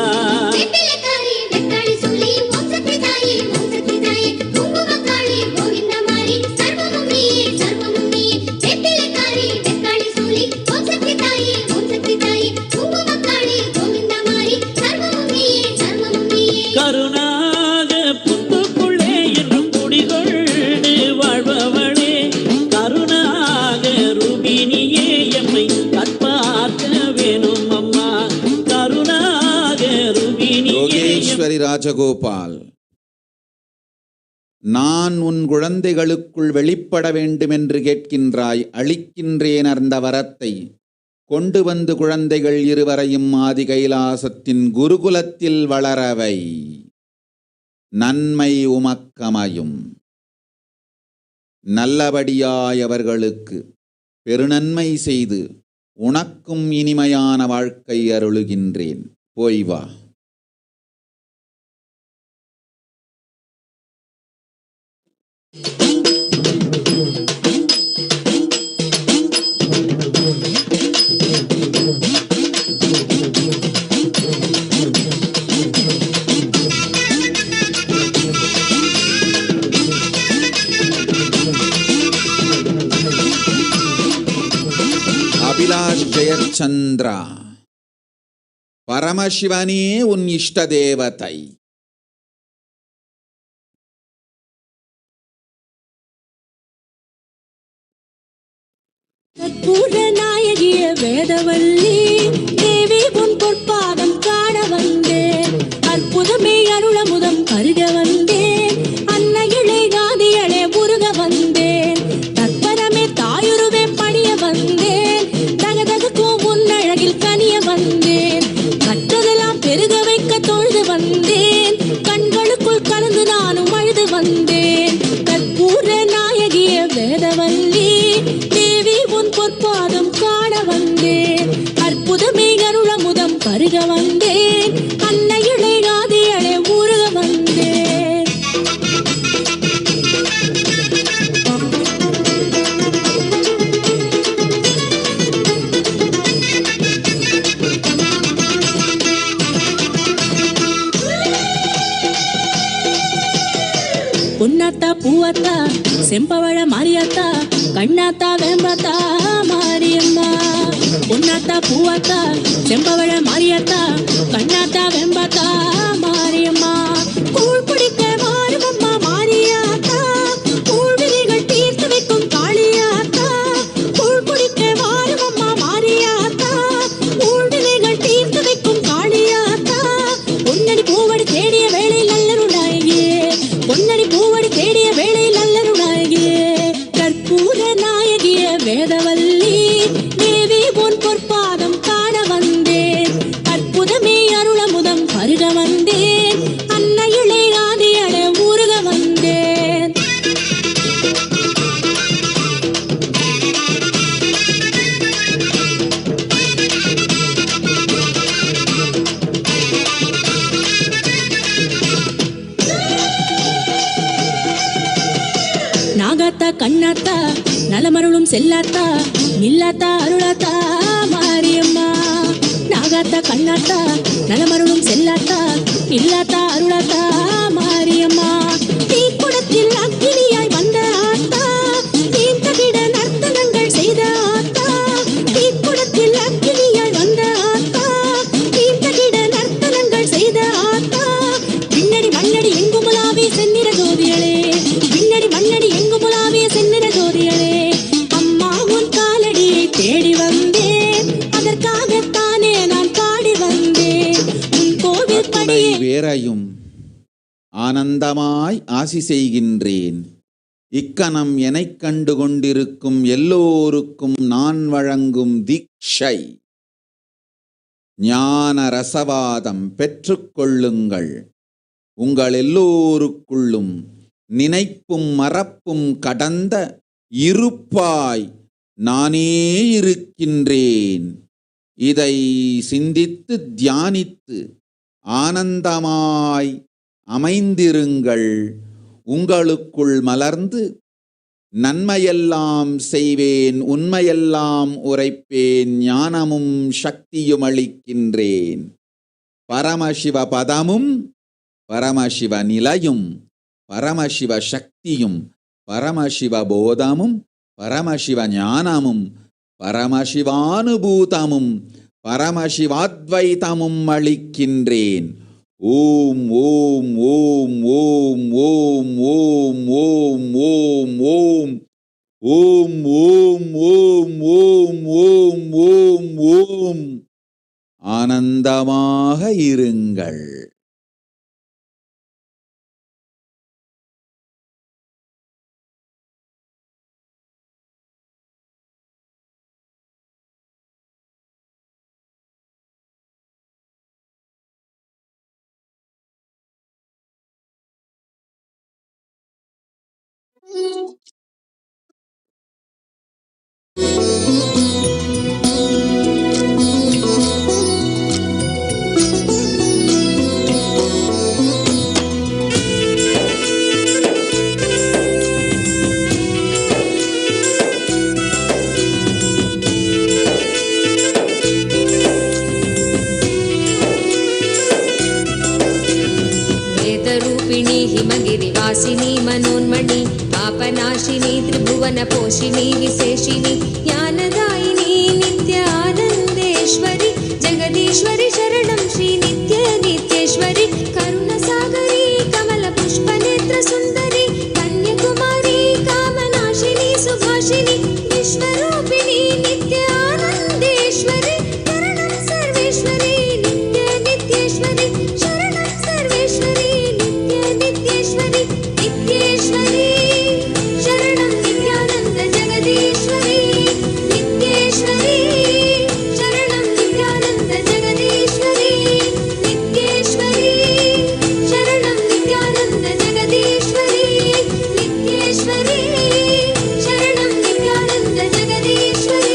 கருணாக புத்துக்குள்ளே என்றும் குடிகொண்டு வாழ்பவளே, கருணாக ரூபினியே எம்மை கற்பார்க்க வேணும் அம்மா. கருணாக ரூபினியே. யோகேஸ்வரி ராஜகோபால், நான் உன் குழந்தைகளுக்குள் வெளிப்பட வேண்டுமென்று கேட்கின்றாய். அளிக்கின்றேன் அந்த வரத்தை. கொண்டு வந்து குழந்தைகள் இருவரையும் ஆதி கைலாசத்தின் குருகுலத்தில் வளரவை. நன்மை உமக்கமையும். நல்லபடியாய் அவர்களுக்கு பெருநன்மை செய்து உனக்கும் இனிமையான வாழ்க்கை அருளுகின்றேன். போய் வா. சந்திரா, பரமசிவனே உன் இஷ்ட தேவதை. கற்பூர நாயகிய வேதவல்லி தேவி உன் பொற்பாதம் காண வந்தேன். அற்புதமே அருளமுதம் பருக வந்தேன். அன்னையிலே காதியளே உருக வந்தேன். தற்பரமே தாயுருவே பணிய வந்தேன். தகதகுக்கும் உன் அழகில் கனிய வந்தேன். கற்றதெல்லாம் பெருக வைக்க தொழுது வந்தேன். கண்களுக்குள் கலந்து நானும் அழுது வந்தேன். கற்பூர நாயகிய வேதவல்லி தேவி உன் பொற்பாதம் காண வந்தேன். அற்புதமே அருளமுதம் பருக வந்தேன். அன்னையிலே காதியளே உருக வந்தேன். பொன்னாத்தா பூவாத்தா செம்பவழ மாரியாத்தா கண்ணாத்தா வேம்பாத்தா மாரியம்மா. பொன்னாத்தா பூவாத்தா செம்பவழ மாரியாத்தா கண்ணாத்தா வேம்பாத்தா மாரியம்மா. கூழ் குடிக்க மாறுமம்மா மாரியாத்தா. கூழ்வினைகள் தீர்த்து வைக்கும் காளியாத்தா. கூழ் குடிக்க மாறுமம்மா மாரியாத்தா. கூழ்வினைகள் தீர்த்து வைக்கும் காளியாத்தா. பொன்னடி பூவடி தேடிய வேளையில் நல்லருளாயே. பொன்னடி பூவடி தேடிய வேளையில் நல்லருளாயே. கற்பூர நாயகிய வேதவல்லி தேவி உன் பொற்பாதம் காண வந்தேன். அற்புதமே அருளமுதம் பருக வந்தேன். அன்னையிலே ஆதியள உருக வந்தேன். நாகாத்தா கண்ணாத்தா நலமருளும் செல்லாத்தா நில்லாத்தா அருளாத்தா மாரியம்மா. நாகாத்தா கண்ணாத்தா நலமருளும் செல்லாத்தா நில்லாத்தா அருளாத்தா மாரியம்மா. தீக்குடத்தில் அக்கினியாய் வந்த ஆத்தா. தீர்த்தகிட நர்த்தனங்கள் செய்த ஆத்தா. தீக்குடத்தில் அக்கினியாய் வந்த ஆத்தா. தீர்த்தகிட நர்த்தனங்கள் செய்த ஆத்தா. பின்னடி மண்ணடி எங்குமுலாவே சென்னிற ஜோதியளே. பின்னடி மண்ணடி எங்குமுலாவே சென்னிற ஜோதியளே. அம்மா உன் காலடியை தேடி வந்தேன். அதற்காகத்தானே நான் பாடி வந்தேன். உன் கோவில் அத்துணை படியே வேறையும் ஆனந்தமாய் ஆசி செய்கின்றேன். இக்கணம் எனக் கண்டு கொண்டிருக்கும் எல்லோருக்கும் நான் வழங்கும் தீட்சை ஞான ரசவாதம் பெற்றுக்கொள்ளுங்கள். உங்கள் எல்லோருக்குள்ளும் நினைப்பும் மறப்பும் கடந்த இருப்பாய் நானே இருக்கின்றேன். இதை சிந்தித்து தியானித்து ஆனந்தமாய் அமைந்திருங்கள். உங்களுக்குள் மலர்ந்து நன்மையெல்லாம் செய்வேன், உண்மையெல்லாம் உரைப்பேன், ஞானமும் சக்தியும் அளிக்கின்றேன். பரமசிவ பதமும் பரமசிவ நிலையும் பரமசிவ சக்தியும் பரமசிவ போதமும் பரமசிவ ஞானமும் பரமசிவானுபூதமும் பரமசிவாத்வைதமும் அளிக்கின்றேன். ஓம் ஓம் ஓம் ஓம் ஓம் ஓம் ஓம் ஓம் ஓம் ஓம் ஓம் ஓம் ஓம் ஓம் ஓம் ஓம். ஆனந்தமாக இருங்கள். वेदरूपिणी हिमगिरिवासिनी मनोन्मणि पापनाशिनी त्रिभुवनपोषिणी विशेषिणी ज्ञानदायिनी नित्य आनन्द नित्यानन्देश्वरि जगदीश्वरि शरणं श्री नित्य नित्येश्वरि करुणसागरी कमलपुष्पनेत्र सुन्दरी कन्याकुमारी कामनाशिनी सुभाषिनी विश्वरूपिणी नित्यानन्देश्वरि शरणं सर्वेश्वरि नित्य नित्येश्वरि शरणं सर्वेश्वरि नित्य नित्येश्वरि नित्येश्वरि शरणं नित्यानन्द जगदीश्वरि नित्येश्वरि शरणं नित्यानन्द जगदीश्वरि नित्येश्वरि शरणं नित्यानन्द जगदीश्वरि नित्येश्वरि शरणं नित्यानन्द जगदीश्वरि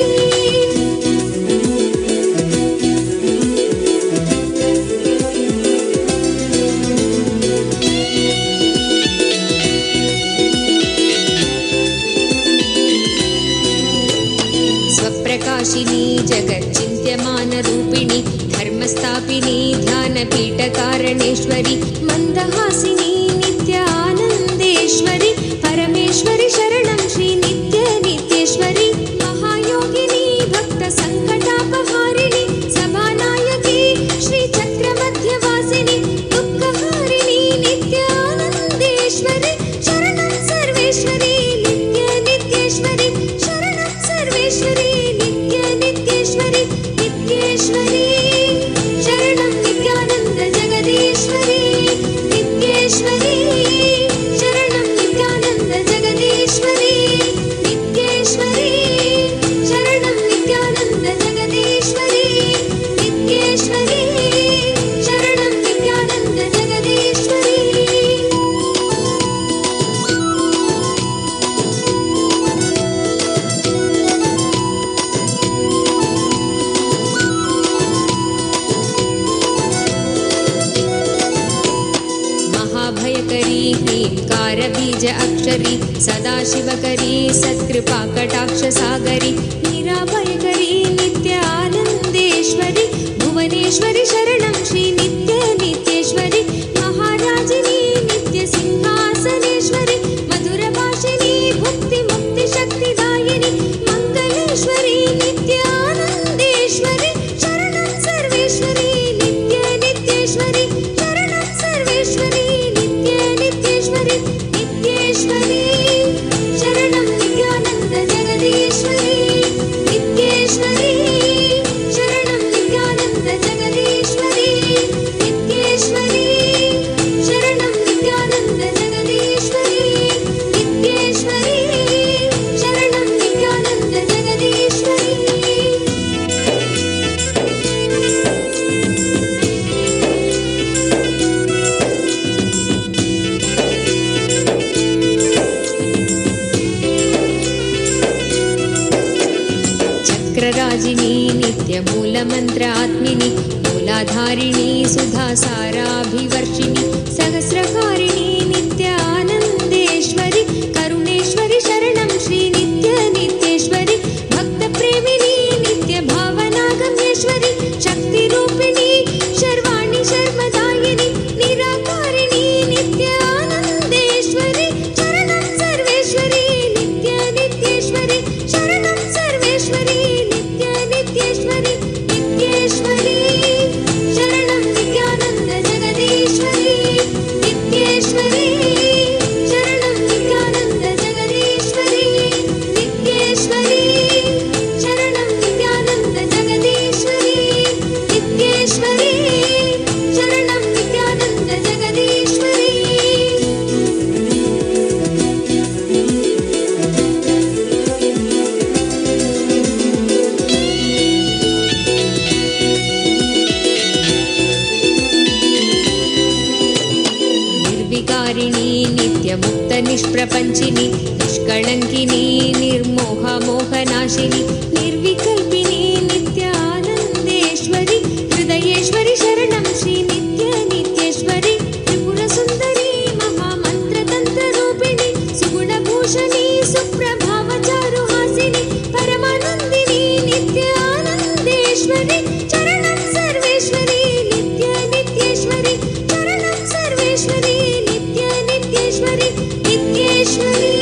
स्वप्रकाशिनी जगच्चिन्त्यमानरूपिणी धर्मस्थापिनी ध्यानपीठकारणेश्वरि मन्दहासिनी नित्यानन्देश्वरि परमेश्वरि शरणं श्री नित्य नित्येश्वरि महायोगिनी भक्तसङ्कटापहारिणि सभानायकी श्रीचक्रमध्यवासिनि दुःखहारिणी नित्यानन्देश्वरि शरणं सर्वेश्वरि नित्य नित्येश्वरि शरणं सर्वेश्वरि नित्य नित्येश्वरि नित्येश्वरि शरणं नित्यानन्द जगदीश्वरि नित्येश्वरि शरणं नित्यानन्द जगदीश्वरि नित्येश्वरि शरणं नित्यानन्द जगदीश्वरि नित्येश्वरि शरणं नित्यानन्द जगदीश्वरि महाभयकरी ह्रीङ्कारबीज अक्षरी सदाशिवकरी सत्कृपाकटाक्षसागरी मीराभयकरी नित्यानन्देश्वरि भुवनेश्वरि शरणं श्री नित्य नित्येश्वरि महाराजिनी नित्यसिंहासनेश्वरि मधुरभाषिनी भुक्तिमुक्तिशक्तिदायिनि मङ्गलेश्वरि नित्यानन्देश्वरि शरणं सर्वेश्वरि नित्य नित्येश्वरि शरणं सर्वेश्वरि नित्य नित्येश्वरि नित्येश्वरि शरणं नित्यानन्द जगदीश्वरि नित्येश्वरि शरणं नित्यानन्द जगदीश्वरि नित्येश्वरि शरणं नित्यानन्द जगदीश्वरि नित्येश्वरि शरणं नित्यानन्द जगदीश्वरि चक्रराजिनी नित्यमूलमन्त्र आत्मिनि मूलाधारिणी सुधासाराभिवर्षिणि सहस्रकारिणी नित्यानन्देश्वरि करुणेश्वरि शरणं श्री नित्य नित्येश्वरि भक्तप्रेमिणी नित्यभावनागम्येश्वरि शक्तिरूपिणी शर्वाणि शर्मदायिनि निराकारिणी नित्यानन्देश्वरि शरणं सर्वेश्वरि नित्य नित्येश्वरि शरणं सर्वेश्वरि नित्य नित्येश्वरि नित्येश्वरि शरणं नित्यानन्द जगदीश्वरि नित्येश्वरि शरणं नित्यानन्द जगदीश्वरि नित्येश्वरि शरणं नित्यानन्द जगदीश्वरि नित्येश्वरि शरणं नित्यानन्द जगदीश्वरि निर्विकारिणी नित्यमुक्तनिष्प्रपञ्चिनि निष्कळङ्किनी निर्मोहमोहनाशिनि निर्विकल्पिनी नित्यानन्देश्वरि हृदयेश्वरि शरणं श्री नित्य नित्येश्वरि त्रिपुरसुन्दरी महामन्त्रतन्त्ररूपिणि सुगुणभूषणी सुप्रभावचारुहासिनि परमानन्दिनी नित्यानन्देश्वरि शरणं सर्वेश्वरि नित्य नित्येश्वरि शरणं सर्वेश्वरि नित्य नित्येश्वरि नित्येश्वरि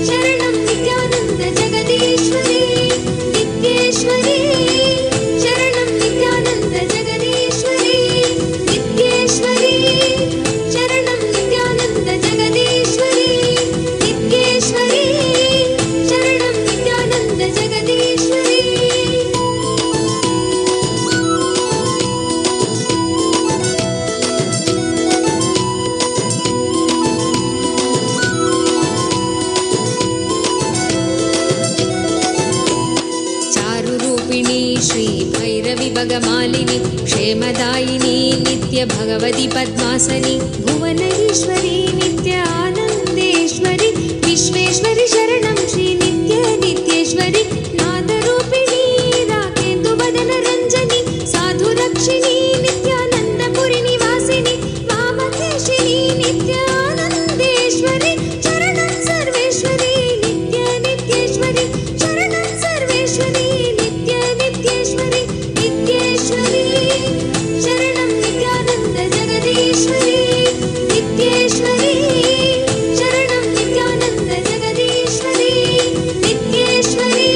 शरणं नित्यानन्द जगदीश्वरि नित्येश्वरि शरणं पुष्पगमालिनि क्षेमदायिनी नित्य भगवति पद्मासनि भुवन ईश्वरी नित्य आनन्देश्वरि विश्वेश्वरि शरणं श्री नित्य नित्येश्वरि नादरूपिणी राकेन्दुवदन रञ्जनि साधुरक्षिणी नित्यानन्दपुरि निवासिनि वामकेशिनी नित्य आनन्देश्वरि शरणं सर्वेश्वरि नित्य नित्येश्वरि शरणं सर्वेश्वरि नित्य नित्येश्वरि नित्येश्वरि शरणं नित्यानन्द जगदीश्वरि नित्येश्वरि शरणं नित्यानन्द जगदीश्वरि नित्येश्वरि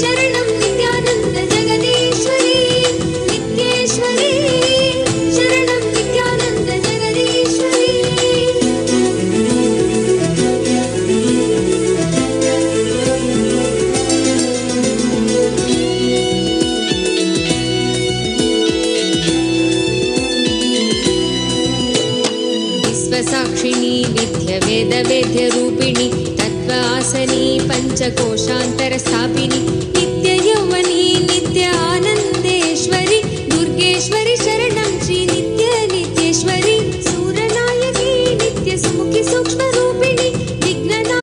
शरणं नित्यानन्द जगदीश्वरि नित्येश्वरि शरणं नित्यानन्द जगदीश्वरि विश्वसाक्षिणी विद्य वेद वेद्य रूपिणी तत्व आसनी पंचकोशान्तरस्थापिनी नित्य यौवनी नित्य आनन्देश्वरि दुर्गेश्वरि शरणं श्री नित्य नित्येश्वरि सूरनायकी नित्य सुमुखि सूक्ष्म रूपिणी विघ्नना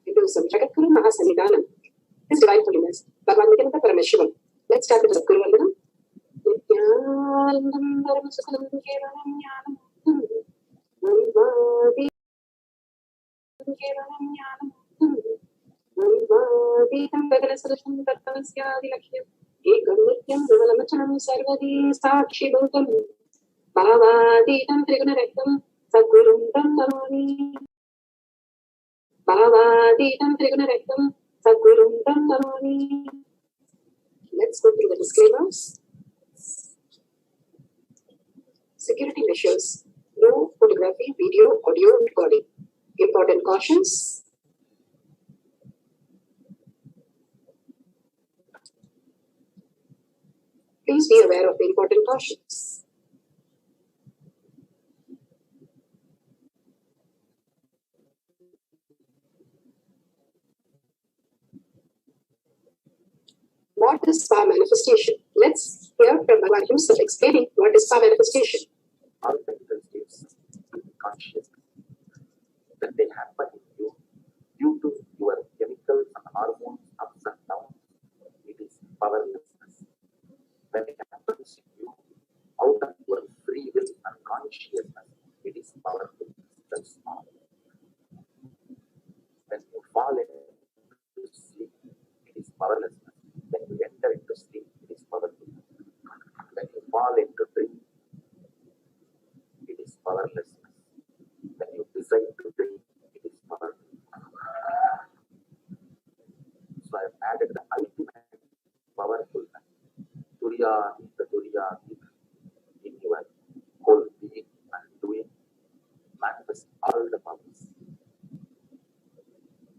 into some Jagatguru Mahasannidhanam, His Divine Holiness, Bhagavan Nithyananda Paramashivam. Let's start with the Guru Vandanam. Nithyanandam Paramasukhalam Kevalam Jnanam Kevalam Jnanam Nirvaditam Gaganasadasham Tattvasyadilakhyam Ekam Nityam Vimalamachanam Sarvadi Sakshi Bhutam Bhavaditam Trigunarektam Sadgurum Brahmani Bhavaditam Trigunarektam Sadgurum Brahmani. Let's go through the disclaimers. Security measures. No photography, video, audio recording. Important cautions. Please be aware of the important cautions. What is spa manifestation? Let's hear from Bhagavan himself explaining what is spa manifestation. All mental states in consciousness when they happen in you due to your chemicals and hormones ups and downs, it is powerlessness. When it happens in you out of your free will and consciousness, it is powerful. That's all. When you fall into sleep, it is powerlessness. When you enter into sleep, it is powerful. When you fall into dream, it is powerlessness. When you decide to dream, it is powerful. So I have added the ultimate powerfulness, Turiya in your whole being and doing, manifest all the powers.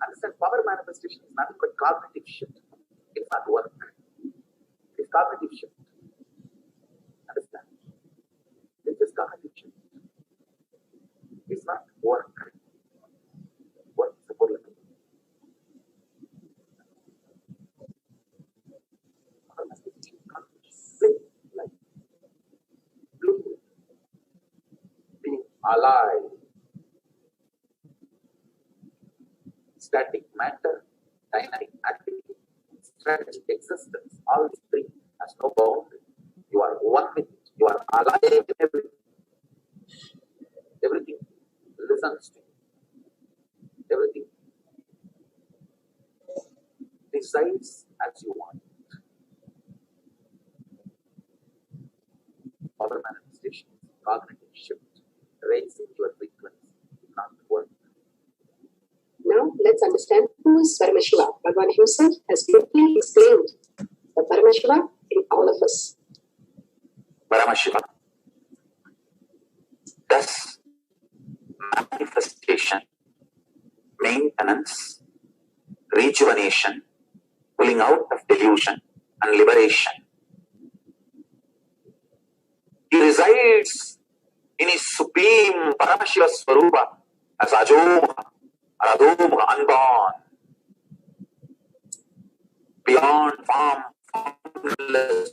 Understand, power manifestation is nothing but cognitive shift. It's not work. It's cognitive shift. Understand? It's just cognitive shift. It's not work. Work is a political. Like blueprint, being alive, static matter, dynamic activity, strategic existence. All three has no boundary. You are one with it. You are alive in everything. Everything listens to you. Everything decides as you want. Power manifestation, cognitive shift, raising your frequency, not work. Now let's understand who is Paramashiva. Bhagavan himself has beautifully explained the Paramashiva in all of us. Paramashiva, thus manifestation, maintenance, rejuvenation, pulling out of delusion and liberation. He resides in his supreme Paramashiva Swarupa as Ajoma, Radoma, unborn, beyond form, formless.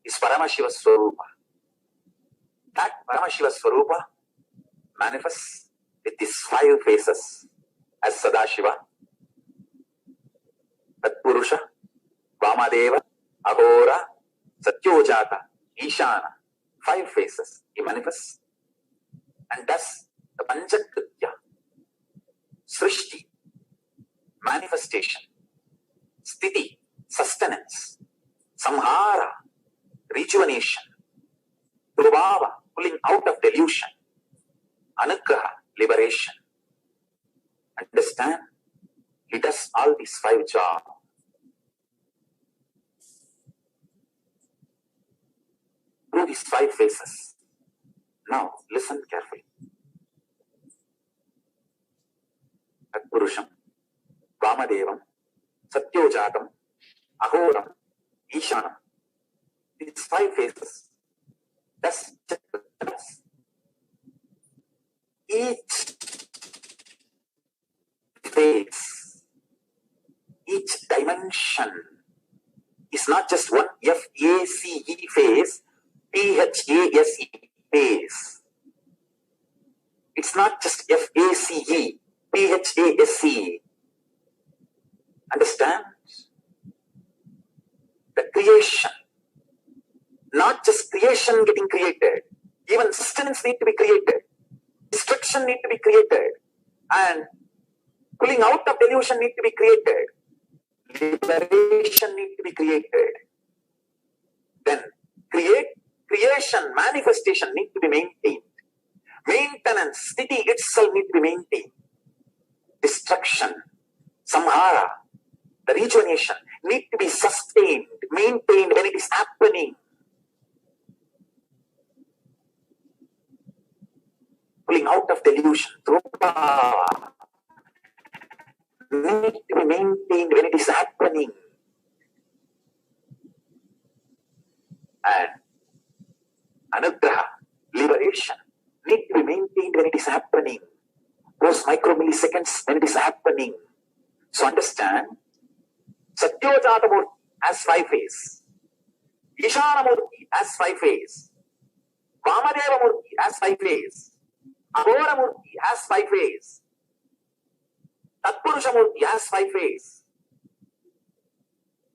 Is Paramashiva Swarupa. That Paramashiva Swarupa manifests with these 5 faces as Sadashiva, Tatpurusha, Vamadeva, Agora, Satyojata, Ishana. 5 faces he manifests. And thus the Panchakritya, Srishti, manifestation, Sthiti, sustenance, Samhara, rejuvenation, Prabhava, pulling out of delusion, Anugraha, liberation. Understand? He does all these 5 jobs. Through these 5 phases. Now, listen carefully. Tatpurusham, Vamadevam, Satyojatam, Ahoram, Ishanam. These 5 phases. That's just each phase, each dimension is not just one F-A-C-E phase, P-H-A-S-E phase. It's not just F-A-C-E, P-H-A-S-E. Understand? The creation. Not just creation getting created. Even sustenance need to be created. Destruction need to be created. And pulling out of delusion need to be created. Liberation need to be created. Then creation, manifestation need to be maintained. Maintenance, sthiti itself need to be maintained. Destruction, samhara, the rejuvenation need to be sustained, maintained when it is happening. Pulling out of delusion, through power, need to be maintained when it is happening. And anugraha, liberation, need to be maintained when it is happening. Those micromilliseconds when it is happening. So understand, Satyojatamurti has 5 phases. Ishanamurti has 5 phases. Vamadevamurti has 5 phases. Agoramurti has 5 phases. Tatpurushamurti has 5 phases.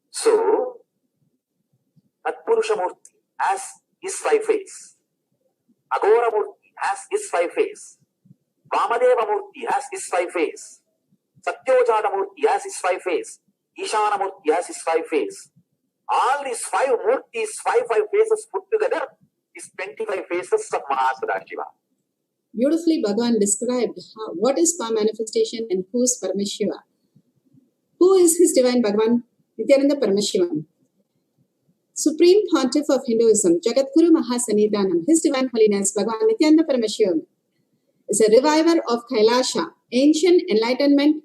So, Tatpurushamurti has his 5 phases. Agoramurti has his 5 phases. Vamadevamurti has his 5 phases. Satyojadamurti has his 5 phases. Ishanamurti has his 5 phases. All these 5 murtis, 5 phases put together is 25 phases of Mahasadashiva. Beautifully, Bhagavan described what is power manifestation and who is Paramashiva. Who is his divine Bhagavan Nithyananda Paramashivam? Supreme Pontiff of Hinduism, Jagadguru Mahasanidhanam, His Divine Holiness Bhagavan Nithyananda Paramashivam is a reviver of Kailasha, ancient enlightenment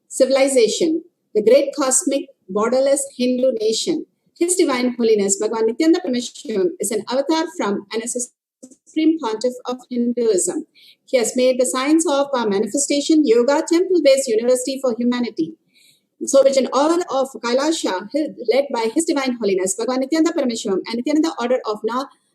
civilization, the great cosmic borderless Hindu nation. His Divine Holiness Bhagavan Nithyananda Paramashivam is an avatar from and is a Supreme Pontiff of Hinduism. He has made the science of manifestation, yoga, temple-based university for humanity. So which in all of Kailasha, led by His Divine Holiness Bhagavan Nithyananda Paramashivam and Nithyananda order of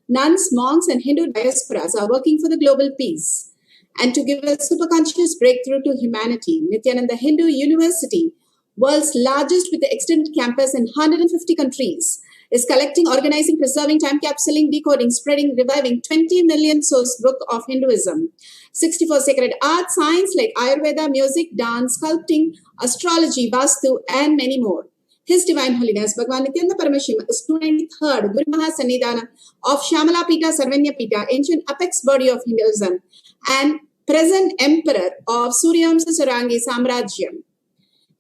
nuns, monks and Hindu diasporas are working for the global peace. and to give a superconscious breakthrough to humanity. Nithyananda Hindu University, world's largest with the extended campus in 150 countries, is collecting, organizing, preserving, time capsuling, decoding, spreading, reviving 20 million source book of Hinduism, 64 sacred art, science like Ayurveda, music, dance, sculpting, astrology, Vastu, and many more. His Divine Holiness Bhagavan Nithyananda Paramashivam is 293rd Guru Mahasannidhana of Shamala Pita Sarvanya Pita, ancient apex body of Hinduism, and present emperor of Suryamsa Sarangi Samrajyam.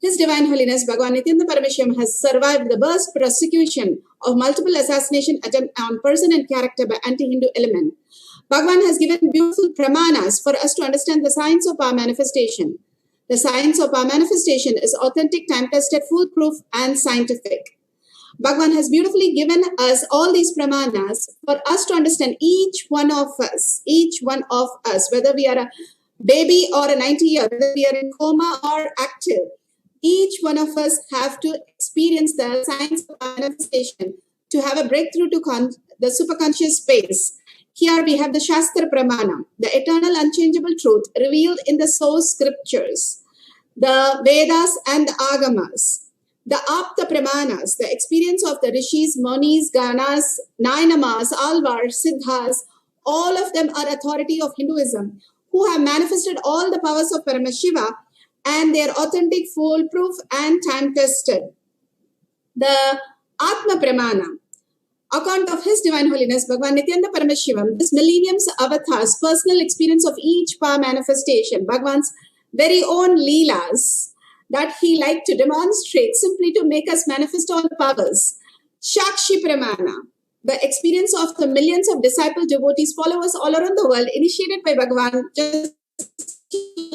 His Divine Holiness Bhagavan Nithyananda Paramashivam has survived the burst prosecution of multiple assassination attempts on person and character by anti-Hindu element. Bhagavan has given beautiful pramanas for us to understand the science of our manifestation. The science of our manifestation is authentic, time-tested, foolproof, and scientific. Bhagavan has beautifully given us all these pramanas for us to understand each one of us, whether we are a baby or a 90-year, whether we are in coma or active. Each one of us have to experience the science of manifestation to have a breakthrough to the superconscious space. Here we have the Shastra Pramana, the eternal unchangeable truth revealed in the source scriptures, the Vedas and the Agamas, the Apta Pramanas, the experience of the Rishis, Munis, Ganas, Nainamas, Alvars, Siddhas, all of them are authority of Hinduism, who have manifested all the powers of Paramashiva, and they are authentic, foolproof, and time-tested. The Atma Pramana, account of His Divine Holiness Bhagavan Nithyananda Paramashivam, this millennium's avatar's personal experience of each power manifestation, Bhagavan's very own Leelas that he liked to demonstrate simply to make us manifest all the powers. Shakshi Pramana, the experience of the millions of disciple devotees, followers all around the world, initiated by Bhagavan, just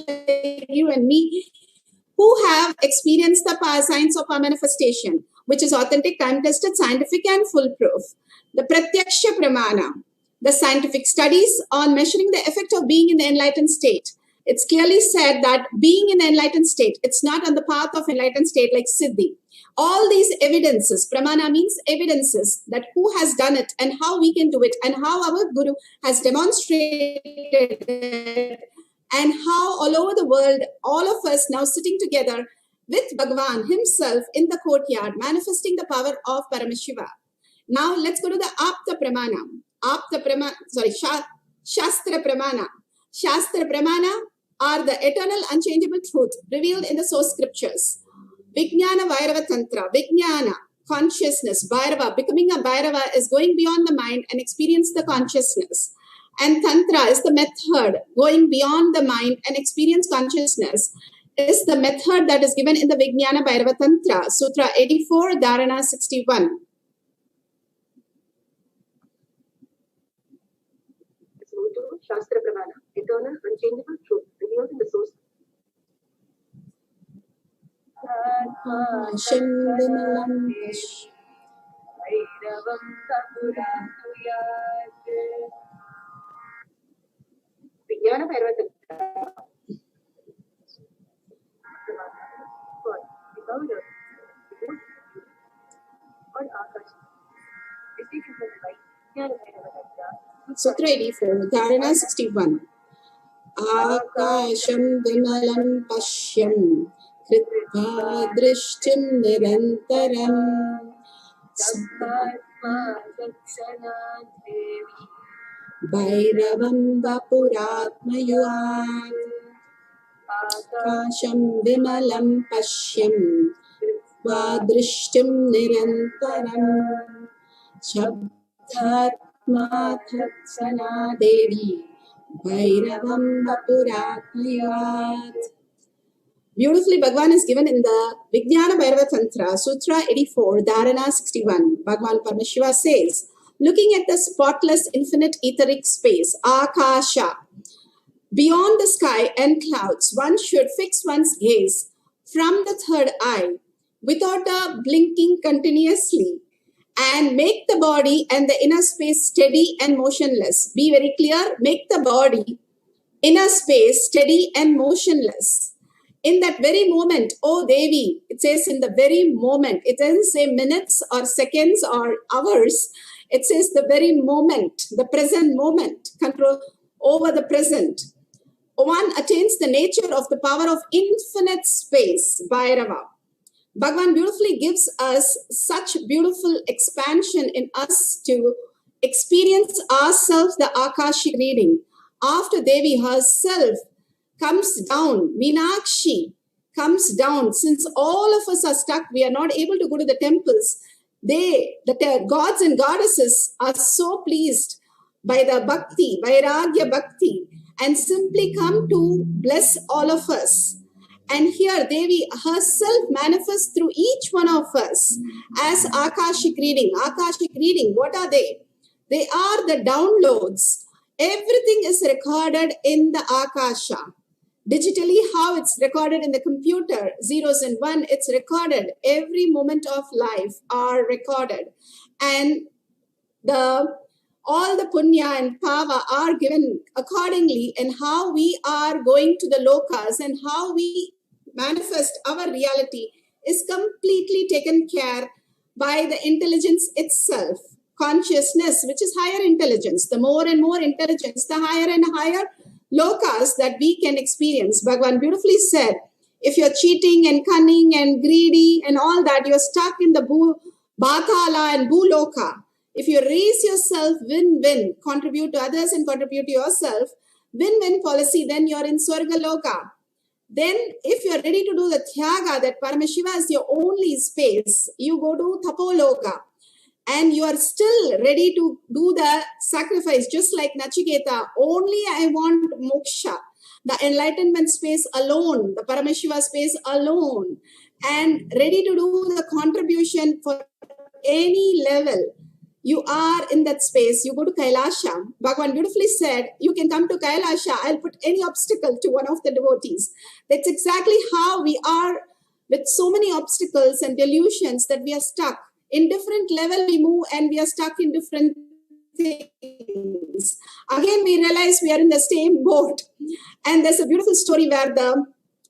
like you and me, who have experienced the power science of our manifestation, which is authentic, time-tested, scientific, and foolproof. The Pratyaksha Pramana, the scientific studies on measuring the effect of being in the enlightened state. It's clearly said that being in the enlightened state, it's not on the path of enlightened state like Siddhi. All these evidences, Pramana means evidences, that who has done it and how we can do it and how our Guru has demonstrated it, and how all over the world, all of us now sitting together with Bhagavan himself in the courtyard, manifesting the power of Paramashiva. Now let's go to the Apta Pramana. Shastra Pramana. Shastra Pramana are the eternal unchangeable truth revealed in the source scriptures. Vijnana Bhairava Tantra, Vijnana, consciousness, Bhairava, becoming a Bhairava is going beyond the mind and experience the consciousness. And Tantra is the method going beyond the mind and experience consciousness, is the method that is given in the Vijnana Bhairava Tantra, Sutra 84, Dharana 61. Let's move to Shastra Pramana, eternal unchangeable truth revealed in the source. Vijnana Bhairava Tantra. Without a or Akashic. This is the right Vijnana Bhairava Tantra. Sutra 84, Dharana 61. Akasham vimalam pashyam kritva drishtim nirantaram Bhairavam vapuratmayuat Akasham vimalam pashyam kritva drishtim nirantaram Shabdhatma Thatsana Devi Bhairavam Vapuratmayat. Beautifully, Bhagavan is given in the Vijnana Bhairava Tantra, Sutra 84, Dharana 61. Bhagavan Paramashiva says, looking at the spotless infinite etheric space, Akasha, beyond the sky and clouds, one should fix one's gaze from the third eye without a blinking continuously, and make the body and the inner space steady and motionless. Be very clear, make the body, inner space steady and motionless. In that very moment, oh Devi, it says in the very moment, it doesn't say minutes or seconds or hours. It says the very moment, the present moment, control over the present. one attains the nature of the power of infinite space, Bhairava. Bhagavan beautifully gives us such beautiful expansion in us to experience ourselves the Akashic reading. After Devi herself comes down, Meenakshi comes down, since all of us are stuck, we are not able to go to the temples. The gods and goddesses are so pleased by the bhakti, Vairagya bhakti, and simply come to bless all of us. And here Devi herself manifests through each one of us as Akashic reading. Akashic reading, what are they? They are the downloads. Everything is recorded in the Akasha. Digitally, how it's recorded in the computer, zeros and one, it's recorded. Every moment of life are recorded. And all the punya and pava are given accordingly, and how we are going to the lokas and how we manifest our reality is completely taken care by the intelligence itself. Consciousness, which is higher intelligence. The more and more intelligence, the higher and higher lokas that we can experience. Bhagavan beautifully said, if you're cheating and cunning and greedy and all that, you're stuck in the Bhatala and Bhuloka. If you raise yourself, win-win, contribute to others and contribute to yourself, win-win policy, then you're in Swargaloka. Then if you're ready to do the Thyaga, that Paramashiva is your only space, you go to Tapoloka. And you are still ready to do the sacrifice, just like Nachiketa. Only I want moksha, the enlightenment space alone, the Paramashiva space alone, and ready to do the contribution for any level. You are in that space. You go to Kailasha. Bhagavan beautifully said, you can come to Kailasha. I'll put any obstacle to one of the devotees. That's exactly how we are with so many obstacles and delusions that we are stuck. In different level we move and we are stuck in different things. Again, we realize we are in the same boat. And there's a beautiful story where the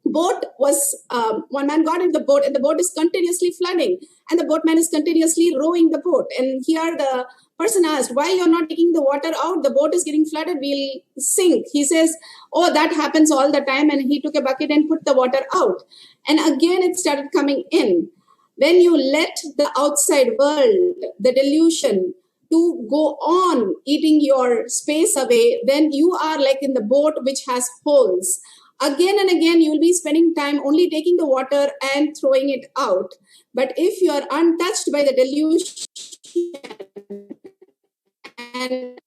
boat was, one man got in the boat and the boat is continuously flooding and the boatman is continuously rowing the boat. And here the person asked, why you're not taking the water out? The boat is getting flooded, we'll sink. He says, oh, that happens all the time. And he took a bucket and put the water out. And again, it started coming in. When you let the outside world, the delusion, to go on eating your space away, then you are like in the boat which has holes. Again and again, you will be spending time only taking the water and throwing it out. But if you are untouched by the delusion and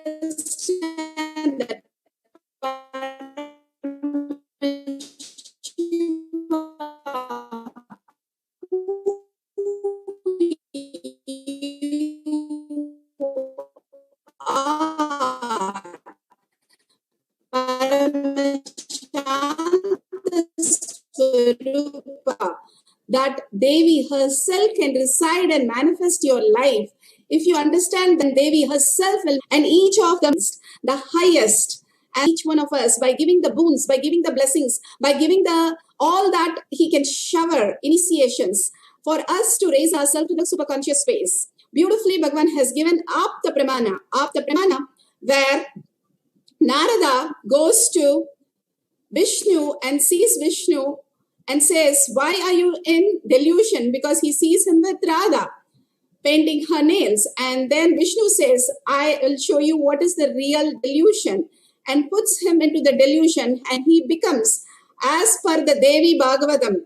understand that that Devi herself can reside and manifest your life. If you understand, then Devi herself will, and each of them is the highest, and each one of us, by giving the boons, by giving the blessings, by giving the all that he can shower initiations for us to raise ourselves to the superconscious space. Beautifully, Bhagavan has given Apta Pramana, where Narada goes to Vishnu and sees Vishnu and says, why are you in delusion? Because he sees him with Radha painting her nails. And then Vishnu says, I will show you what is the real delusion, and puts him into the delusion, and he becomes, as per the Devi Bhagavatam,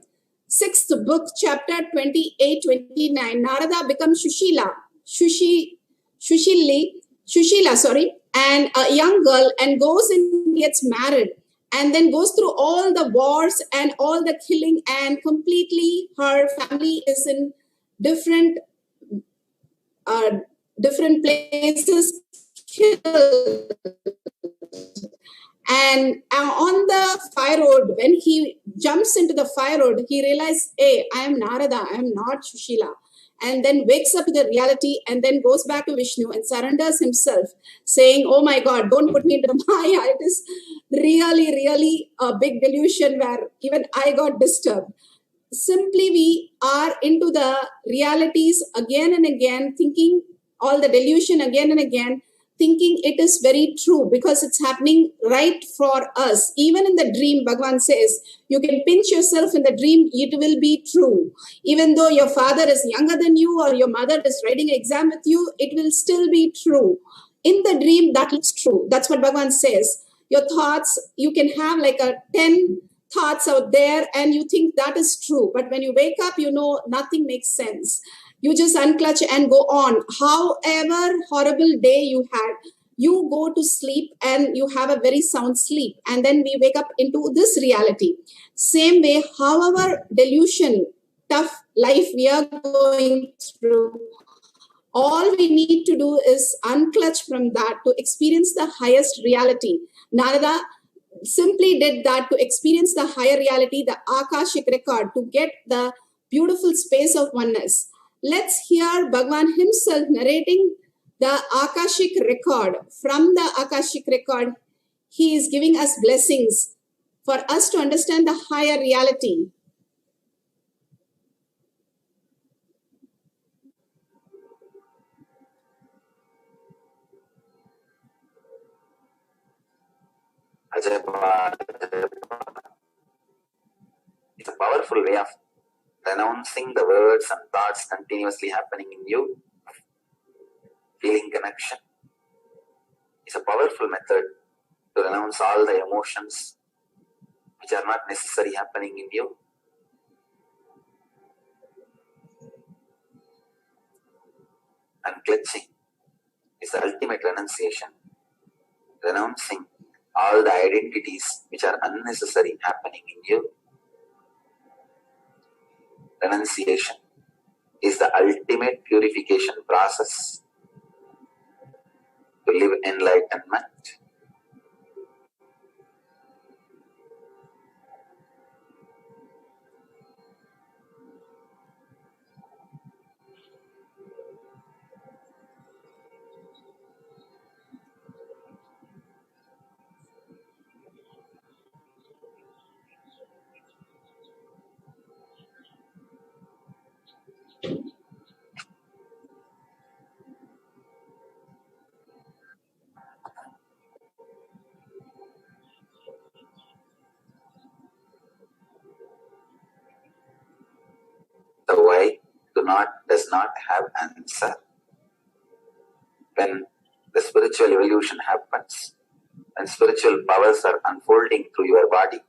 6th book, chapter 28-29, Narada becomes Shushila, and a young girl, and goes and gets married, and then goes through all the wars and all the killing, and completely her family is in different places killed. And on the fire road, when he jumps into the fire road, he realizes, hey, I am Narada, I am not Shushila. And then wakes up to the reality and then goes back to Vishnu and surrenders himself, saying, oh my God, don't put me into the Maya. It is really, really a big delusion where even I got disturbed. Simply we are into the realities again and again, thinking all the delusion again and again. thinking it is very true because it's happening right for us. Even in the dream, Bhagavan says, you can pinch yourself in the dream, it will be true. Even though your father is younger than you or your mother is writing an exam with you, it will still be true. In the dream, that looks true. That's what Bhagavan says. Your thoughts, you can have like 10 thoughts out there and you think that is true. But when you wake up, you know nothing makes sense. You just unclutch and go on. However horrible day you had, you go to sleep and you have a very sound sleep. And then we wake up into this reality. Same way, however delusion, tough life we are going through, all we need to do is unclutch from that to experience the highest reality. Narada simply did that to experience the higher reality, the Akashic record, to get the beautiful space of oneness. Let's hear Bhagavan himself narrating the Akashic record. From the Akashic record, he is giving us blessings for us to understand the higher reality. It's a powerful way of renouncing the words and thoughts continuously happening in you. Feeling connection. It's a powerful method to renounce all the emotions which are not necessary happening in you. And clutching is the ultimate renunciation. Renouncing all the identities which are unnecessary happening in you. Renunciation is the ultimate purification process to live enlightenment. The why does not have answer. When the spiritual evolution happens, when spiritual powers are unfolding through your body,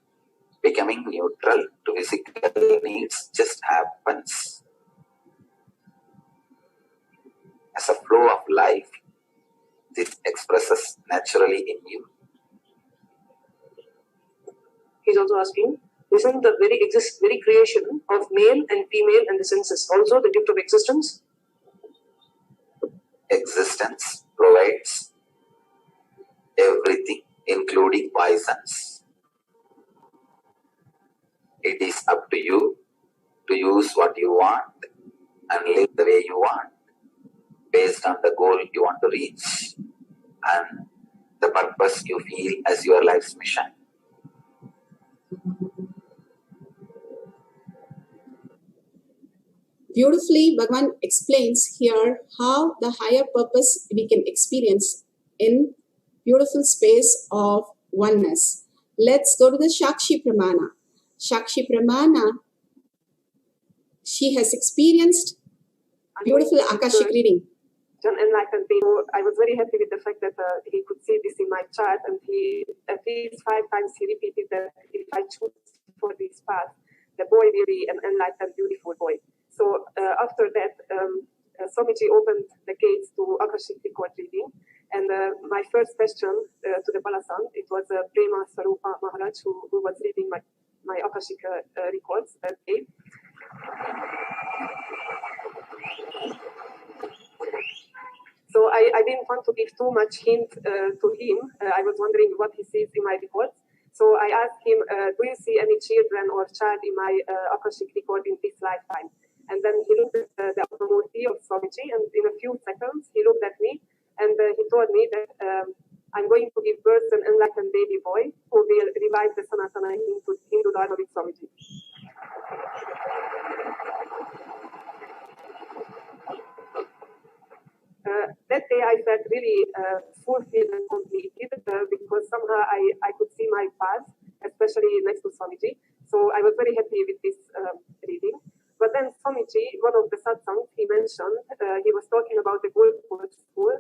becoming neutral to physical needs just happens. As a flow of life, this expresses naturally in you. He's also asking, isn't the very creation of male and female and the senses also the gift of existence? Existence provides everything, including poisons. It is up to you to use what you want and live the way you want, based on the goal you want to reach and the purpose you feel as your life's mission. Beautifully, Bhagavan explains here how the higher purpose we can experience in beautiful space of oneness. Let's go to the Shakshi Pramana. Shakshi Pramana, she has experienced beautiful Akashic reading. John enlightened me. I was very happy with the fact that he could see this in my chart, and he at least 5 times he repeated that if I choose for this path, the boy will be an enlightened, beautiful boy. So after that, Swamiji opened the gates to Akashic record reading, and my first question to the Balasan, it was Prema Sarupa Maharaj who was reading my Akashic records that day. So I didn't want to give too much hint to him. I was wondering what he sees in my records. So I asked him, do you see any children or child in my Akashic record in this lifetime? And then he looked at the Atmamurti of Swamiji, and in a few seconds he looked at me and he told me that I'm going to give birth to an enlightened baby boy who will revive the Sanatana Hindu Dharma with Swamiji. that day I felt really fulfilled and completed because somehow I could see my path, especially next to Swamiji. So I was very happy with this reading. But then Swamiji, one of the satsangs, he mentioned, he was talking about the Gold School,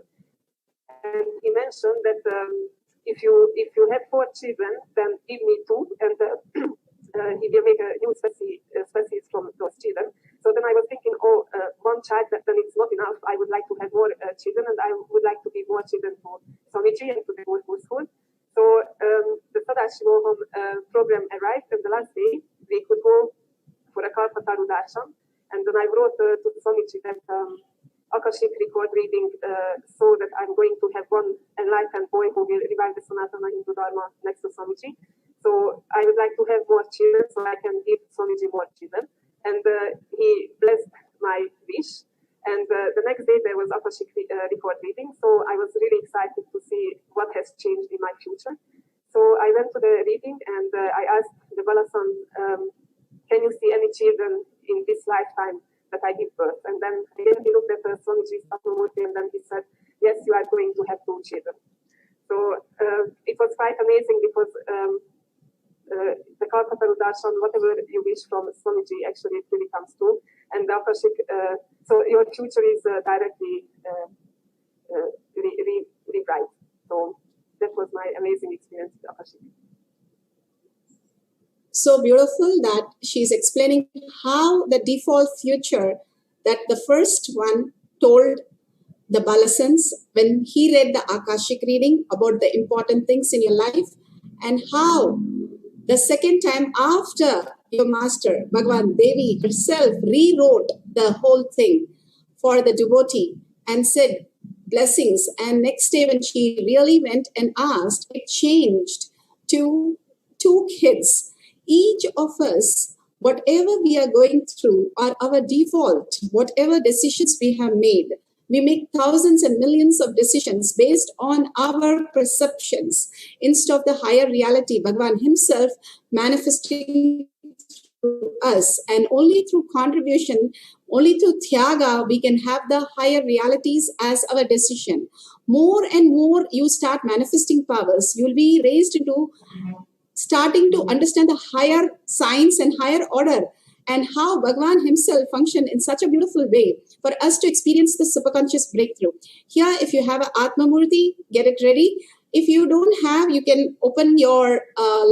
and he mentioned that if you have 4 children, then give me 2, and he will make a new species from those children. So then I was thinking, one child, then it's not enough. I would like to have more children, and I would like to give more children to Swamiji and to the Gold School. So the Parashakti program arrived, and the last day we could go for a Kalpataru Darshan. And then I wrote to Swamiji that Akashic record reading so that I'm going to have one enlightened boy who will revive the Sanatana Hindu Dharma next to Swamiji. So I would like to have more children so I can give Swamiji more children. And he blessed my wish. And the next day there was Akashic record reading. So I was really excited to see what has changed in my future. So I went to the reading and I asked the Balasan, can you see any children in this lifetime that I give birth? And then again he looked at Swamiji's Tatmamurti and then he said, yes, you are going to have 2 children. So it was quite amazing because the Kalpataru Darshan, whatever you wish from Swamiji, actually it really comes true. And the Akashic, so your future is directly rewrite. So that was my amazing experience with Akashic. So beautiful that she's explaining how the default future that the first one told the Balasans when he read the Akashic reading about the important things in your life, and how the second time after your master, Bhagavan Devi herself rewrote the whole thing for the devotee and said blessings. And next day when she really went and asked, it changed to 2 kids. Each of us, whatever we are going through, are our default, whatever decisions we have made. We make thousands and millions of decisions based on our perceptions instead of the higher reality, Bhagavan himself manifesting through us. And only through contribution, only through Tyaga, we can have the higher realities as our decision. More and more you start manifesting powers, you'll be raised into starting to understand the higher science and higher order, and how Bhagavan himself functioned in such a beautiful way for us to experience the superconscious breakthrough. Here, if you have an Atma Murti, get it ready. If you don't have, you can open your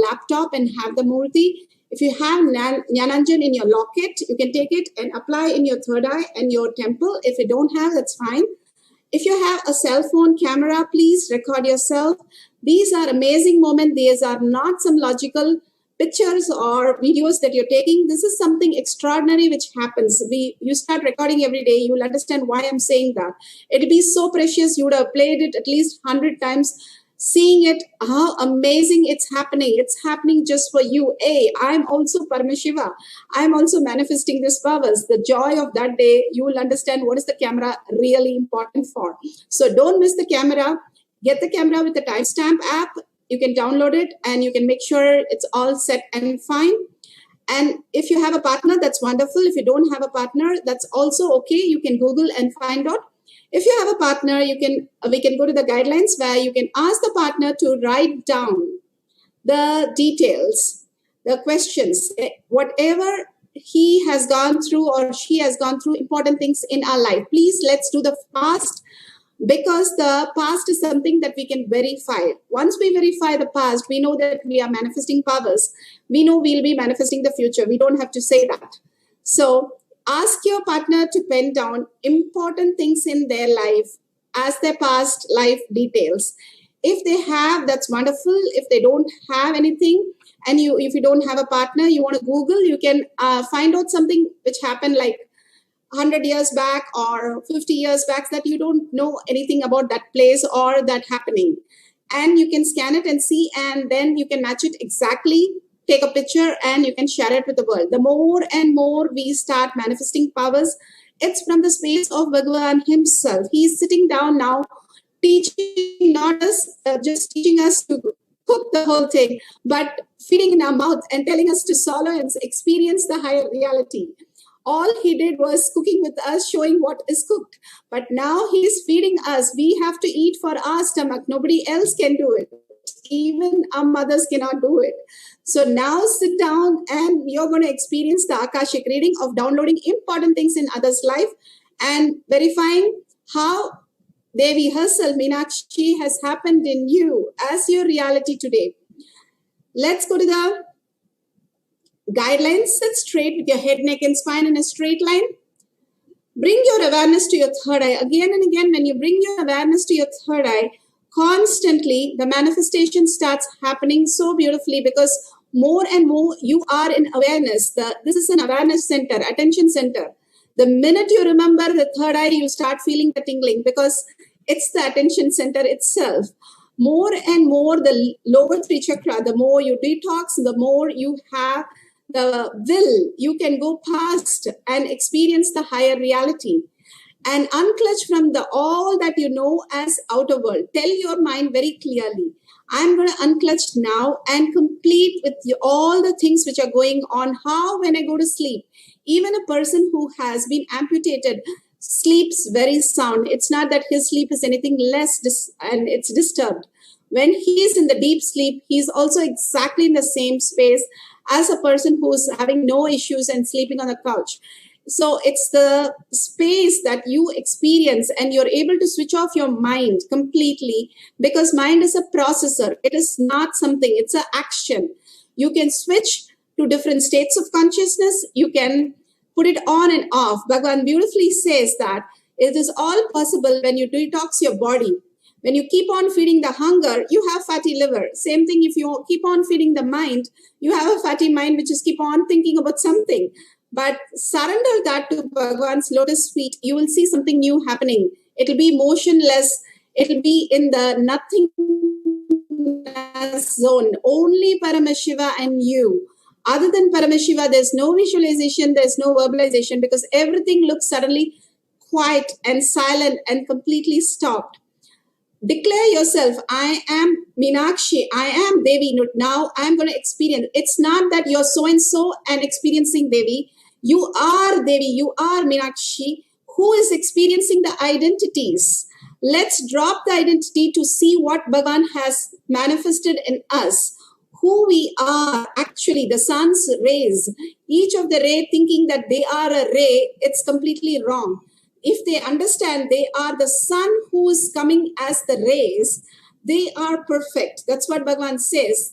laptop and have the Murti. If you have Jnananjan in your locket, you can take it and apply in your third eye and your temple. If you don't have, that's fine. If you have a cell phone camera, please record yourself. These are amazing moments. These are not some logical pictures or videos that you're taking. This is something extraordinary which happens. You start recording every day, you'll understand why I'm saying that. It'll be so precious. You would have played it at least 100 times, seeing it, how amazing it's happening. It's happening just for you. Hey, I'm also Paramashiva. I'm also manifesting these powers. The joy of that day, you will understand what is the camera really important for. So don't miss the camera. Get the camera with the timestamp app. You can download it and you can make sure it's all set and fine. And if you have a partner, that's wonderful. If you don't have a partner, that's also okay. You can Google and find out. If you have a partner, we can go to the guidelines where you can ask the partner to write down the details, the questions, whatever he has gone through or she has gone through, important things in our life. Please, let's do the fast, because the past is something that we can verify. Once we verify the past, we know that we are manifesting powers. We know we'll be manifesting the future. We don't have to say that. So ask your partner to pen down important things in their life as their past life details. If they have, that's wonderful. If they don't have anything, and if you don't have a partner, you want to Google, you can find out something which happened like 100 years back or 50 years back that you don't know anything about that place or that happening. And you can scan it and see, and then you can match it exactly, take a picture, and you can share it with the world. The more and more we start manifesting powers, it's from the space of Bhagavan himself. He's sitting down now, teaching, not us, just teaching us to cook the whole thing, but feeding in our mouth and telling us to swallow and experience the higher reality. All he did was cooking with us, showing what is cooked. But now he is feeding us. We have to eat for our stomach. Nobody else can do it. Even our mothers cannot do it. So now sit down and you're going to experience the Akashic reading of downloading important things in others' life and verifying how Devi herself, Meenakshi, has happened in you as your reality today. Let's go to the guidelines. Sit straight with your head, neck, and spine in a straight line. Bring your awareness to your third eye. Again and again, when you bring your awareness to your third eye, constantly the manifestation starts happening so beautifully, because more and more you are in awareness. This is an awareness center, attention center. The minute you remember the third eye, you start feeling the tingling, because it's the attention center itself. More and more, the lower three chakra, the more you detox, the more you have the will, you can go past and experience the higher reality and unclutch from all that you know as outer world. Tell your mind very clearly, I'm going to unclutch now and complete with all the things which are going on. How, when I go to sleep, even a person who has been amputated sleeps very sound. It's not that his sleep is anything less and it's disturbed. When he is in the deep sleep, he's also exactly in the same space as a person who's having no issues and sleeping on the couch. So it's the space that you experience, and you're able to switch off your mind completely, because mind is a processor. It is not something, it's an action. You can switch to different states of consciousness. You can put it on and off. Bhagavan beautifully says that it is all possible when you detox your body. When you keep on feeding the hunger, you have fatty liver. Same thing, if you keep on feeding the mind, you have a fatty mind which is keep on thinking about something. But surrender that to Bhagavan's lotus feet. You will see something new happening. It will be motionless. It will be in the nothingness zone. Only Paramashiva and you. Other than Paramashiva, there's no visualization, there's no verbalization, because everything looks suddenly quiet and silent and completely stopped. Declare yourself, I am Meenakshi, I am Devi. Now I'm going to experience. It's not that you're so-and-so and experiencing Devi. You are Devi, you are Meenakshi, who is experiencing the identities. Let's drop the identity to see what Bhagavan has manifested in us. Who we are, actually, the sun's rays. Each of the ray thinking that they are a ray, it's completely wrong. If they understand they are the sun who is coming as the rays, they are perfect. That's what Bhagavan says.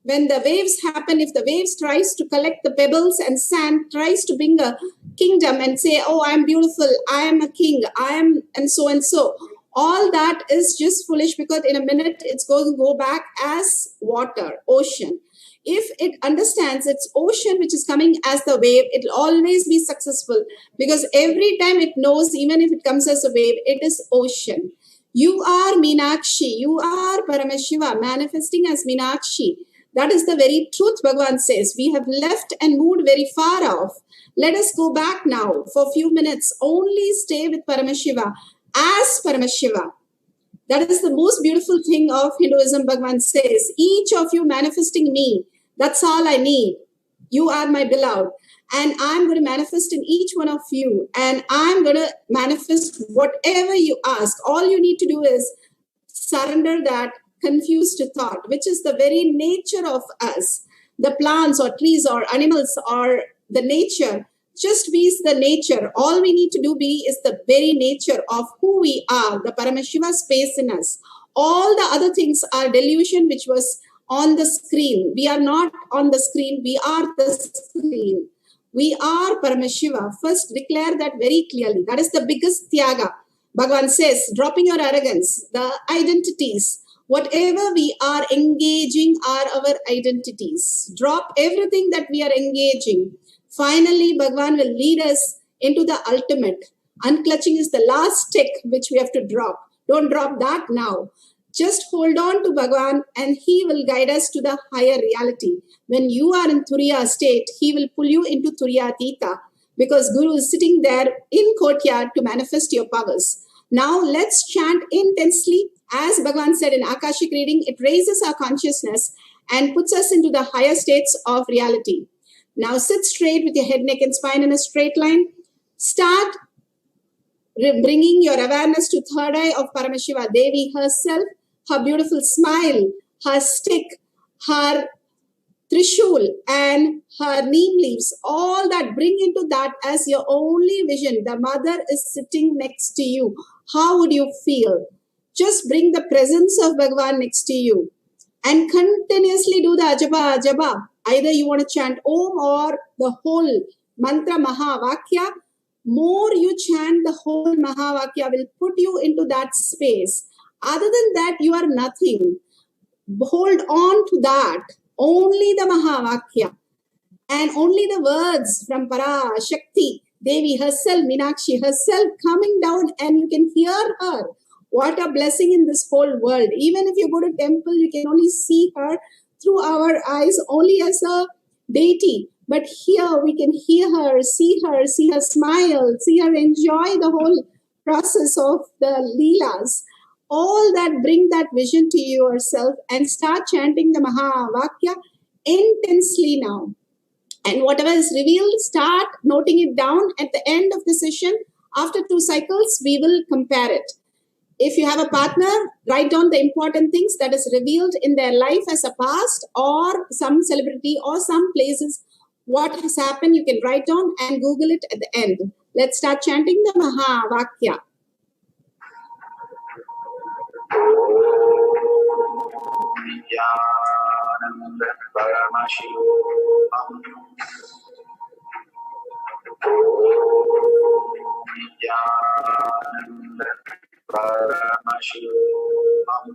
When the waves happen, if the waves tries to collect the pebbles and sand, tries to bring a kingdom and say, oh, I'm beautiful, I am a king, I am, and so and so. All that is just foolish, because in a minute it's going to go back as water, ocean. If it understands it's ocean which is coming as the wave, it will always be successful, because every time it knows, even if it comes as a wave, it is ocean. You are Meenakshi, you are Paramashiva, manifesting as Meenakshi. That is the very truth, Bhagavan says. We have left and moved very far off. Let us go back now for a few minutes. Only stay with Paramashiva as Paramashiva. That is the most beautiful thing of Hinduism, Bhagavan says. Each of you manifesting me. That's all I need. You are my beloved. And I'm going to manifest in each one of you. And I'm going to manifest whatever you ask. All you need to do is surrender that confused thought, which is the very nature of us. The plants or trees or animals or the nature, just be the nature. All we need to do is the very nature of who we are, the Paramashiva space in us. All the other things are delusion which was on the screen. We are not on the screen, we are the screen. We are Paramashiva. First declare that very clearly. That is the biggest tyaga. Bhagavan says, dropping your arrogance, the identities. Whatever we are engaging are our identities. Drop everything that we are engaging. Finally, Bhagavan will lead us into the ultimate. Unclutching is the last stick which we have to drop. Don't drop that now. Just hold on to Bhagavan and he will guide us to the higher reality. When you are in Turiya state, he will pull you into Turiya Atita, because Guru is sitting there in courtyard to manifest your powers. Now let's chant intensely. As Bhagavan said in Akashic reading, it raises our consciousness and puts us into the higher states of reality. Now sit straight with your head, neck and spine in a straight line. Start bringing your awareness to third eye of Paramashiva Devi herself, her beautiful smile, her stick, her Trishul and her neem leaves, all that, bring into that as your only vision. The mother is sitting next to you. How would you feel? Just bring the presence of Bhagavan next to you and continuously do the ajaba ajaba. Either you want to chant Om or the whole mantra Mahavakya. More you chant the whole Mahavakya will put you into that space. Other than that, you are nothing. Hold on to that. Only the Mahavakya and only the words from Parashakti, Devi herself, Meenakshi herself coming down, and you can hear her. What a blessing in this whole world. Even if you go to temple, you can only see her through our eyes, only as a deity. But here we can hear her, see her smile, see her enjoy the whole process of the Leelas. All that, bring that vision to yourself and start chanting the Mahavakya intensely now. And whatever is revealed, start noting it down. At the end of the session, after 2 cycles, we will compare it. If you have a partner, write down the important things that is revealed in their life as a past or some celebrity or some places. What has happened, you can write down and Google it at the end. Let's start chanting the Mahavakya. Nithyananda Paramashivoham. Nithyananda Paramashivoham.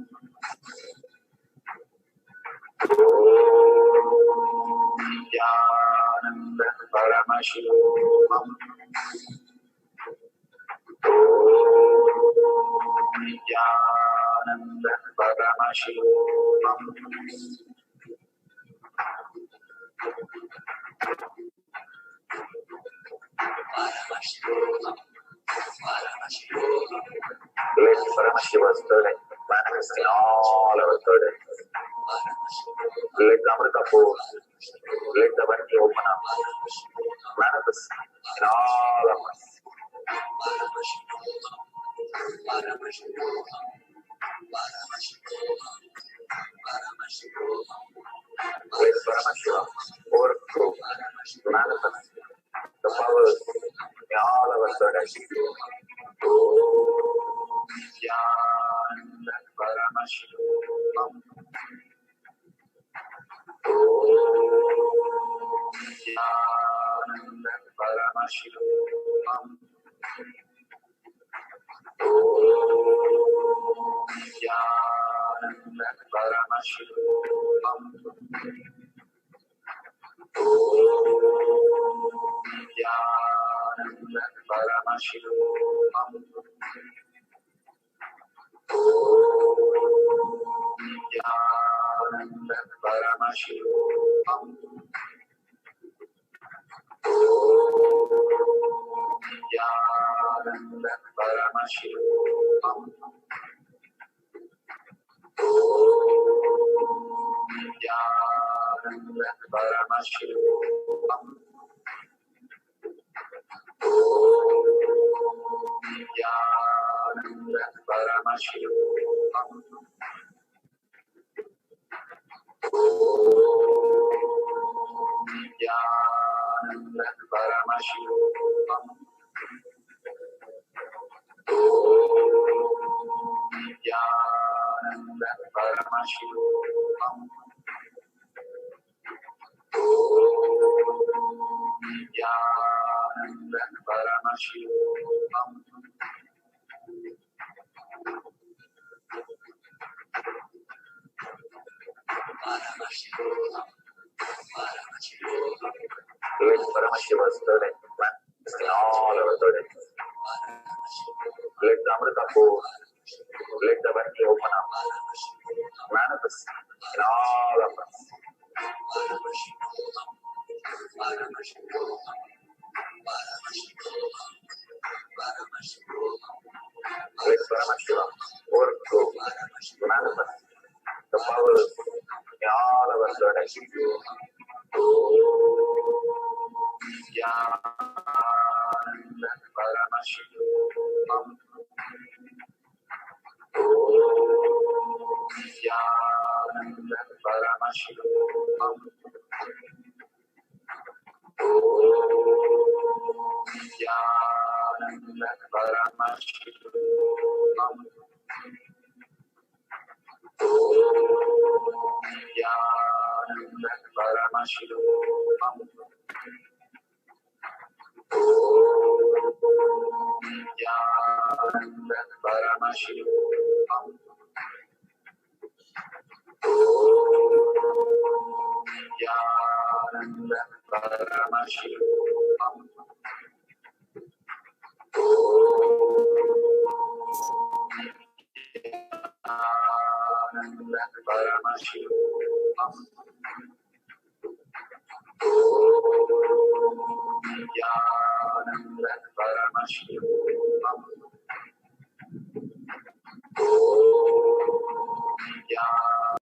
Nithyananda Paramashivoham. Nithyananda Paramashivoham. Let Paramashiva's third eye manifest in all our third eyes. Let the Amrita force, let the Vati open up, manifest in all of us. Let Paramashiva overthrow, manifest the powers in all our third eyes. Nithyananda Paramashivoham. Nithyananda Paramashivoham. Nithyananda Paramashivoham. Nithyananda Paramashivoham. Nithyananda Paramashivoham. Nithyananda Paramashivoham. Nithyananda Paramashivoham. Nithyananda Paramashivoham. Nithyananda Paramashivoham. Nithyananda Paramashivoham. Nithyananda Paramashivoham. Let Paramashiva's third eye manifest in all our third eyes. Let the Amrita force, let the Vati open up, manifest in all of us. Let Paramashiva overthrow, manifest the powers in all our third eyes. Nithyananda Paramashivoham. Nithyananda Paramashivoham. Nithyananda Paramashivoham. Nithyananda Paramashivoham. Nithyananda Paramashivoham. Nithyananda Paramashivoham. Nithyananda Paramashivoham. Nithyananda Paramashivoham. Nithyananda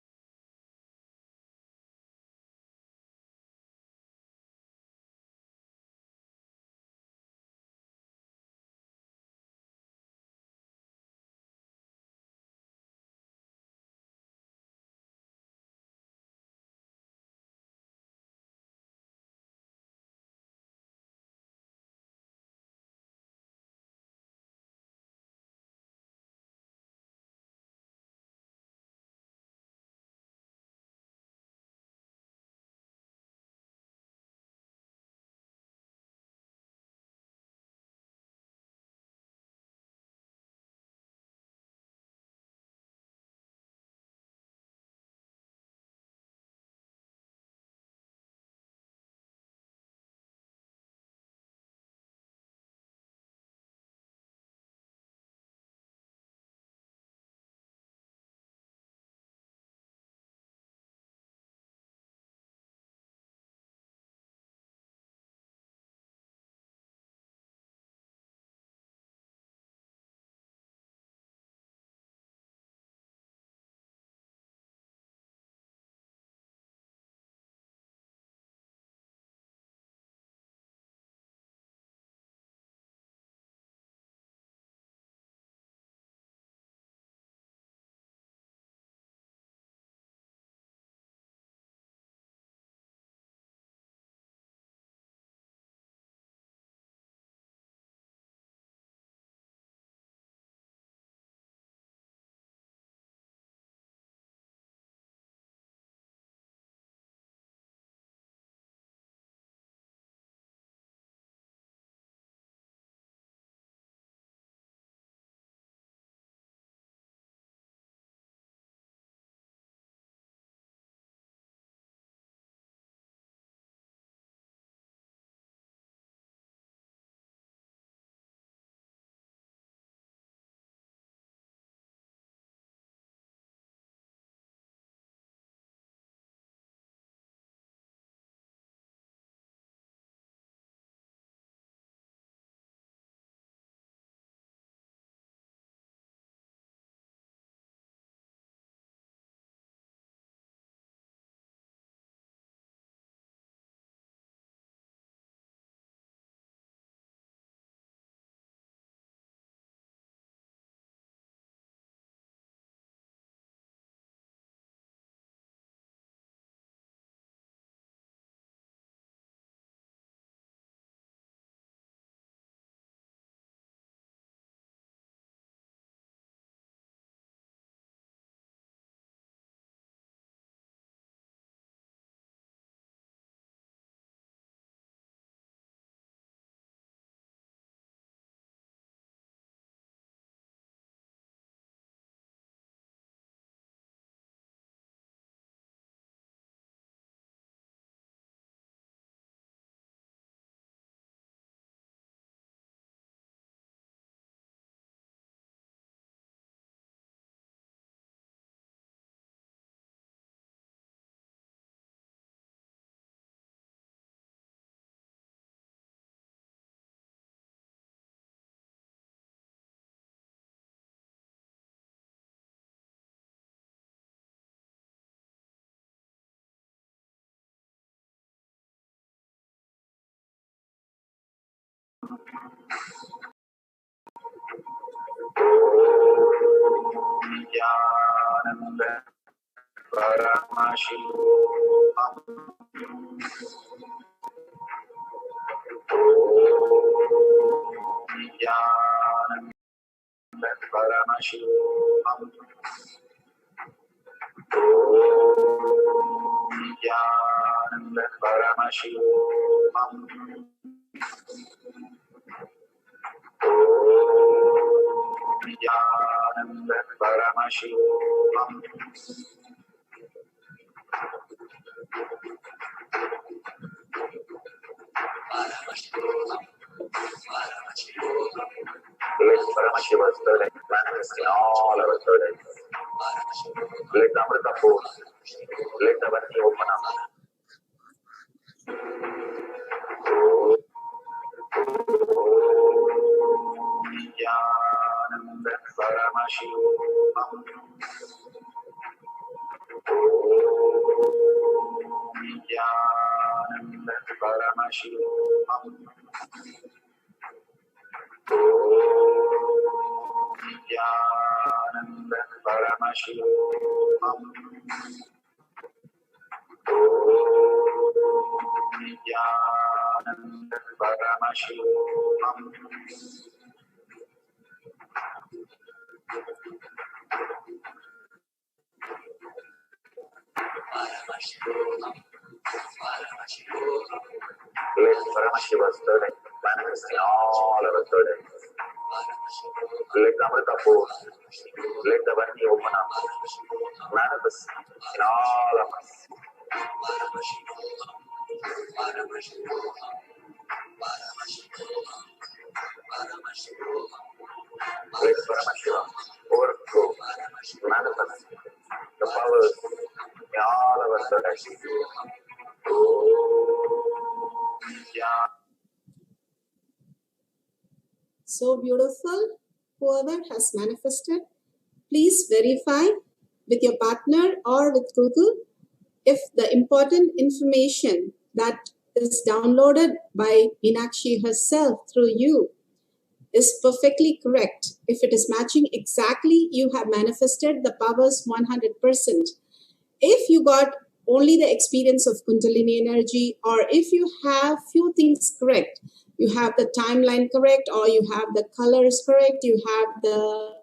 Nithyananda Paramashivoham. Nithyananda Paramashivoham. Nithyananda Paramashivoham. Nithyananda Paramashivoham. Let Paramashiva's third eye manifest in all our third eyes. Let the Amrita force, let the Vati open up. Nithyananda Paramashivoham. Nithyananda Paramashivoham. Nithyananda Paramashivoham. Nithyananda Paramashivoham. Let Paramashiva's third eye manifest in all our third eyes. Let the Amrita force, let the Vati open up, manifest in all of us. Let Paramashiva overflow, manifest the powers in all our third eyes. Yeah. So beautiful. Whoever has manifested, please verify with your partner or with Google if the important information that is downloaded by Meenakshi herself through you is perfectly correct. If it is matching exactly, you have manifested the powers 100%. If you got only the experience of Kundalini energy, or if you have few things correct, you have the timeline correct, or you have the colors correct, you have the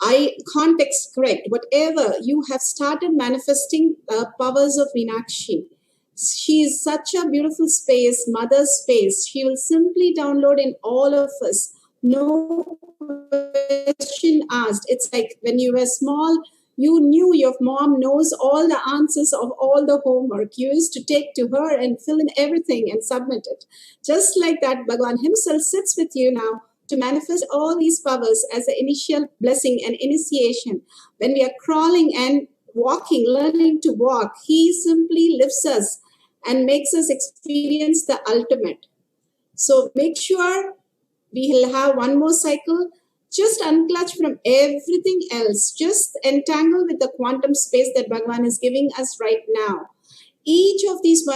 eye context correct, whatever, you have started manifesting the powers of Meenakshi. She is such a beautiful space, mother space. She will simply download in all of us. No question asked. It's like when you were small, you knew your mom knows all the answers of all the homework. You used to take to her and fill in everything and submit it. Just like that, Bhagavan himself sits with you now to manifest all these powers as an initial blessing and initiation. When we are crawling and walking, learning to walk, he simply lifts us and makes us experience the ultimate. So make sure we'll have one more cycle. Just unclutch from everything else. Just entangle with the quantum space that Bhagavan is giving us right now. Each of these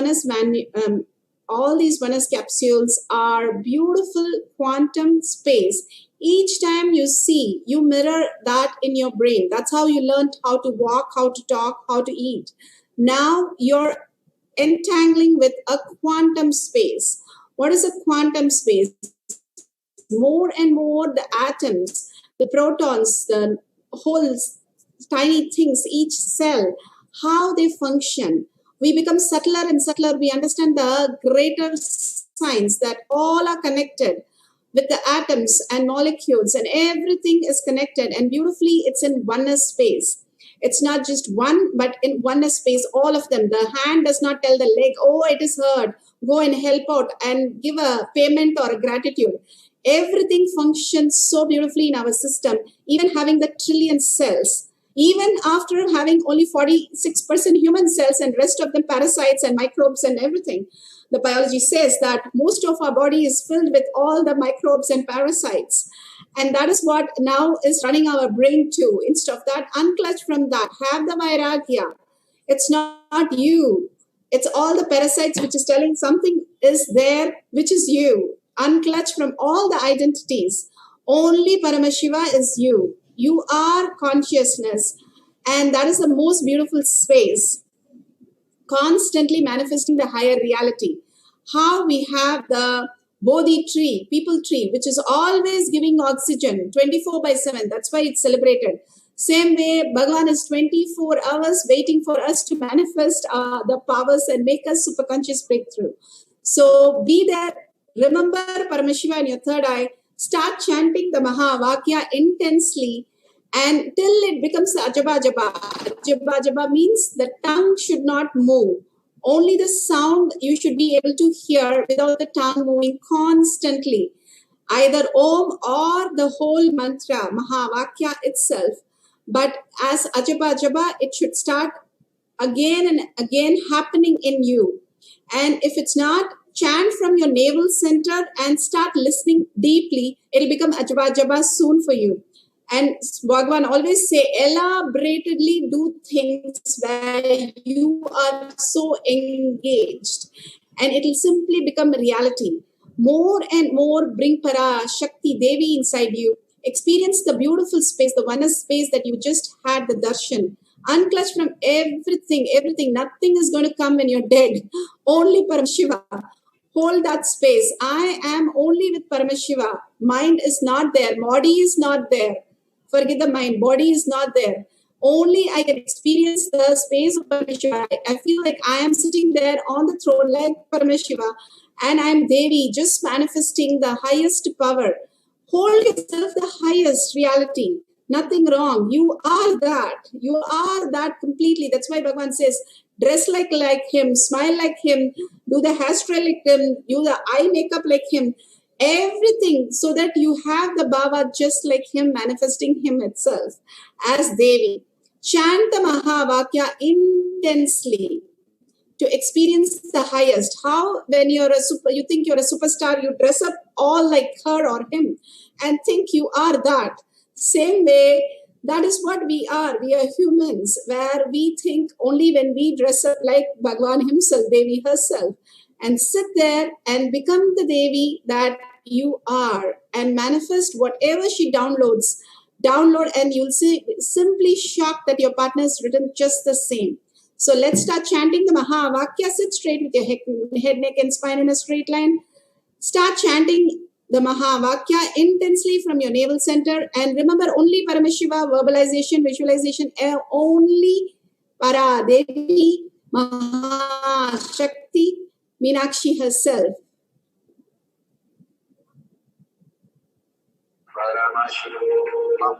all these Vanas capsules are beautiful quantum space. Each time you see, you mirror that in your brain. That's how you learned how to walk, how to talk, how to eat. Now you're entangling with a quantum space. What is a quantum space? More and more the atoms, the protons, the holes, tiny things, each cell, how they function. We become subtler and subtler. We understand the greater science that all are connected with the atoms and molecules, and everything is connected, and beautifully it's in oneness space. It's not just one, but in oneness space, all of them. The hand does not tell the leg, oh, it is hurt, go and help out and give a payment or a gratitude. Everything functions so beautifully in our system, even having the trillion cells. Even after having only 46% human cells and rest of them parasites and microbes and everything, the biology says that most of our body is filled with all the microbes and parasites. And that is what now is running our brain too. Instead of that, unclutch from that. Have the vairagya. It's not you. It's all the parasites which is telling something is there, which is you. unclutch from all the identities. Only Paramashiva is you. You are consciousness. And that is the most beautiful space, constantly manifesting the higher reality. How we have the Bodhi tree, people tree, which is always giving oxygen 24/7. That's why it's celebrated. Same way, Bhagavan is 24 hours waiting for us to manifest the powers and make us super conscious breakthrough. So be there. Remember Paramashiva in your third eye. Start chanting the Mahavakya intensely and till it becomes Ajaba Jaba. Ajaba Jaba means the tongue should not move. Only the sound you should be able to hear without the tongue moving constantly. Either Om or the whole mantra, Mahavakya itself. But as Ajaba Jaba, it should start again and again happening in you. And if it's not, chant from your navel center and start listening deeply. It'll become Ajaba Jaba soon for you. And Bhagavan always say, elaboratedly do things where you are so engaged. And it'll simply become reality. More and more bring Parashakti Devi inside you. Experience the beautiful space, the oneness space that you just had, the Darshan. Unclutch from everything. Nothing is going to come when you're dead. Only Paramashiva. Hold that space. I am only with Paramashiva. Mind is not there. Body is not there. Forget the mind. Body is not there. Only I can experience the space of Paramashiva. I feel like I am sitting there on the throne like Paramashiva. And I am Devi, just manifesting the highest power. Hold yourself the highest reality. Nothing wrong. You are that. You are that completely. That's why Bhagavan says, dress like him, smile like him, do the hairstyle like him, do the eye makeup like him. Everything so that you have the Baba just like him, manifesting him itself as Devi. Chant the Mahavakya intensely to experience the highest. How when you think you're a superstar, you dress up all like her or him and think you are that. Same way, that is what we are. We are humans, where we think only when we dress up like Bhagavan himself, Devi herself, and sit there and become the Devi that you are and manifest whatever she downloads. Download and you'll see simply shocked that your partner has written just the same. So let's start chanting the Mahavakya. Sit straight with your head, neck, and spine in a straight line. Start chanting the Mahavakya intensely from your navel center. And remember, only Paramashiva, verbalization, visualization, only Para Devi, Mahashakti, Meenakshi herself. Paramashivoham.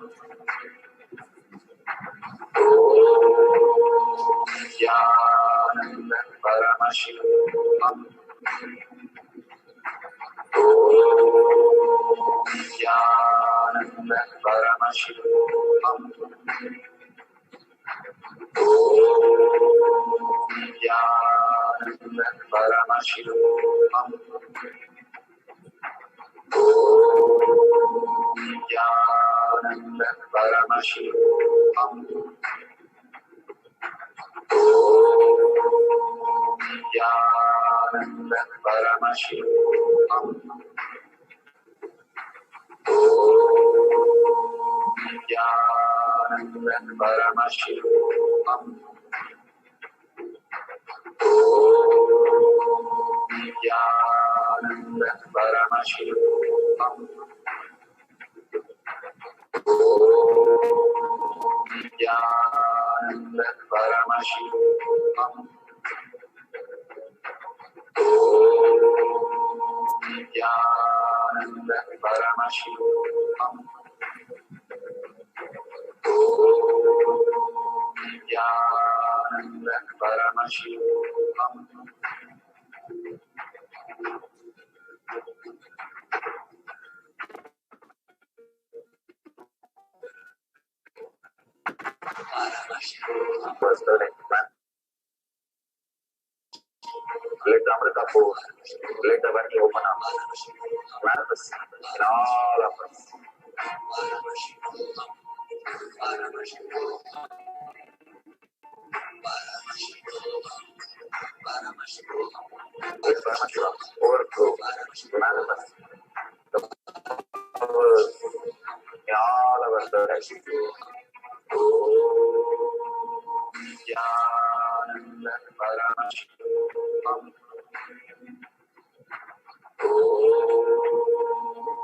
Nithyananda Paramashivam. Nithyananda Paramashivam. Nithyananda Paramashivam. Nithyananda Paramashivam. Nithyananda Paramashivoham. Nithyananda Paramashivoham. Nithyananda Paramashivoham. Nithyananda Paramashivoham. Nithyananda Paramashivoham. Nithyananda Paramashivoham. Let the Amrita force, let the Vani open up, manifest in all of us. Let Paramashiva overflow, manifest Nithyananda Paramashivoham.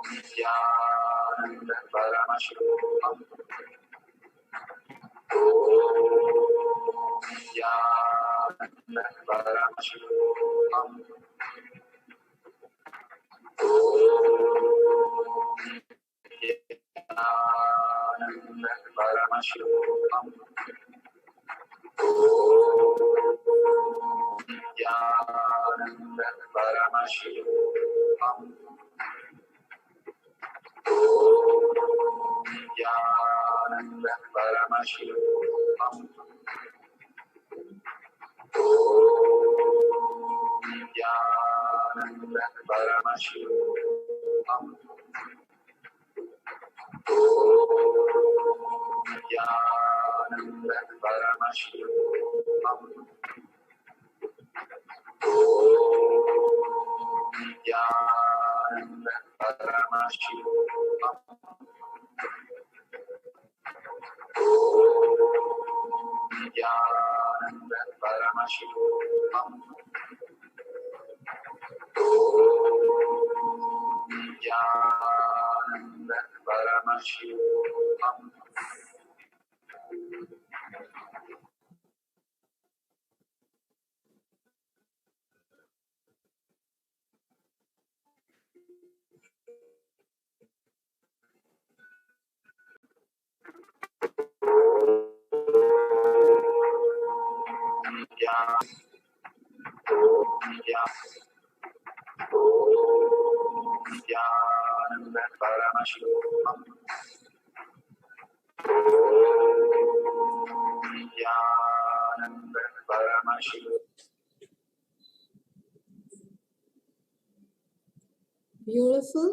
Nithyananda Paramashivoham. Nithyananda Paramashivoham. Nithyananda Paramashivoham. Nithyananda Paramashivoham. Nithyananda Paramashivoham. Nithyananda Paramashivoham. Nithyananda Paramashivoham. Nithyananda Paramashivoham. Nithyananda Paramashivoham. Nithyananda Paramashivoham. Nithyananda Paramashivoham. Nithyananda Paramashivoham. Beautiful.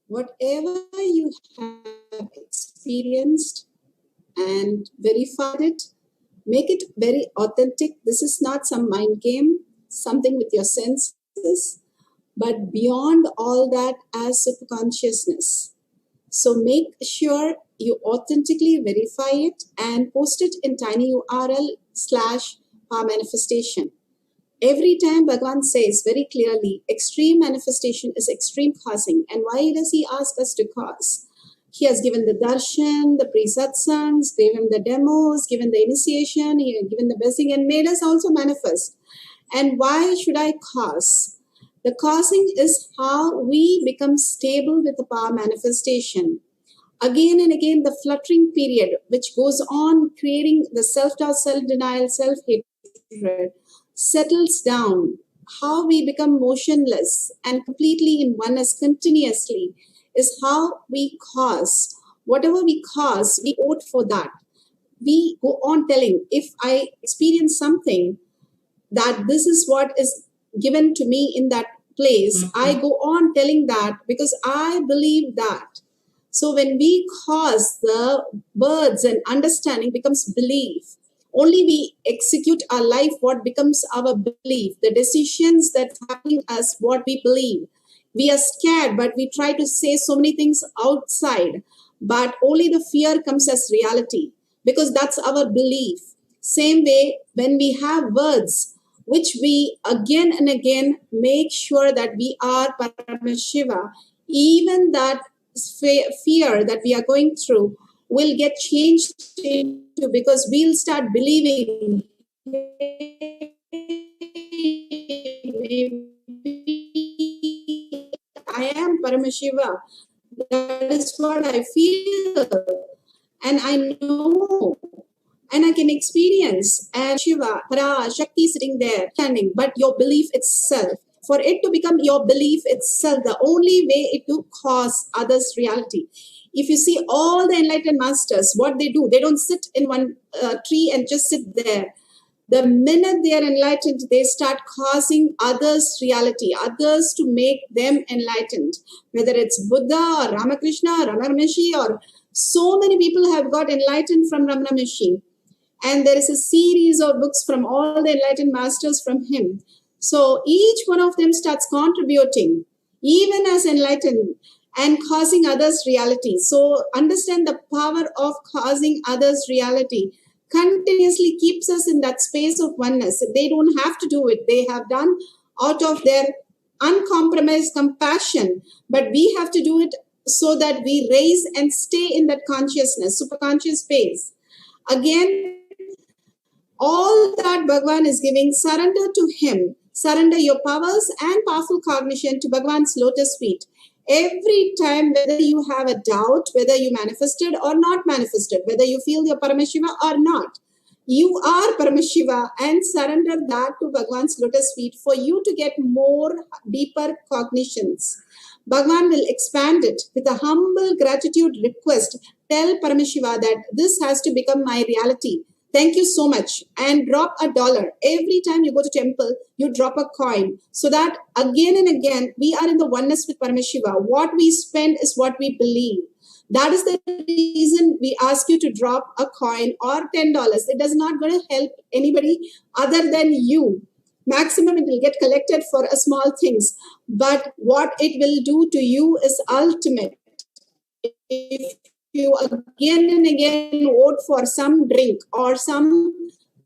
Whatever you have experienced and verified it, make it very authentic. This is not some mind game, something with your senses, but beyond all that as superconsciousness. So make sure you authentically verify it and post it in tinyurl/power manifestation. Every time Bhagavan says very clearly, extreme manifestation is extreme causing. And why does he ask us to cause? He has given the darshan, the pre-satsangs, given the demos, given the initiation, he has given the blessing and made us also manifest. And why should I cause? The causing is how we become stable with the power manifestation. Again and again, the fluttering period, which goes on creating the self-doubt, self-denial, self-hatred, settles down. How we become motionless and completely in oneness continuously is how we cause. Whatever we cause, we vote for that. We go on telling, if I experience something, that this is what is given to me in that place, I go on telling that because I believe that. So when we cause, the words and understanding becomes belief. Only we execute our life what becomes our belief. The decisions that happen as what we believe. We are scared, but we try to say so many things outside. But only the fear comes as reality because that's our belief. Same way, when we have words, which we again and again make sure that we are Paramashiva, even that fear that we are going through will get changed into, because we'll start believing I am Paramashiva. That is what I feel. And I know. And I can experience. And Shiva, Parashakti sitting there, standing. But your belief itself, for it to become your belief itself, the only way it to cause others' reality. If you see all the enlightened masters, what they do, they don't sit in one tree and just sit there. The minute they are enlightened, they start causing others' reality, others to make them enlightened. Whether it's Buddha or Ramakrishna or Ramana Maharshi, or so many people have got enlightened from Ramana Maharshi. And there is a series of books from all the enlightened masters from him. So each one of them starts contributing, even as enlightened, and causing others reality. So understand the power of causing others reality. continuously keeps us in that space of oneness. They don't have to do it. They have done out of their uncompromised compassion, but we have to do it so that we raise and stay in that consciousness, superconscious space. Again, all that Bhagavan is giving, surrender to Him. Surrender your powers and powerful cognition to Bhagavan's lotus feet. Every time, whether you have a doubt, whether you manifested or not manifested, whether you feel you're Paramashiva or not, you are Paramashiva, and surrender that to Bhagavan's lotus feet for you to get more deeper cognitions. Bhagavan will expand it with a humble gratitude request. Tell Paramashiva that this has to become my reality. Thank you so much. And drop $1. Every time you go to temple, you drop a coin. So that again and again, we are in the oneness with Paramashiva. What we spend is what we believe. That is the reason we ask you to drop a coin or $10. It does not going to help anybody other than you. Maximum it will get collected for a small things. But what it will do to you is ultimate. If you again and again vote for some drink or some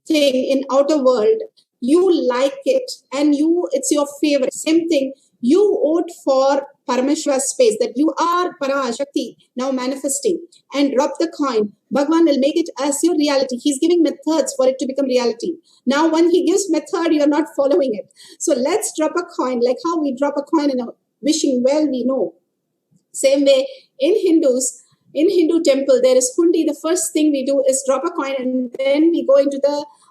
thing in outer world, you like it and it's your favorite. Same thing, you vote for Paramashiva's space, that you are Parashakti now manifesting, and drop the coin. Bhagavan will make it as your reality. He's giving methods for it to become reality. Now, when he gives method, you're not following it. So let's drop a coin, like how we drop a coin in a wishing well, we know. Same way, in Hindu temple, there is hundi. The first thing we do is drop a coin, and then we go into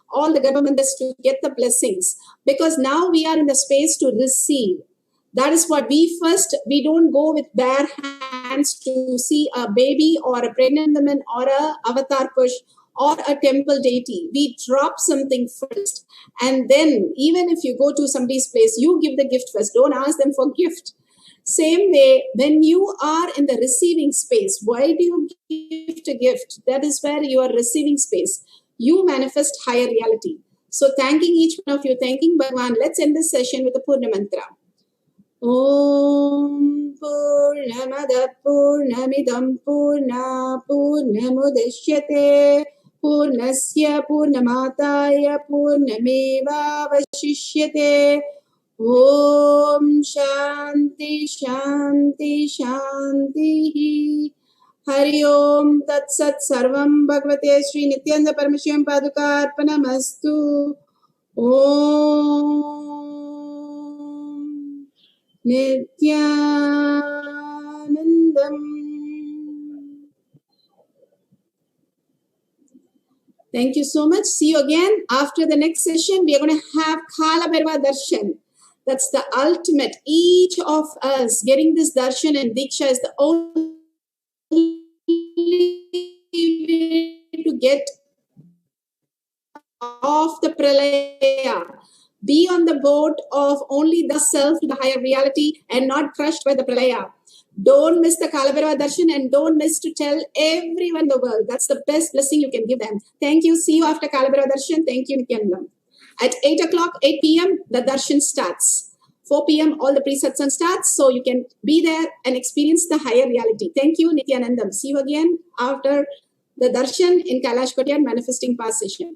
all the governments to get the blessings. Because now we are in the space to receive. That is what we don't go with bare hands to see a baby or a pregnant woman or a avatar push or a temple deity. We drop something first. And then even if you go to somebody's place, you give the gift first. Don't ask them for gift. Same way, when you are in the receiving space, why do you give a gift? That is where you are receiving space. You manifest higher reality. So thanking each one of you, thanking Bhagavan. Let's end this session with a Purna mantra. Om Purnamada Purnamidam Purna Purnamudashyate Purnasya Purnamataya Purnameva Vashishyate. Om Shanti Shanti Shanti. Hari Om Tat Sat Sarvam Bhagavate Sri Nithyananda Paramashivam Paduka Arpanamastu. Om Nithyanandam. Thank you so much. See you again. After the next session, we are going to have Kala Bhairava Darshan. That's the ultimate. Each of us getting this darshan and diksha is the only way to get off the pralaya. Be on the boat of only the self to the higher reality and not crushed by the pralaya. Don't miss the Kala Bhairava Darshan and don't miss to tell everyone in the world. That's the best blessing you can give them. Thank you. See you after Kala Bhairava Darshan. Thank you, Nithyanandam. At 8 p.m., the darshan starts. 4 p.m., all the pre-satsang starts. So you can be there and experience the higher reality. Thank you, Nithyanandam. See you again after the darshan in Kailash Kotiyar Manifesting Path session.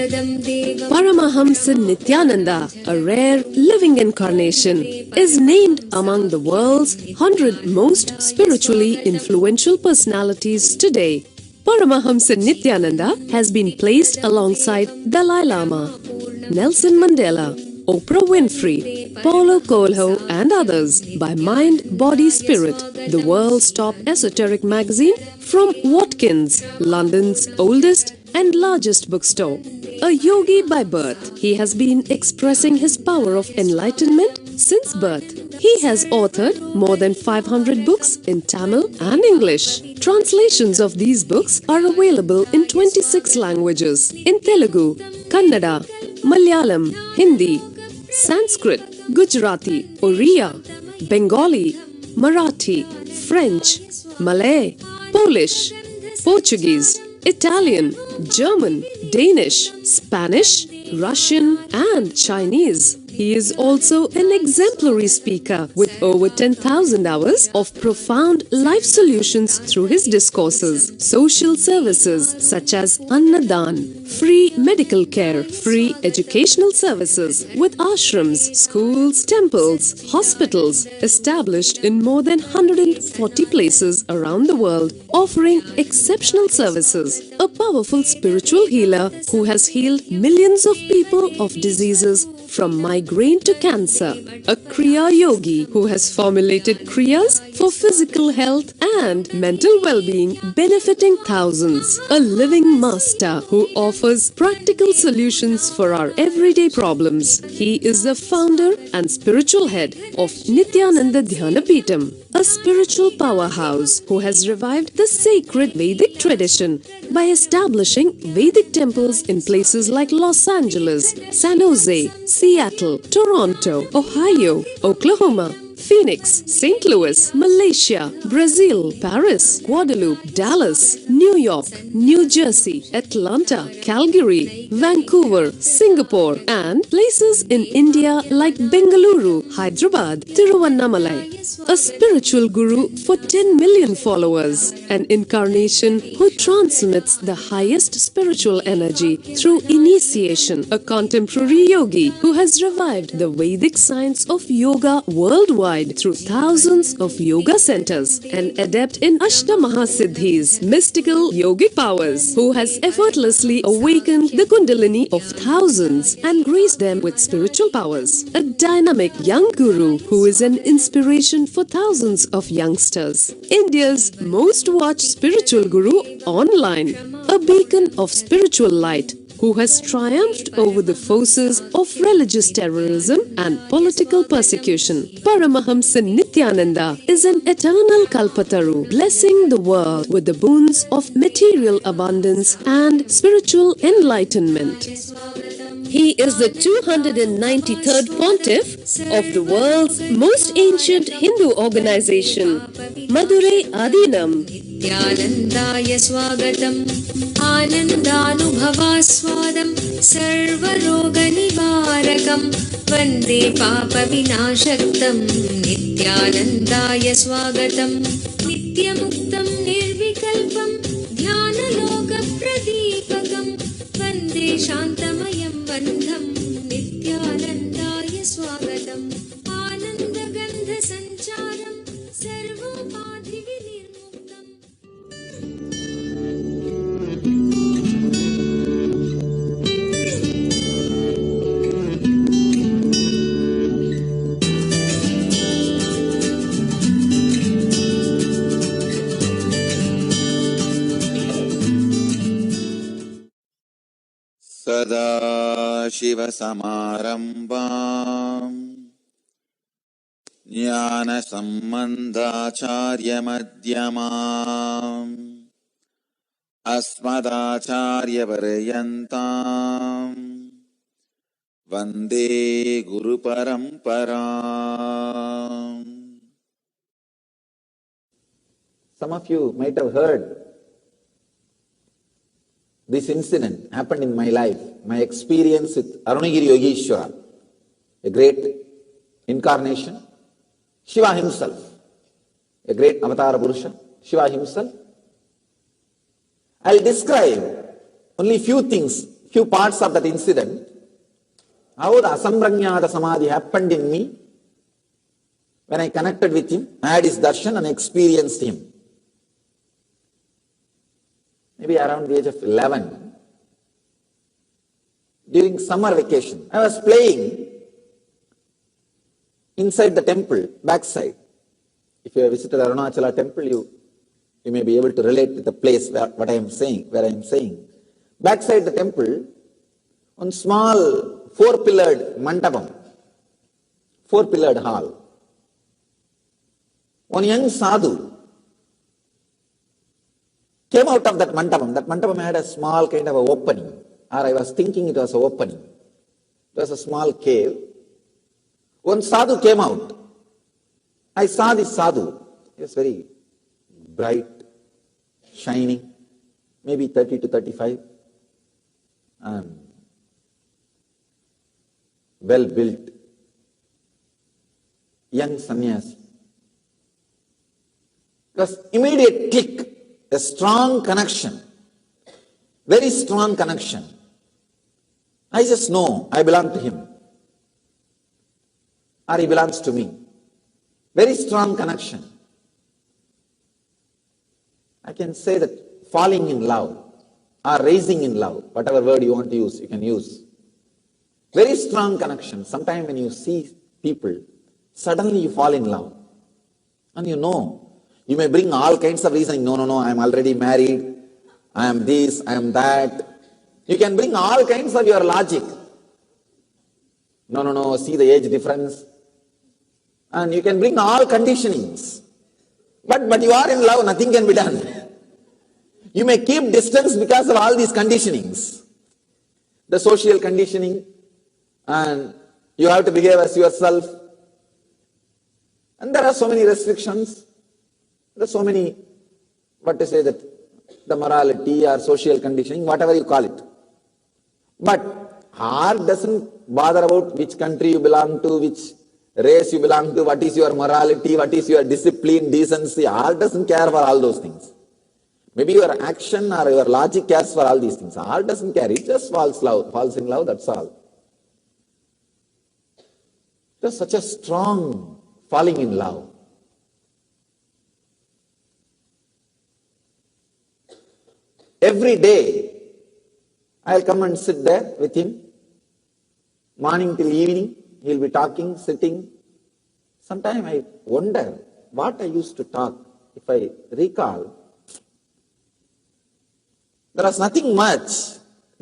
Paramahamsa Nithyananda, a rare living incarnation, is named among the world's 100 most spiritually influential personalities today. Paramahamsa Nithyananda has been placed alongside Dalai Lama, Nelson Mandela, Oprah Winfrey, Paulo Coelho and others by Mind, Body, Spirit, the world's top esoteric magazine from Watkins, London's oldest and largest bookstore. A yogi by birth, he has been expressing his power of enlightenment since birth. He has authored more than 500 books in Tamil and English. Translations of these books are available in 26 languages in Telugu, Kannada, Malayalam, Hindi, Sanskrit, Gujarati, Oriya, Bengali, Marathi, French, Malay, Polish, Portuguese, Italian, German, Danish, Spanish, Russian and Chinese. He is also an exemplary speaker with over 10,000 hours of profound life solutions through his discourses. Social services such as Annadan, free medical care, free educational services with ashrams, schools, temples, hospitals established in more than 140 places around the world, offering exceptional services. A powerful spiritual healer who has healed millions of people of diseases from migraine to cancer, a Kriya Yogi who has formulated Kriyas for physical health and mental well-being benefiting thousands, a living master who offers practical solutions for our everyday problems. He is the founder and spiritual head of Nithyananda Paramashivam, a spiritual powerhouse who has revived the sacred Vedic tradition by establishing Vedic temples in places like Los Angeles, San Jose, Seattle, Toronto, Ohio, Oklahoma, Phoenix, St. Louis, Malaysia, Brazil, Paris, Guadeloupe, Dallas, New York, New Jersey, Atlanta, Calgary, Vancouver, Singapore, and places in India like Bengaluru, Hyderabad, Tiruvannamalai. A spiritual guru for 10 million followers, an incarnation who transmits the highest spiritual energy through initiation, a contemporary yogi who has revived the Vedic science of yoga worldwide through thousands of yoga centers, an adept in Ashtamaha-siddhis, mystical yogic powers, who has effortlessly awakened the Kundalini of thousands and graced them with spiritual powers, a dynamic young guru who is an inspiration for thousands of youngsters, India's most watched spiritual guru online, a beacon of spiritual light who has triumphed over the forces of religious terrorism and political persecution. Paramahamsa Nithyananda is an eternal Kalpataru, blessing the world with the boons of material abundance and spiritual enlightenment. He is the 293rd Pontiff of the world's most ancient Hindu organization, Madurai Adinam. Nithyanandaya swagatam Anandanubhavaswadam Sarvaroga nivarakam Vande papa vinashaktam Nithyanandaya swagatam Nityamuktam nirvikalpam Dhyanaloka pradipakam Vande shantamayam bandham Nithyanandaya swagatam Anandagandha sancharam Sarvopadhi vinirmuktam. सदाशिवसमारम्भाम् ज्ञानसम्बन्धाचार्यमध्यमाम् अस्मदाचार्यपर्यन्ताम् वन्दे गुरुपरम्पराम्. Some of you might have heard this incident happened in my life, my experience with Arunagiri Yogeshwara, a great incarnation, Shiva himself, a great avatar Purusha, Shiva himself. I'll describe only few things few parts of that incident, how the Asambranyada Samadhi happened in me when I connected with him, I had his darshan and experienced him. Maybe around the age of 11, during summer vacation, I was playing inside the temple, backside. If you have visited Arunachala temple, you may be able to relate with the place where I am saying. Backside the temple, one small 4-pillared mandapam, 4-pillared hall. One young sadhu came out of that mandapam. That mandapam had a small kind of an opening, or I was thinking it was an opening. It was a small cave. One sadhu came out. I saw this sadhu. He was very bright, shining, maybe 30 to 35, and well built, young sannyasi. It was immediate click, a strong connection, very strong connection. I just know I belong to him, or he belongs to me. Very strong connection. I can say that falling in love or raising in love, whatever word you want to use, you can use. Very strong connection. Sometimes when you see people, suddenly you fall in love. And you know, you may bring all kinds of reasoning. No, I am already married. I am this, I am that. You can bring all kinds of your logic. No, see the age difference. And you can bring all conditionings. But you are in love, nothing can be done. You may keep distance because of all these conditionings. The social conditioning, and you have to behave as yourself. And there are so many restrictions. There are so many, the morality or social conditioning, whatever you call it. But heart doesn't bother about which country you belong to, which race you belong to, what is your morality, what is your discipline, decency. Heart doesn't care for all those things. Maybe your action or your logic cares for all these things. Heart doesn't care. It just falls in love, that's all. There's such a strong falling in love. Every day, I'll come and sit there with him. Morning till evening, he'll be talking, sitting. Sometimes I wonder what I used to talk. If I recall, there was nothing much,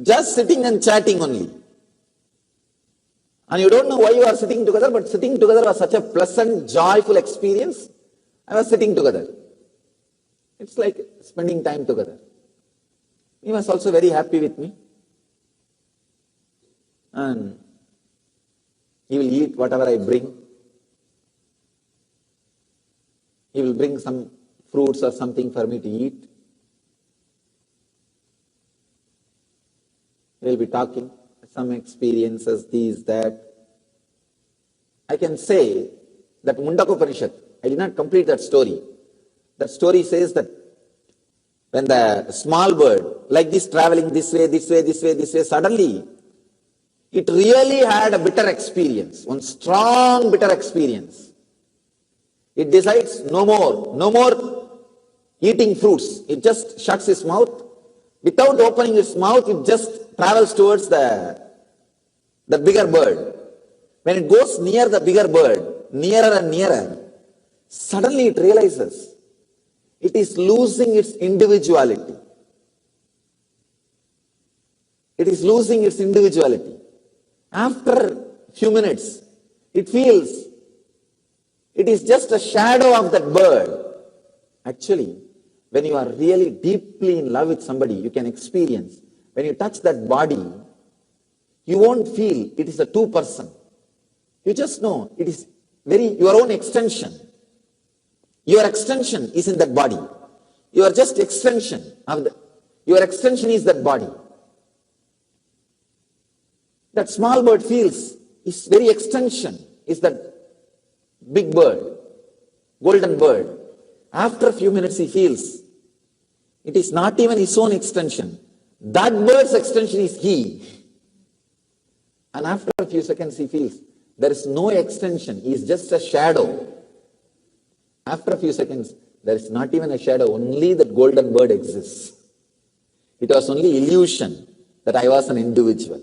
just sitting and chatting only. And you don't know why you are sitting together, but sitting together was such a pleasant, joyful experience. I was sitting together. It's like spending time together. He was also very happy with me. And he will eat whatever I bring. He will bring some fruits or something for me to eat. We will be talking, some experiences, these, that. I can say that Mundaka Upanishad, I did not complete that story. That story says that when the small bird, like this, traveling this way, suddenly, it really had a bitter experience, one strong bitter experience. It decides no more eating fruits. It just shuts its mouth. Without opening its mouth, it just travels towards the bigger bird. When it goes near the bigger bird, nearer and nearer, suddenly it realizes it is losing its individuality. It is losing its individuality. After a few minutes, it feels it is just a shadow of that bird. Actually, when you are really deeply in love with somebody, you can experience, when you touch that body, you won't feel it is a two-person. You just know it is your own extension. Your extension is in that body. You are just extension of your extension is that body. That small bird feels its very extension is that big bird, golden bird. After a few minutes he feels it is not even his own extension, That bird's extension is he. And after a few seconds he feels there is no extension, he is just a shadow. After a few seconds, there is not even a shadow, only that golden bird exists. It was only illusion that I was an individual.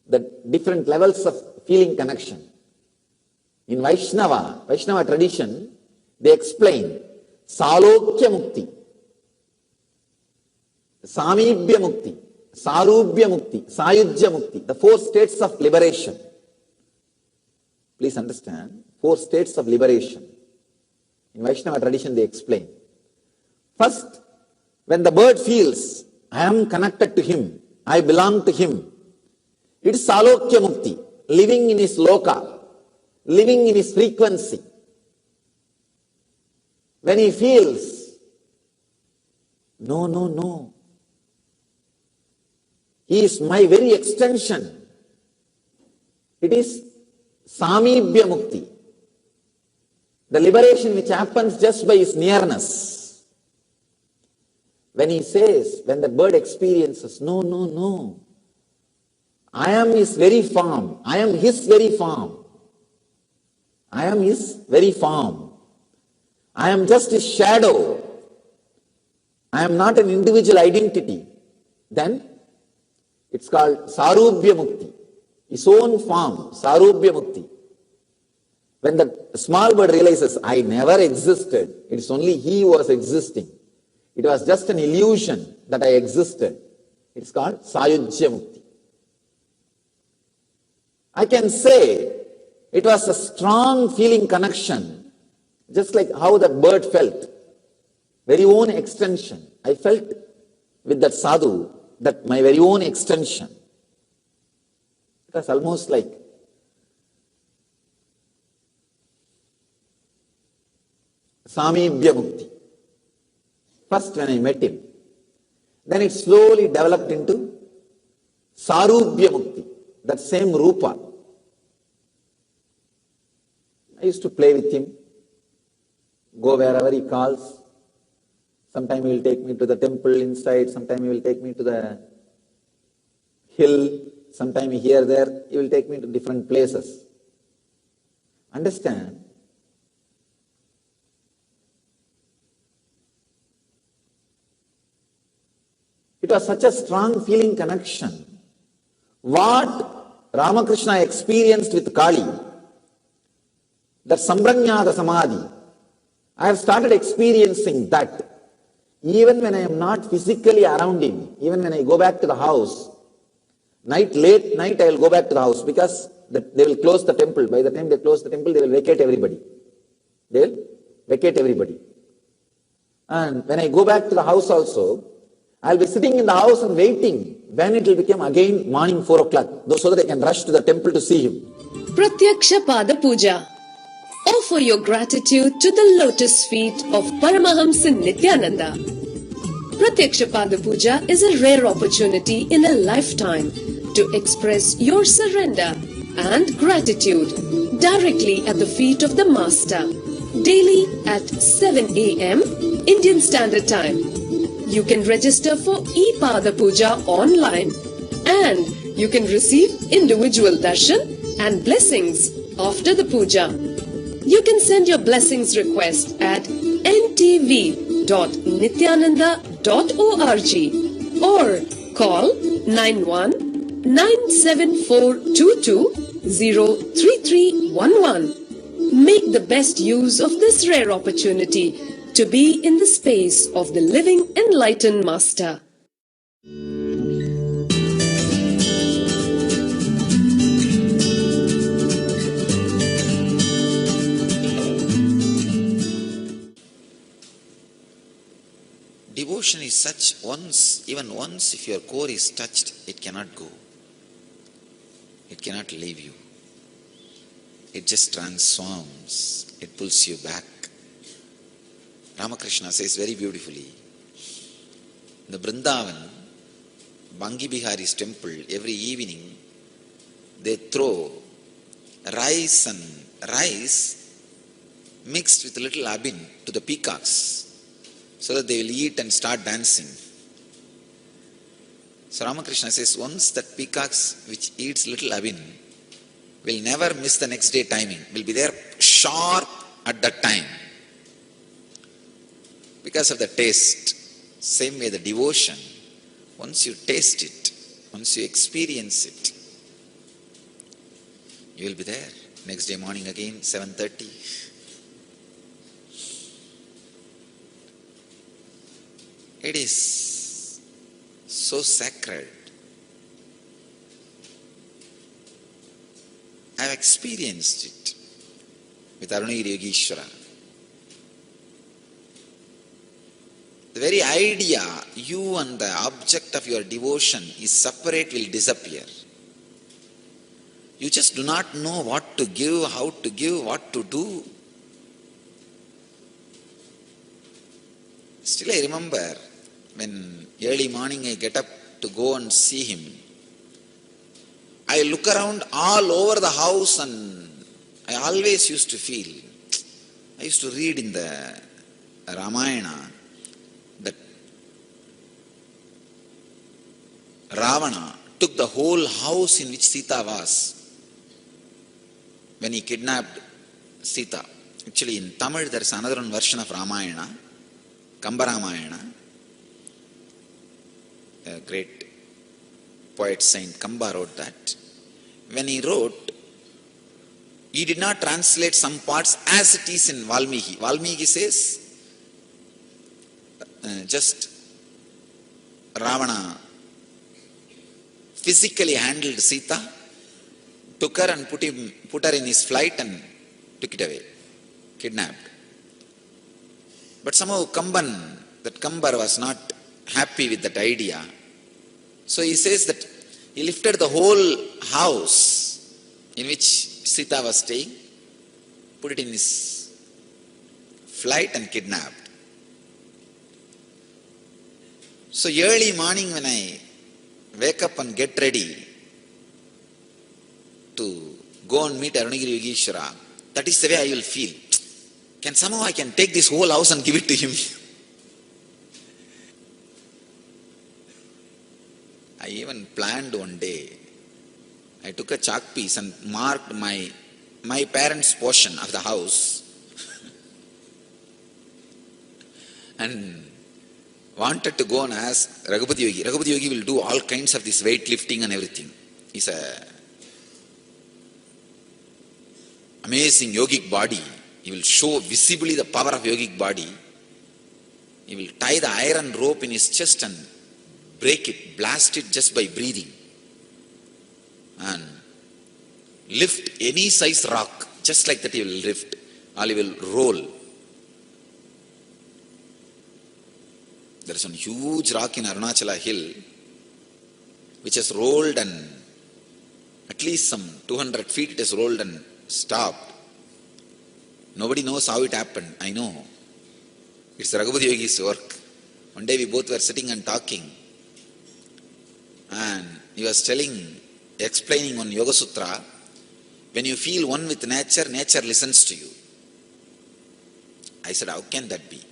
The different levels of feeling connection. In Vaishnava tradition, they explain Salokya Mukti, Samibhya Mukti, Sarubhya Mukti, Sayujya Mukti, the 4 states of liberation. Please understand, 4 states of liberation. In Vaishnava tradition, they explain. First, when the bird feels, I am connected to him, I belong to him, it is Salokya Mukti, living in his loka, living in his frequency. When he feels, no, he is my very extension, it is Samibhya Mukti, the liberation which happens just by his nearness. When he says, when the bird experiences, no, I am his very form, I am his very form, I am his very form, I am just his shadow, I am not an individual identity, then it's called Sarubhya Mukti, his own form, Sarubhya Mukti. When the small bird realizes, I never existed, it's only he who was existing, it was just an illusion that I existed, it's called Sayujya Mukti. I can say it was a strong feeling connection, just like how that bird felt, very own extension. I felt with that sadhu, that my very own extension. It was almost like Samibhya Mukti. First when I met him, then it slowly developed into Sarubhya Mukti, that same Rupa. I used to play with him, go wherever he calls. Sometime he will take me to the temple inside, sometime he will take me to the hill, sometime here, there, he will take me to different places. Understand? It was such a strong feeling connection. What Ramakrishna experienced with Kali, that Sambranyada Samadhi, I have started experiencing that. Even when I am not physically around him, even when I go back to the house, late night I will go back to the house because they will close the temple. By the time they close the temple, they will vacate everybody. They will vacate everybody. And when I go back to the house also, I will be sitting in the house and waiting when it will become again morning 4 o'clock, so that I can rush to the temple to see him. Pratyaksha Pada Puja. Offer your gratitude to the lotus feet of Paramahamsa Nithyananda. Pratyaksha Pada Puja is a rare opportunity in a lifetime to express your surrender and gratitude directly at the feet of the Master, daily at 7 a.m. Indian Standard Time. You can register for e-Pada Puja online and you can receive individual darshan and blessings after the puja. You can send your blessings request at ntv.nithyananda.org or call 91-97422-03311. Make the best use of this rare opportunity to be in the space of the living enlightened Master. Devotion is such, even once if your core is touched, it cannot go. It cannot leave you. It just transforms. It pulls you back. Ramakrishna says very beautifully, the Vrindavan, Bangi Bihari's temple, every evening they throw rice mixed with a little abin to the peacocks, so that they will eat and start dancing. So Ramakrishna says, once that peacocks which eats little avin will never miss the next day timing, will be there sharp at that time. Because of the taste. Same way the devotion, once you taste it, once you experience it, you will be there. Next day morning again, 7:30. It is so sacred. I have experienced it with Arunagiri Yogeshwara. The very idea you and the object of your devotion is separate will disappear. You just do not know what to give, how to give, what to do. Still I remember when early morning I get up to go and see him. I look around all over the house and I always used to feel, I used to read in the Ramayana that Ravana took the whole house in which Sita was when he kidnapped Sita. Actually in Tamil there is another version of Ramayana, Kamba Ramayana. A great poet saint Kamba wrote that. When he wrote, he did not translate some parts as it is in Valmiki. Valmiki says, just Ravana physically handled Sita, took her and put her in his flight and took it away, kidnapped. But somehow Kambar was not happy with that idea. So he says that he lifted the whole house in which Sita was staying, put it in his flight and kidnapped. So early morning when I wake up and get ready to go and meet Arunagiri Yogeshwara, that is the way I will feel. Somehow I can take this whole house and give it to him. I even planned one day, I took a chalk piece and marked my parents' portion of the house and wanted to go and ask Raghupati Yogi. Raghupati Yogi will do all kinds of this weightlifting and everything. He's a amazing yogic body. He will show visibly the power of yogic body. He will tie the iron rope in his chest and break it, blast it just by breathing. And lift any size rock, just like that he will lift, or he will roll. There is one huge rock in Arunachala hill, which has rolled and at least some 200 feet it has rolled and stopped. Nobody knows how it happened. I know. It's Raghupati Yogi's work. One day we both were sitting and talking. And he was explaining on Yoga Sutra, when you feel one with nature, nature listens to you. I said, how can that be?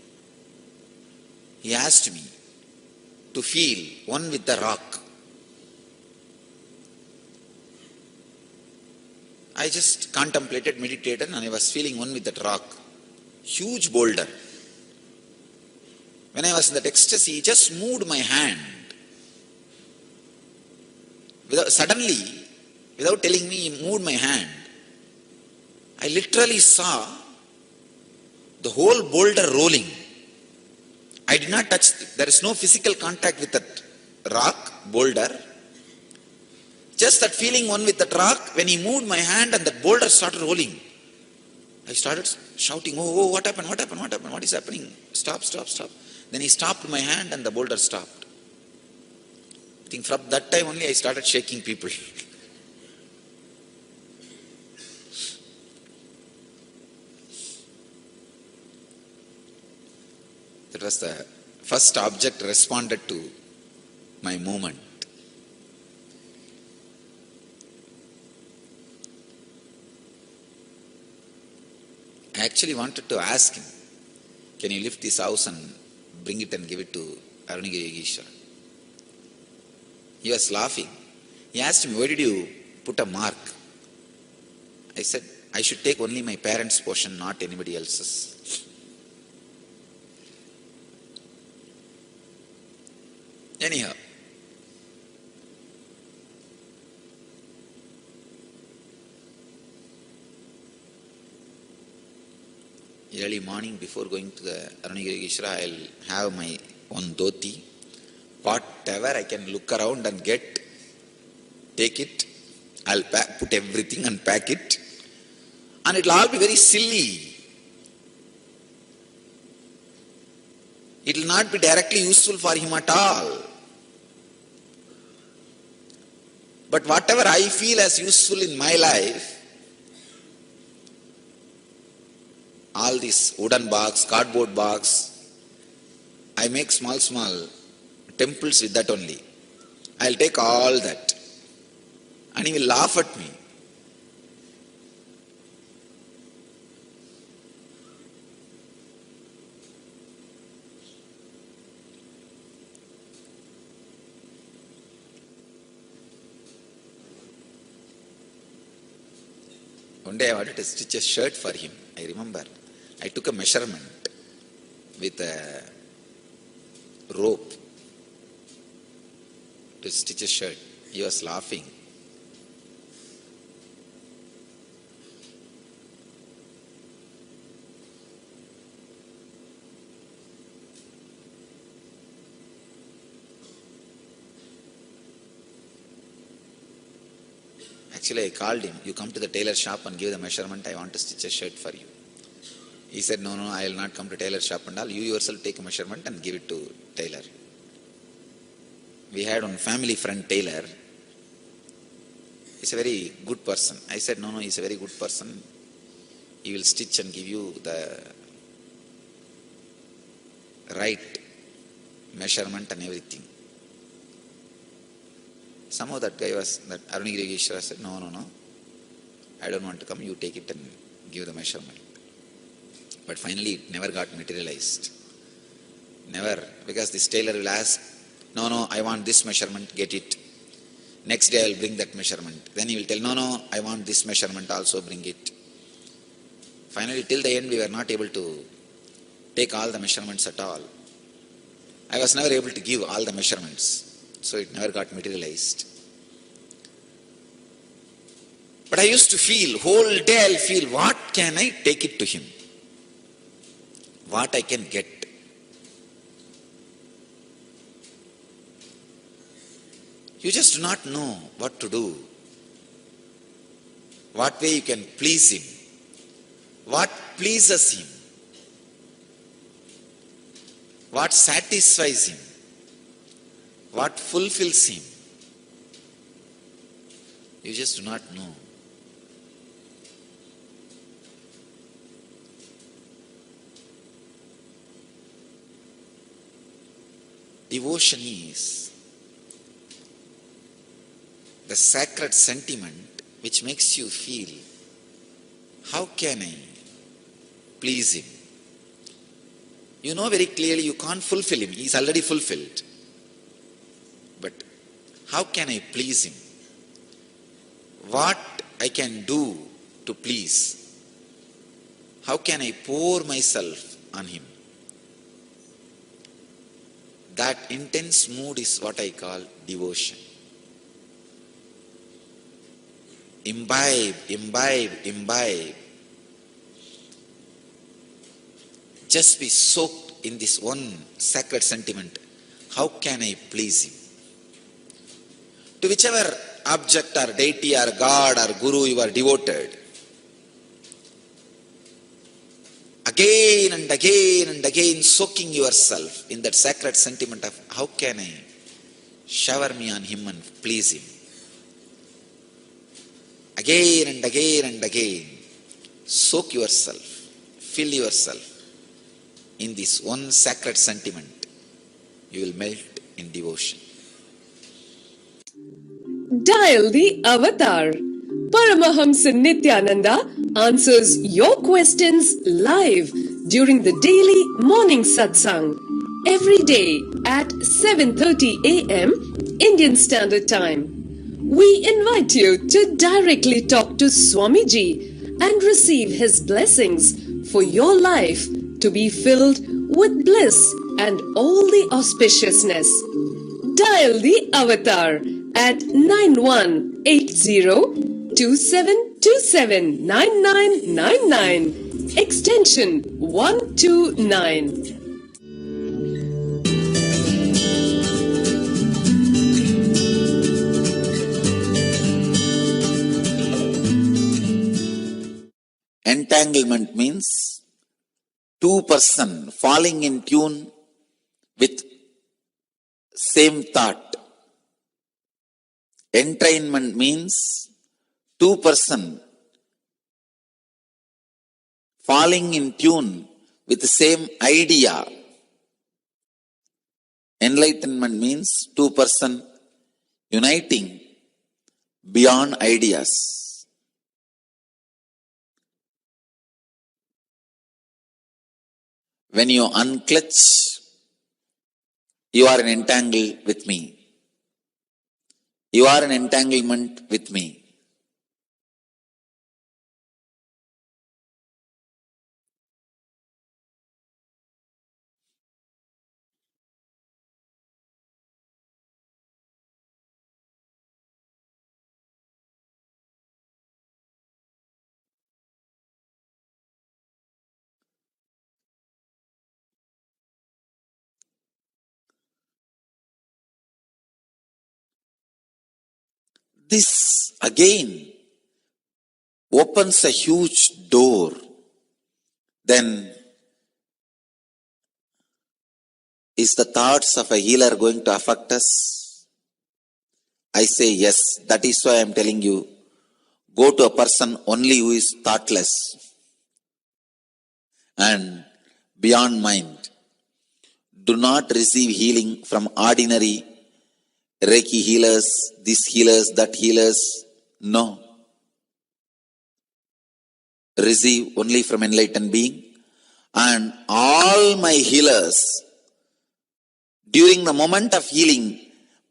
He asked me to feel one with the rock. I just contemplated, meditated, and I was feeling one with that rock. Huge boulder. When I was in that ecstasy, he just moved my hand. Suddenly, without telling me, he moved my hand. I literally saw the whole boulder rolling. I did not touch it. There is no physical contact with that rock, boulder. Just that feeling one with that rock, when he moved my hand and that boulder started rolling, I started shouting, oh, what happened, what happened, what happened, what is happening? Stop, stop, stop. Then he stopped my hand and the boulder stopped. I think from that time only I started shaking people. That was the first object responded to my movement. I actually wanted to ask him, can you lift this house and bring it and give it to Arunagiri Yogeshwara? He was laughing. He asked me, why did you put a mark? I said, I should take only my parents' portion, not anybody else's. Anyhow, early morning before going to the Arunagiri Yogeshwara, I'll have my one dhoti. Whatever I can look around and get, take it. I'll put everything and pack it. And it'll all be very silly. It will not be directly useful for him at all. But whatever I feel as useful in my life, all these wooden box, cardboard box, I make small temples with that only. I'll take all that. And he will laugh at me. One day I wanted to stitch a shirt for him. I remember. I took a measurement with a rope to stitch a shirt. He was laughing. Actually, I called him, you come to the tailor shop and give the measurement, I want to stitch a shirt for you. He said, no, I will not come to tailor shop and all. You yourself take a measurement and give it to tailor. We had one family friend tailor. He's a very good person. I said, no, he's a very good person. He will stitch and give you the right measurement and everything. Somehow that Arunagiri Yogeshwara said, no, I don't want to come, you take it and give the measurement. But finally it never got materialized. Never, because this tailor will ask, no, I want this measurement, get it. Next day I will bring that measurement. Then he will tell, no, I want this measurement, also bring it. Finally, till the end we were not able to take all the measurements at all. I was never able to give all the measurements. So it never got materialized. But I used to feel, whole day I'll feel, what can I take it to him? What I can get. You just do not know what to do. What way you can please him. What pleases him. What satisfies him. What fulfills him? You just do not know. Devotion is the sacred sentiment which makes you feel, how can I please him? You know very clearly you can't fulfill him. He is already fulfilled. But how can I please him? What I can do to please? How can I pour myself on him? That intense mood is what I call devotion. Imbibe. Just be soaked in this one sacred sentiment. How can I please him? To whichever object or deity or God or Guru you are devoted, again and again soaking yourself in that sacred sentiment of how can I shower me on him and please him. Again and again soak yourself, fill yourself in this one sacred sentiment. You will melt in devotion. Dial the avatar. Paramahamsa Nithyananda answers your questions live during the daily morning satsang every day at 7:30 a.m. Indian Standard Time. We invite you to directly talk to Swamiji and receive his blessings for your life to be filled with bliss and all the auspiciousness. Dial the avatar at 918027279999 extension 129. Entanglement means two person falling in tune with same thought. Entrainment means two person falling in tune with the same idea. Enlightenment means two person uniting beyond ideas. When you unclutch, you are in entangle with me. You are in entanglement with me. This again opens a huge door. Then is the thoughts of a healer going to affect us? I say yes. That is why I am telling you, go to a person only who is thoughtless and beyond mind. Do not receive healing from ordinary Reiki healers, this healers, that healers. No. Receive only from enlightened being. And all my healers, during the moment of healing,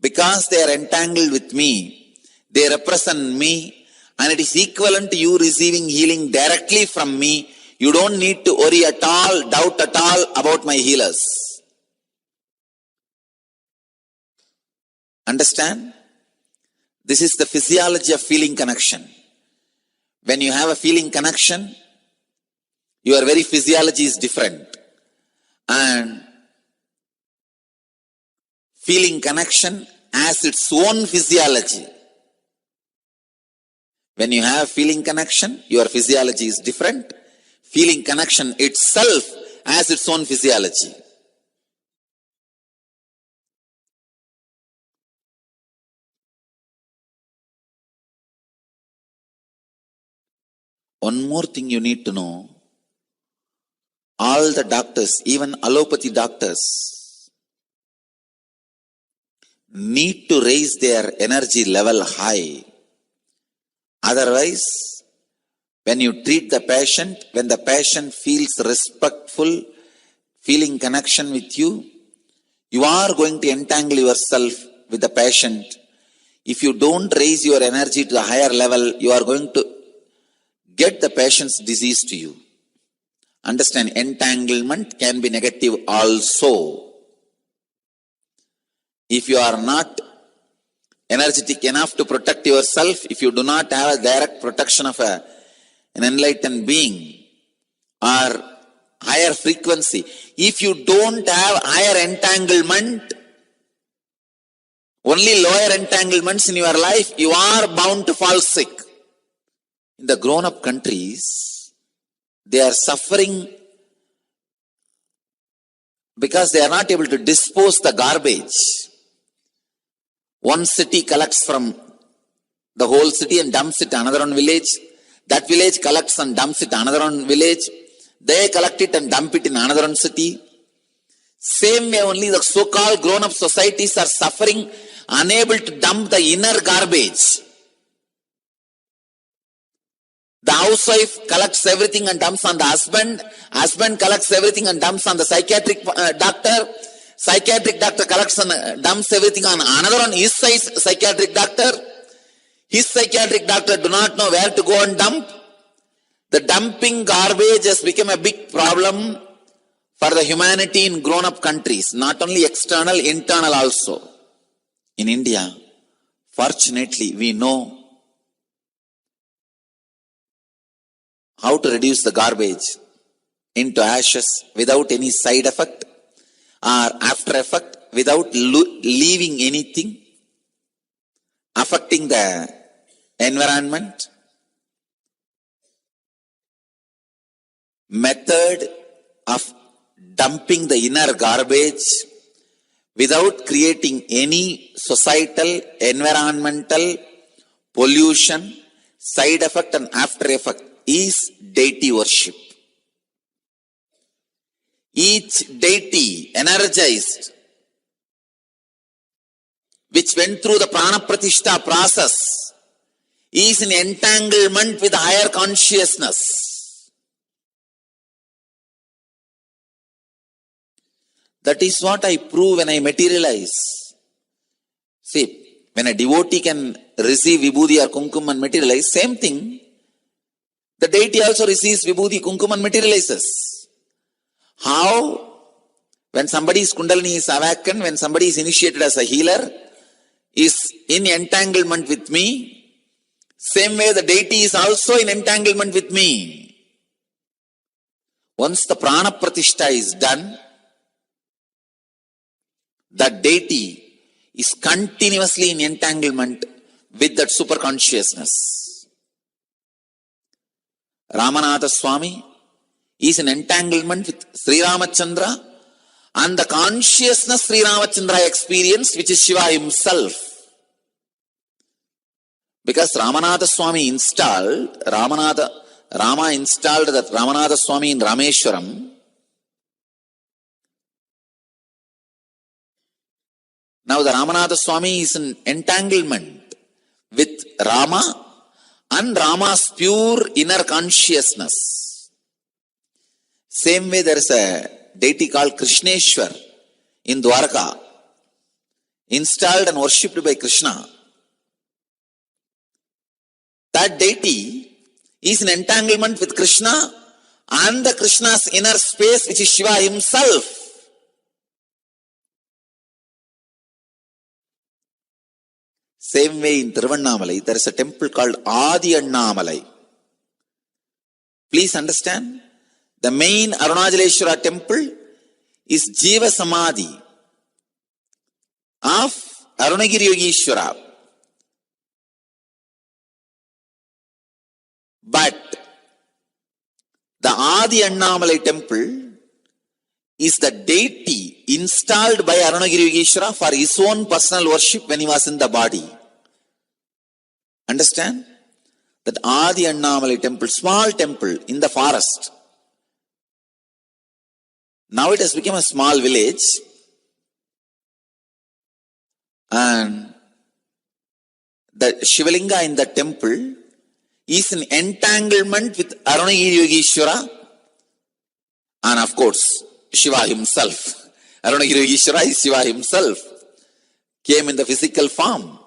because they are entangled with me, they represent me, and it is equivalent to you receiving healing directly from me. You don't need to worry at all, doubt at all about my healers. Understand? This is the physiology of feeling connection. When you have a feeling connection, your very physiology is different. And feeling connection has its own physiology. When you have feeling connection, your physiology is different. Feeling connection itself has its own physiology. One more thing you need to know. All the doctors, even allopathy doctors, need to raise their energy level high. Otherwise, when you treat the patient, when the patient feels respectful, feeling connection with you, you are going to entangle yourself with the patient. If you don't raise your energy to a higher level, you are going to get the patient's disease to you. Understand, entanglement can be negative also. If you are not energetic enough to protect yourself, if you do not have a direct protection of an enlightened being or higher frequency, if you don't have higher entanglement, only lower entanglements in your life, you are bound to fall sick. In the grown-up countries, they are suffering because they are not able to dispose the garbage. One city collects from the whole city and dumps it to another one village. That village collects and dumps it to another one village. They collect it and dump it in another one city. Same way only the so-called grown-up societies are suffering, unable to dump the inner garbage. The housewife collects everything and dumps on the husband. Husband collects everything and dumps on the psychiatric doctor. Psychiatric doctor collects and dumps everything on another one, his psychiatric doctor. His psychiatric doctor do not know where to go and dump. The dumping garbage has become a big problem for the humanity in grown-up countries. Not only external, internal also. In India, fortunately, we know how to reduce the garbage into ashes without any side effect or after effect, without leaving anything affecting the environment. Method of dumping the inner garbage without creating any societal, environmental pollution, side effect and after effect is deity worship. Each deity energized, which went through the prana pratishtha process, is in entanglement with higher consciousness. That is what I prove when I materialize. See, when a devotee can receive vibhuti or kumkum and materialize, same thing, the deity also receives vibhuti, kumkum and materializes. How? When somebody's kundalini is awakened, when somebody is initiated as a healer, is in entanglement with me, same way the deity is also in entanglement with me. Once the prana pratishtha is done, that deity is continuously in entanglement with that super consciousness. Ramanatha Swami is in entanglement with Sri Ramachandra and the consciousness Sri Ramachandra experienced, which is Shiva himself. Because Ramanatha Swami installed, Rama installed that Ramanatha Swami in Rameshwaram. Now the Ramanatha Swami is in entanglement with Rama and Rama's pure inner consciousness. Same way there is a deity called Krishneshwar in Dwarka, installed and worshipped by Krishna. That deity is in entanglement with Krishna and the Krishna's inner space, which is Shiva himself. Same way in Tiruvannamalai, there is a temple called Adi Annamalai. Please understand, the main Arunachaleshwara temple is Jiva Samadhi of Arunagiri Yogeshwara. But the Adi Annamalai temple is the deity installed by Arunagiri Yogeshwara for his own personal worship when he was in the body. Understand? That Adi Annamalai temple, small temple in the forest. Now it has become a small village. And the Shivalinga in the temple is in entanglement with Arunagiri Yogeshwara and of course Shiva himself. Arunagiri Yogeshwara is Shiva himself. Came in the physical form.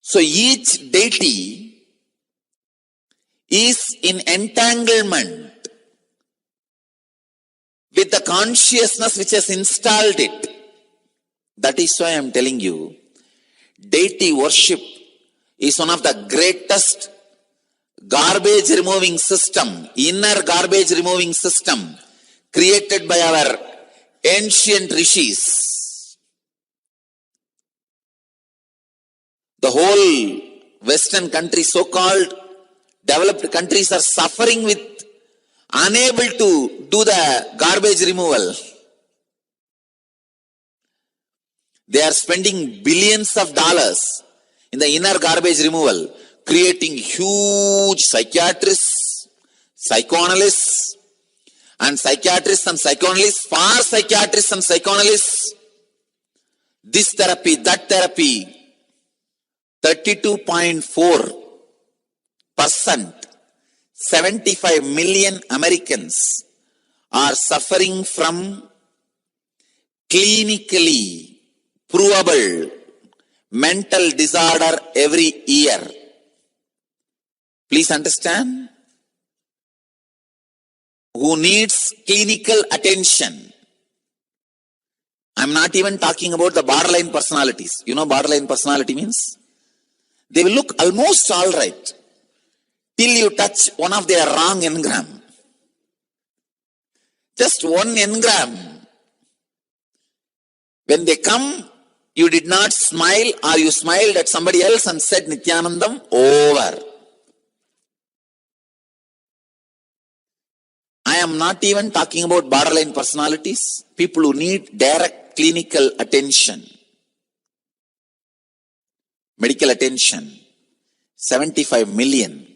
So each deity is in entanglement with the consciousness which has installed it. That is why I am telling you, deity worship is one of the greatest garbage removing system, inner garbage removing system created by our ancient rishis. The whole Western countries, so-called developed countries, are suffering with unable to do the garbage removal. They are spending billions of dollars in the inner garbage removal, creating huge psychiatrists, psychoanalysts, and psychiatrists and psychoanalysts, for psychiatrists and psychoanalysts, this therapy, that therapy. 32.4%, 75 million Americans are suffering from clinically provable mental disorder every year. Please understand. Who needs clinical attention. I'm not even talking about the borderline personalities. You know borderline personality means? They will look almost all right till you touch one of their wrong engram. Just one engram. When they come, you did not smile or you smiled at somebody else and said Nithyanandam, over. I am not even talking about borderline personalities, people who need direct clinical attention, medical attention, 75 million.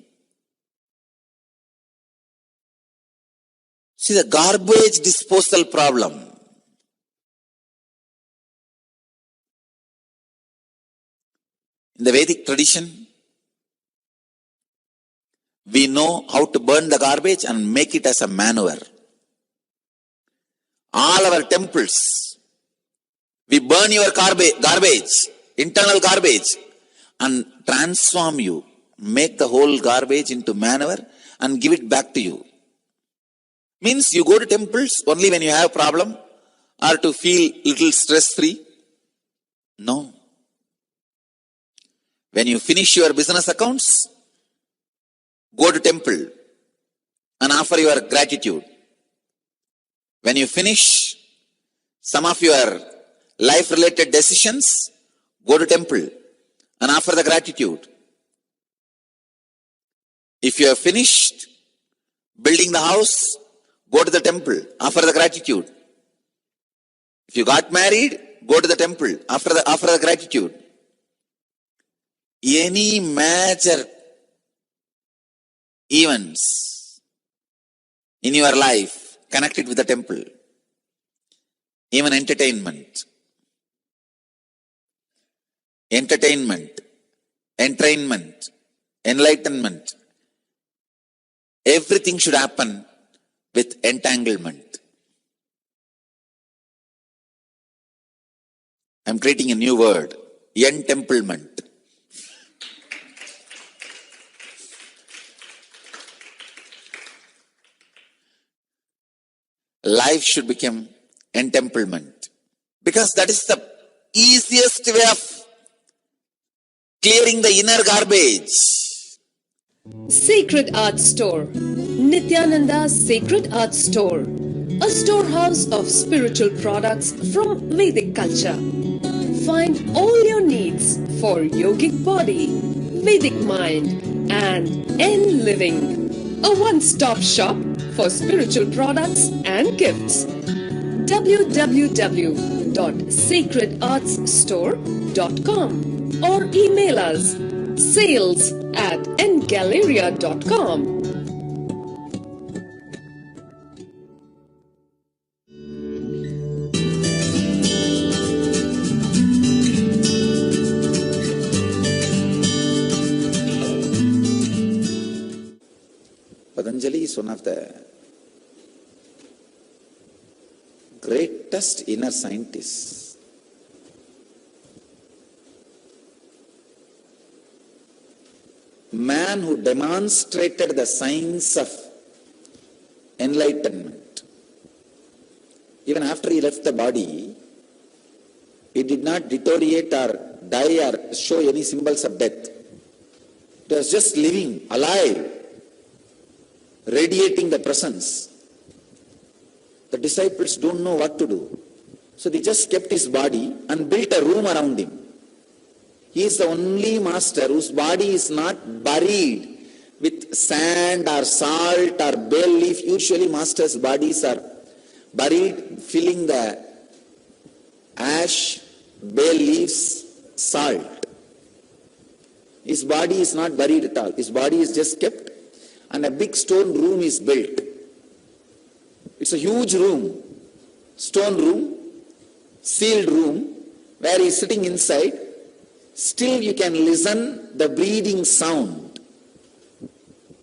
See the garbage disposal problem. In the Vedic tradition, we know how to burn the garbage and make it as a manure. All our temples, we burn your garbage, internal garbage, and transform you, make the whole garbage into manure and give it back to you. Means you go to temples only when you have a problem or to feel little stress-free? No. When you finish your business accounts, go to temple and offer your gratitude. When you finish some of your life-related decisions, go to temple and offer the gratitude. If you have finished building the house, go to the temple, offer the gratitude. If you got married, go to the temple, offer the gratitude. Any major events in your life connected with the temple, even entertainment, entrainment, enlightenment, everything should happen with entanglement. I'm creating a new word, entemplement. Life should become entemplement. Because that is the easiest way of clearing the inner garbage. Sacred Art Store. Nithyananda Sacred Art Store. A storehouse of spiritual products from Vedic culture. Find all your needs for yogic body, Vedic mind, and N living. A one-stop shop for spiritual products and gifts. www.sacredartsstore.com or email us sales@ngalleria.com. Patanjali is one of the greatest inner scientists. Man who demonstrated the science of enlightenment. Even after he left the body, he did not deteriorate or die or show any symbols of death. He was just living, alive, radiating the presence. The disciples don't know what to do. So they just kept his body and built a room around him. He is the only master whose body is not buried with sand or salt or bay leaf. Usually masters' bodies are buried, filling the ash, bay leaves, salt. His body is not buried at all. His body is just kept and a big stone room is built. It's a huge room, stone room, sealed room, where he is sitting inside. Still you can listen the breathing sound.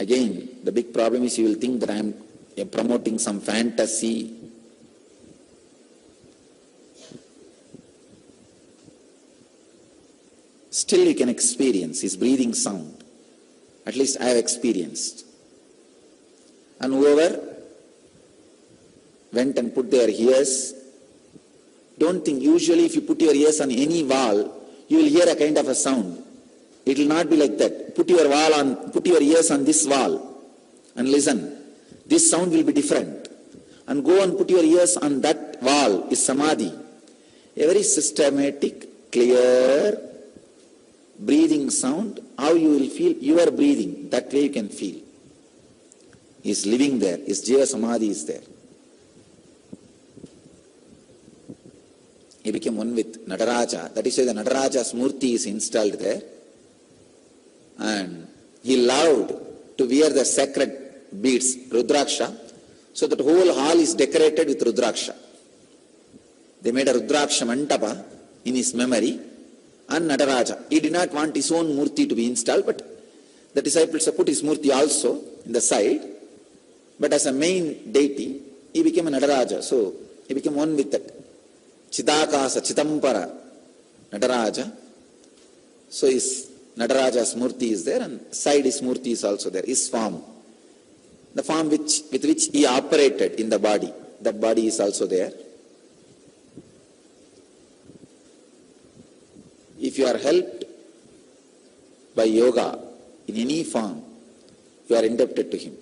Again, the big problem is you will think that I am you're promoting some fantasy. Still you can experience his breathing sound. At least I have experienced. And whoever went and put their ears, don't think, usually if you put your ears on any wall, you will hear a kind of a sound. It will not be like that. Put your ears on this wall and listen. This sound will be different. And go and put your ears on that wall is samadhi. A very systematic, clear breathing sound. How you will feel you are breathing, that way you can feel. He is living there. His Jiva Samadhi is there. He became one with Nataraja. That is why the Nataraja's Murti is installed there. And he loved to wear the sacred beads, Rudraksha, so that whole hall is decorated with Rudraksha. They made a Rudraksha Mantapa in his memory, and Nataraja. He did not want his own Murti to be installed, but the disciples put his Murti also in the side. But as a main deity, he became a Nataraja. So he became one with that. Chidakasa, Chitampara, Nataraja. So his Nataraja's Murti is there, and side his Murti is also there, his form. The form with which he operated in the body, that body is also there. If you are helped by yoga in any form, you are indebted to him.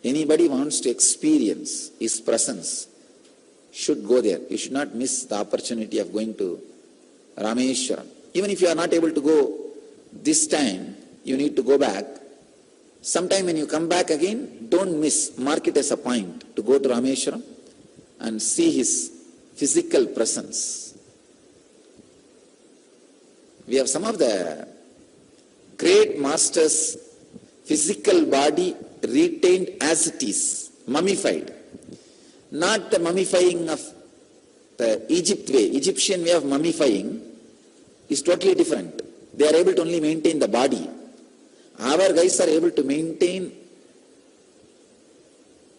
Anybody wants to experience his presence should go there. You should not miss the opportunity of going to Rameshwaram. Even if you are not able to go this time, you need to go back. Sometime when you come back again, don't miss, mark it as a point to go to Rameshwaram and see his physical presence. We have some of the great masters' physical body retained as it is, mummified. Not the mummifying of the Egyptian way of mummifying is totally different. They are able to only maintain the body. Our guys are able to maintain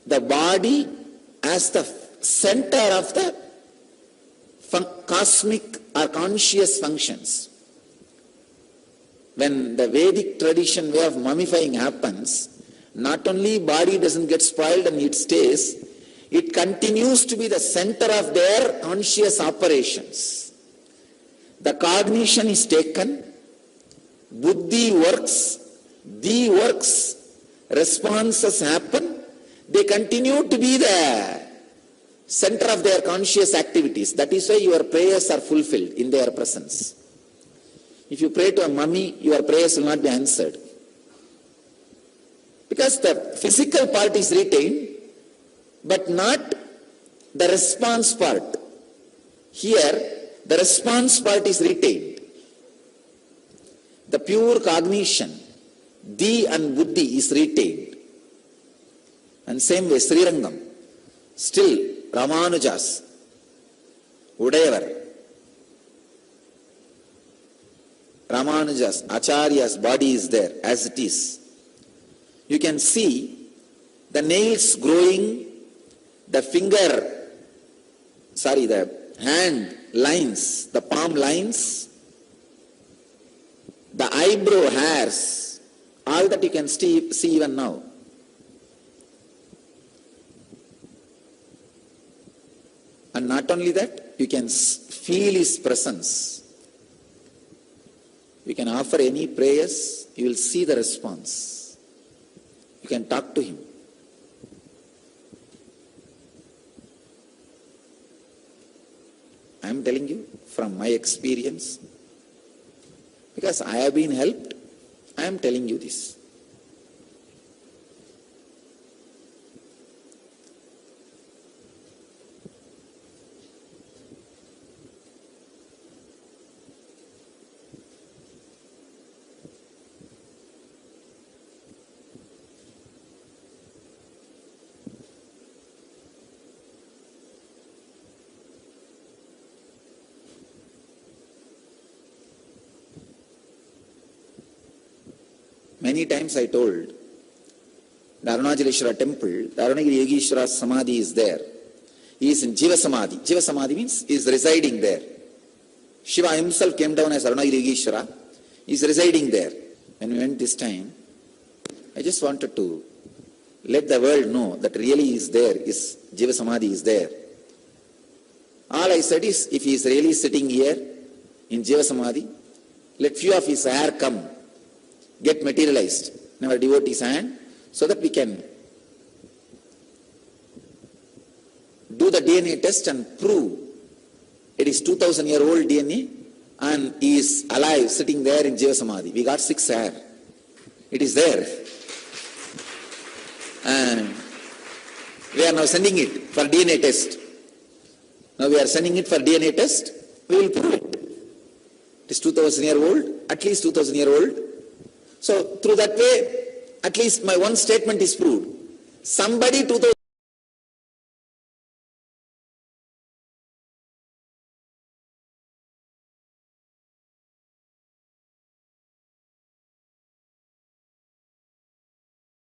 the body as the center of the cosmic or conscious functions. When the Vedic tradition way of mummifying happens, not only body doesn't get spoiled and it stays, it continues to be the center of their conscious operations. The cognition is taken, buddhi works, the works, responses happen, they continue to be the center of their conscious activities. That is why your prayers are fulfilled in their presence. If you pray to a mummy, your prayers will not be answered. Because the physical part is retained, but not the response part. Here, the response part is retained. The pure cognition, the and buddhi is retained. And same way, Srirangam, still Ramanujas, whatever, Ramanuja's, Acharya's body is there as it is. You can see the nails growing, the hand lines, the palm lines, the eyebrow hairs, all that you can see even now. And not only that, you can feel his presence. You can offer any prayers, you will see the response. You can talk to him. I am telling you from my experience, because I have been helped, I am telling you this. Many times I told the Arunachaleshwara temple, the Arunagiri Yogeshwara Samadhi is there. He is in Jiva Samadhi. Jiva Samadhi means he is residing there. Shiva himself came down as Arunagiri Yogeshwara. He is residing there. When we went this time, I just wanted to let the world know that really is there, is Jiva Samadhi is there. All I said is, if he is really sitting here in Jiva Samadhi, let few of his hair come, get materialized in our devotee's hand, so that we can do the DNA test and prove it is 2000-year-old DNA and he is alive sitting there in Jiva Samadhi. We got 6 hair. It is there. And we are now sending it for DNA test. Now we are sending it for DNA test. We will prove it. It is 2000-year-old, at least 2000-year-old. So through that way, at least my one statement is proved. Somebody 2000